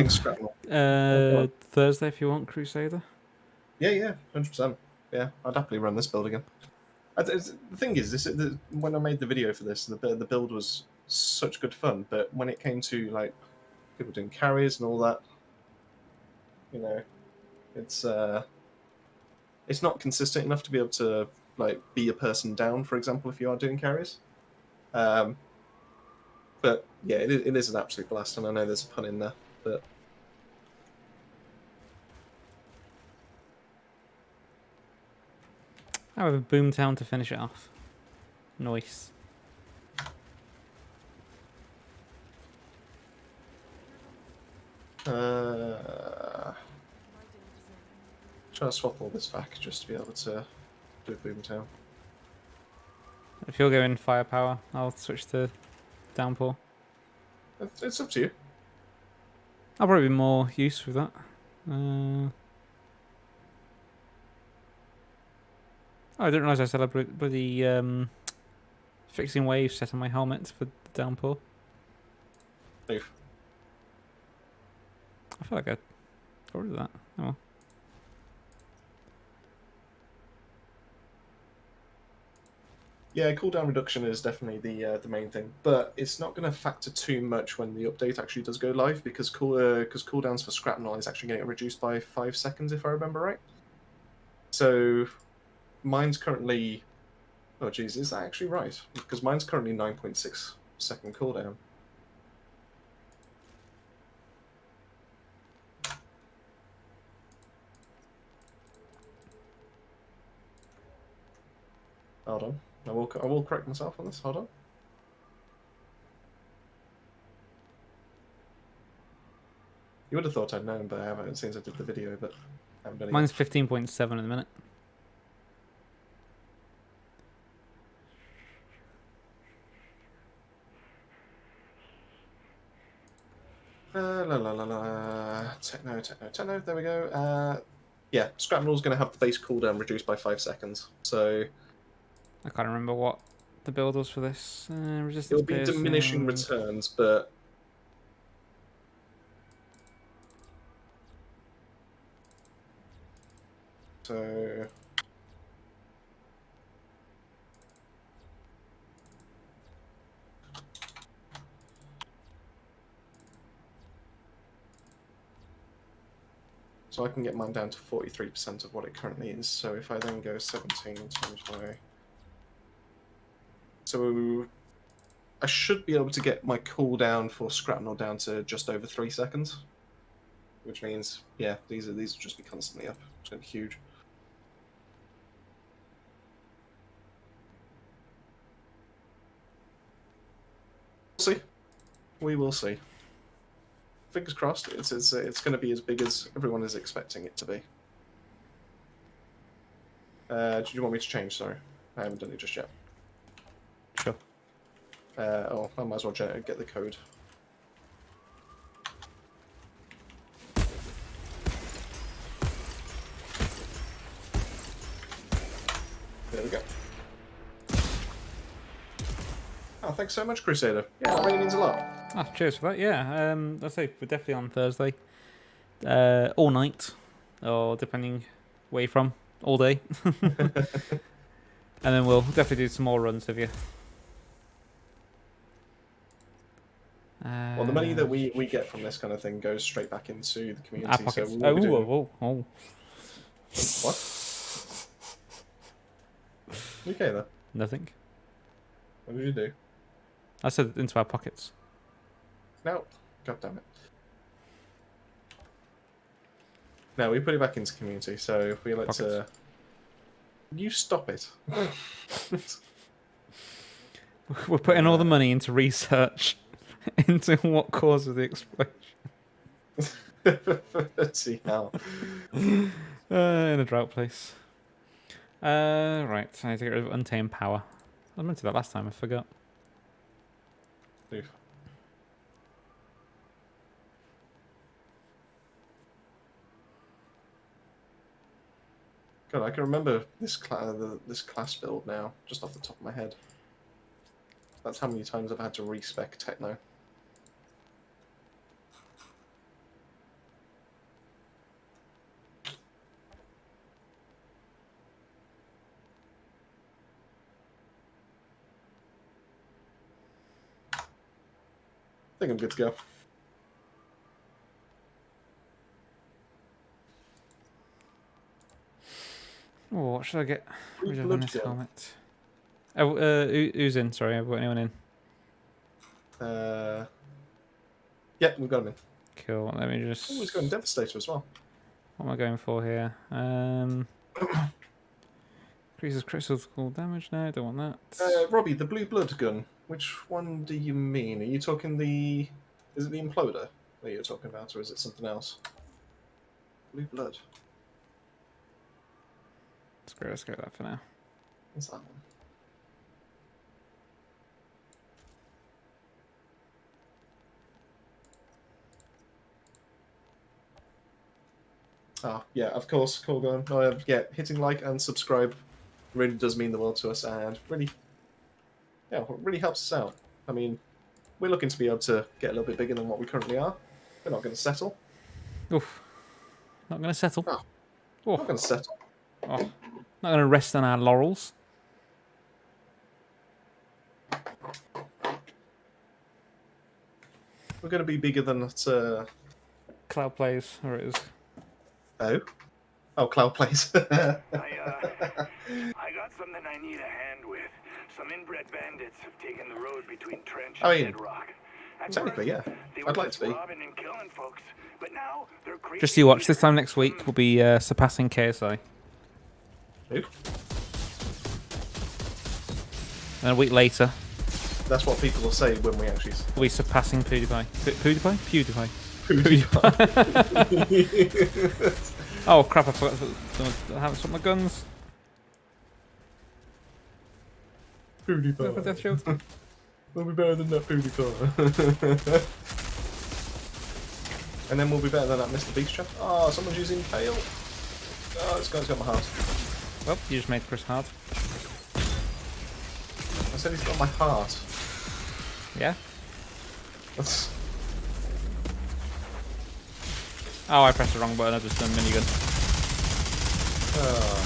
Thursday if you want, Crusader. Yeah, 100%. Yeah, I'd happily run this build again. The thing is, when I made the video for this, the build was such good fun, but when it came to like people doing carries and all that, you know, it's not consistent enough to be able to like be a person down, for example, if you are doing carries. But yeah, it is an absolute blast, and I know there's a pun in there, but. I have a Boomtown to finish it off. Nice. Try to swap all this back just to be able to do Boomtown. If you're going firepower, I'll switch to downpour. It's up to you. I'll probably be more use with that. Oh, I didn't realise I still had bloody fixing waves set on my helmet for the downpour. Move. I feel like I got rid of that. Oh well. Yeah, cooldown reduction is definitely the main thing, but it's not going to factor too much when the update actually does go live because cooldowns for Scrapnel is actually getting reduced by 5 seconds if I remember right. So mine's currently, oh geez, is that actually right? Because mine's currently 9.6 second cooldown. Hold on. I will correct myself on this. Hold on. You would have thought I'd known, but I haven't since I did the video. But I haven't done it. Mine's 15.7 at the minute. Techno. There we go. Yeah, Scrapnel's going to have the base cooldown reduced by 5 seconds. So. I can't remember what the build was for this. Resistance. It'll be diminishing returns, but so I can get mine down to 43% of what it currently is. So if I then go 17 times by, so I should be able to get my cooldown for Scrapnel down to just over 3 seconds, which means yeah, these will just be constantly up. It's going to be huge. We'll see. We will see. Fingers crossed. It's going to be as big as everyone is expecting it to be. Do you want me to change? Sorry, I haven't done it just yet. Sure. Oh, I might as well get the code. There we go. Oh, thanks so much, Crusader. Yeah, that really means a lot. Ah, cheers for that. Yeah, I say we're definitely on Thursday, all night, or depending where you're from, all day. And then we'll definitely do some more runs with you. Well, the money that we get from this kind of thing goes straight back into the community. Our pockets. So we'll be doing... Oh. What? Okay then. Nothing. What did you do? I said into our pockets. No. God damn it. No, we put it back into community, so if we let you stop it. We're putting all the money into research into what caused the explosion. Let's see how. In a drought place. Right, I need to get rid of Untamed Power. I meant to do that last time, I forgot. Oof. God, I can remember this class build now, just off the top of my head. That's how many times I've had to respec techno. I think I'm good to go. Oh, what should I get rid of on this helmet? Oh, who's in? Sorry, have we got anyone in? Yeah, we've got him in. Cool, let me just... Oh, he's got a Devastator as well. What am I going for here? Increases critical damage? No, don't want that. Robbie, the blue blood gun. Which one do you mean? Are you talking the... Is it the Imploder that you're talking about, or is it something else? Blue blood. Let's go with that for now. What's that one? Ah, yeah, of course, cool going. No, yeah, hitting like and subscribe really does mean the world to us, and really, yeah, it really helps us out. I mean, we're looking to be able to get a little bit bigger than what we currently are. We're not going to settle. Oof. Not going to settle. No. Oh. Not going to settle. Oh. Not going to rest on our laurels. We're going to be bigger than that. Cloud Plays, or it is. Oh? Oh, Cloud Plays. I got something I need a hand with. Some inbred bandits have taken the road between Trench and Bedrock. Technically, yeah. I'd like to be. Folks, but now they're just you watch. This time next week, we'll be surpassing KSI. Who? And a week later. That's what people will say when we actually... We'll be surpassing PewDiePie. PewDiePie? PewDiePie. Oh crap, I forgot to have some of my guns. PewDiePie. Death shield. We'll be better than that PewDiePie. And then we'll be better than that Mr. Beast chap. Oh, someone's using Pale. Oh, this guy's got my heart. Well, you just made Chris hard. I said he's got my heart. Yeah? That's... Oh, I pressed the wrong button. I just done minigun. Oh,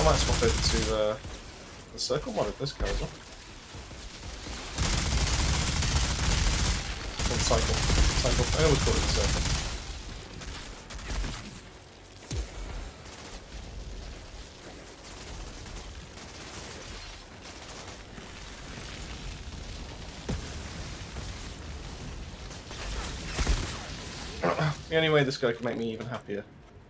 I might swap over to the circle mod of this guy as well. Or cycle. Cycle. I always call it the circle. The only way this guy can make me even happier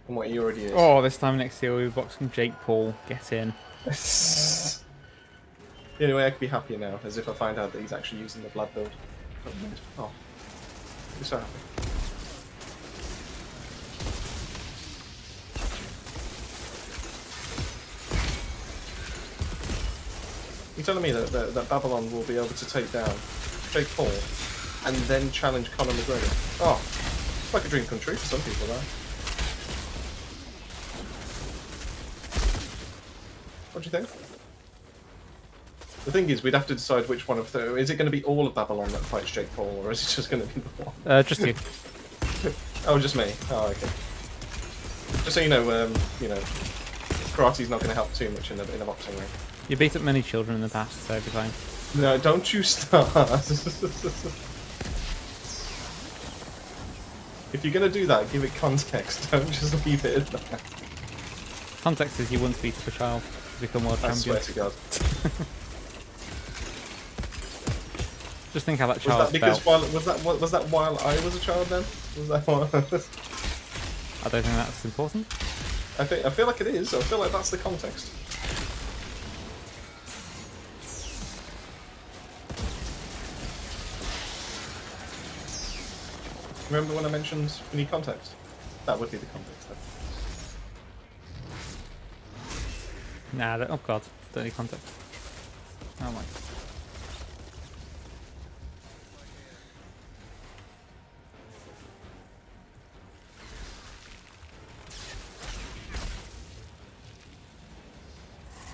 than what he already is. Oh, this time next year we'll be boxing Jake Paul. Get in. The only way I could be happier now is if I find out that he's actually using the blood build. Oh, I'm so happy. You're telling me that Babylon will be able to take down Jake Paul and then challenge Conor McGregor? Oh, it's like a dream come true for some people, though. What do you think? The thing is, we'd have to decide which one of the... Is it going to be all of Babylon that fights Jake Paul, or is it just going to be the one? Just you. Oh, just me. Oh, okay. Just so you know, karate's not going to help too much in a boxing ring. You beat up many children in the past, so it'll be fine. No, don't you start. If you're going to do that, give it context. Don't just leave it at that. Context is you once beat up a child to become world I champion. swear to God. Just think how that Was child that because felt. was that while I was a child then? Was that while I don't think that's important. I feel like it is. I feel like that's the context. Remember when I mentioned we need context? That would be the context then. Nah, oh god, don't need context. Oh my.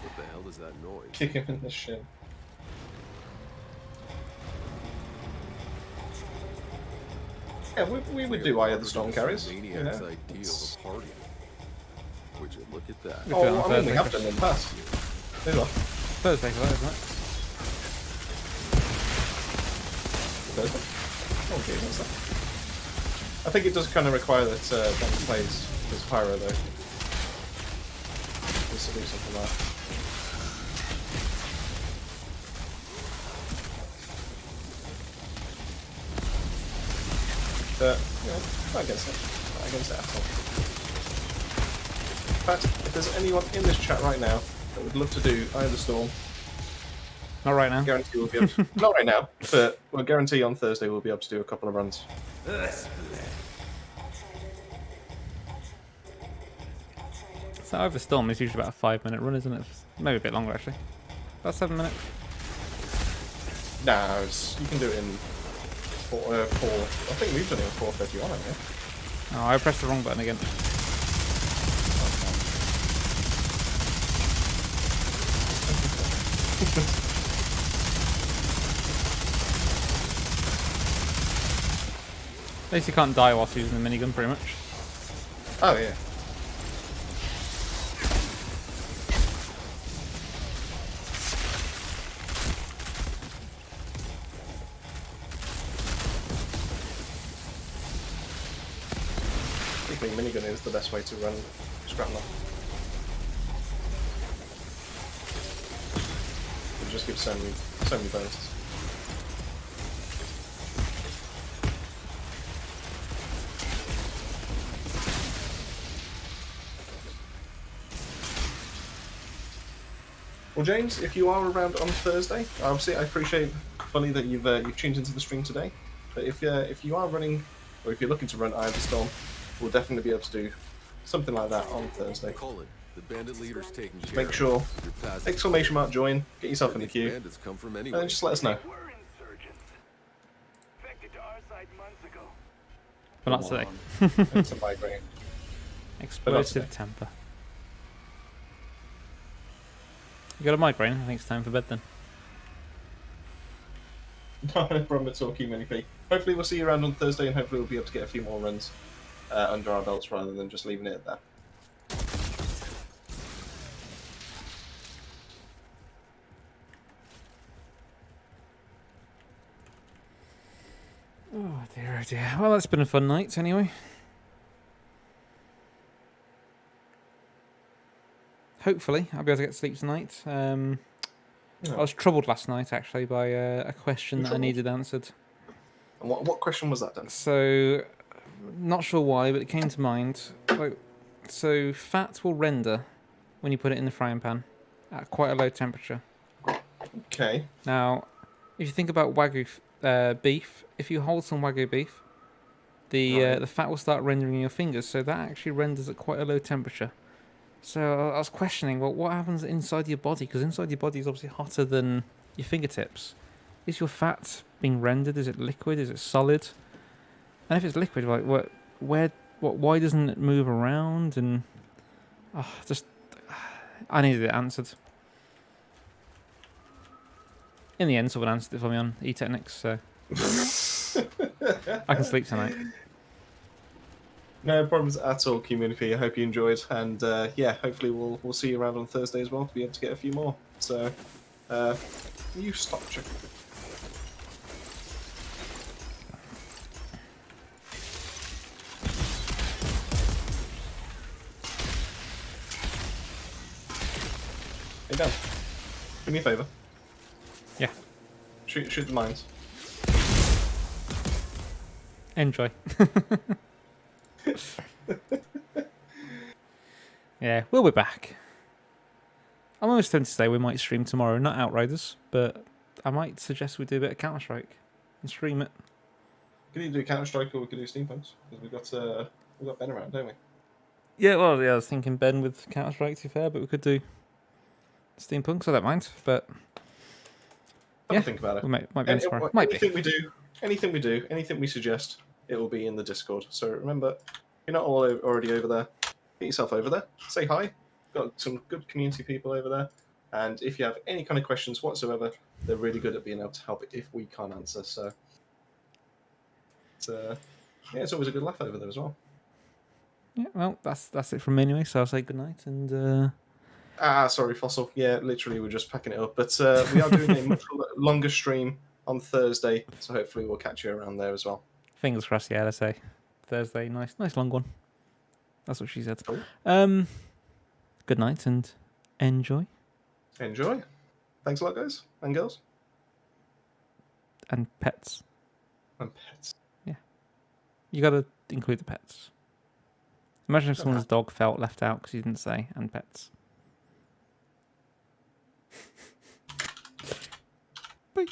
What the hell is that noise? Kick him in the shin. Yeah, we would do Eye of the Storm carries. Maniac's idea of a party. Would you look at that? Oh, I mean, we have done in the past. There you are. Thursday for that, isn't it? Thursday? Okay, what's that? I think it does kind of require that Ben plays as Pyro, though. Just to do something like that. Not against it. Not against it at all. In fact, if there's anyone in this chat right now that would love to do Eye of the Storm, Not right now. guarantee we'll be able to, not right now, but we'll guarantee on Thursday we'll be able to do a couple of runs. So Over Storm is usually about a 5-minute run, isn't it? Maybe a bit longer actually. About 7 minutes. Nah, you can do it in 4. I think we've done it in 4:31, haven't we? Oh, I pressed the wrong button again. At least you can't die whilst using the minigun, pretty much. Oh yeah. I think minigun is the best way to run Scrambler. It just gives so many bonuses. Well, James, if you are around on Thursday, obviously I appreciate funny that you've tuned into the stream today. But if you are running, or if you're looking to run Eye of the Storm, we'll definitely be able to do something like that on Thursday. Colin, the bandit leader's taking Just care make sure, of exclamation mark join, get yourself in the queue, bandits come from and anywhere. then just let us know. We're insurgents. Defected to our side months ago. But not today. It's a migraine. Explosive temper. You got a migraine? I think it's time for bed then. No problem at all, Q-Mini-P. Hopefully we'll see you around on Thursday, and hopefully we'll be able to get a few more runs under our belts rather than just leaving it at that. Oh dear, oh dear. Well, that's been a fun night anyway. Hopefully, I'll be able to get sleep tonight. I was troubled last night, actually, by a question that I needed answered. And what question was that then? So, not sure why, but it came to mind. So, fat will render when you put it in the frying pan at quite a low temperature. Okay. Now, if you think about Wagyu beef, if you hold some Wagyu beef, the fat will start rendering in your fingers, so that actually renders at quite a low temperature. So I was questioning, well, what happens inside your body? Because inside your body is obviously hotter than your fingertips. Is your fat being rendered? Is it liquid? Is it solid? And if it's liquid, like why doesn't it move around? And I needed it answered. In the end, someone answered it for me on eTechnics, so I can sleep tonight. No problems at all, community. I hope you enjoyed, and yeah, hopefully we'll see you around on Thursday as well to be able to get a few more. So, you stop checking. Hey Dan, do me a favour. Yeah. Shoot the mines. Enjoy. Yeah, we'll be back. I'm almost tempted to say we might stream tomorrow, not Outriders, but I might suggest we do a bit of Counter-Strike and stream it. We could either do Counter-Strike or we could do Steampunks, because we've got Ben around, don't we? Yeah, well, yeah, I was thinking Ben with Counter-Strike, to be fair, but we could do Steampunks, I don't mind, but Have a think about it. We might be on tomorrow. Might anything we do, anything we suggest, it will be in the Discord. So remember, if you're not already over there, get yourself over there. Say hi. Got some good community people over there. And if you have any kind of questions whatsoever, they're really good at being able to help if we can't answer. So yeah, it's always a good laugh over there as well. Yeah, well, that's it from me anyway, so I'll say goodnight and... Sorry, Fossil. Yeah, literally, we're just packing it up. But we are doing a much longer stream on Thursday, so hopefully we'll catch you around there as well. Fingers crossed, yeah, let's say. Thursday, nice long one. That's what she said. Cool. Good night and enjoy. Enjoy. Thanks a lot, guys and girls. And pets. And pets. Yeah. You gotta include the pets. Imagine if someone's dog felt left out because you didn't say and pets. Bye.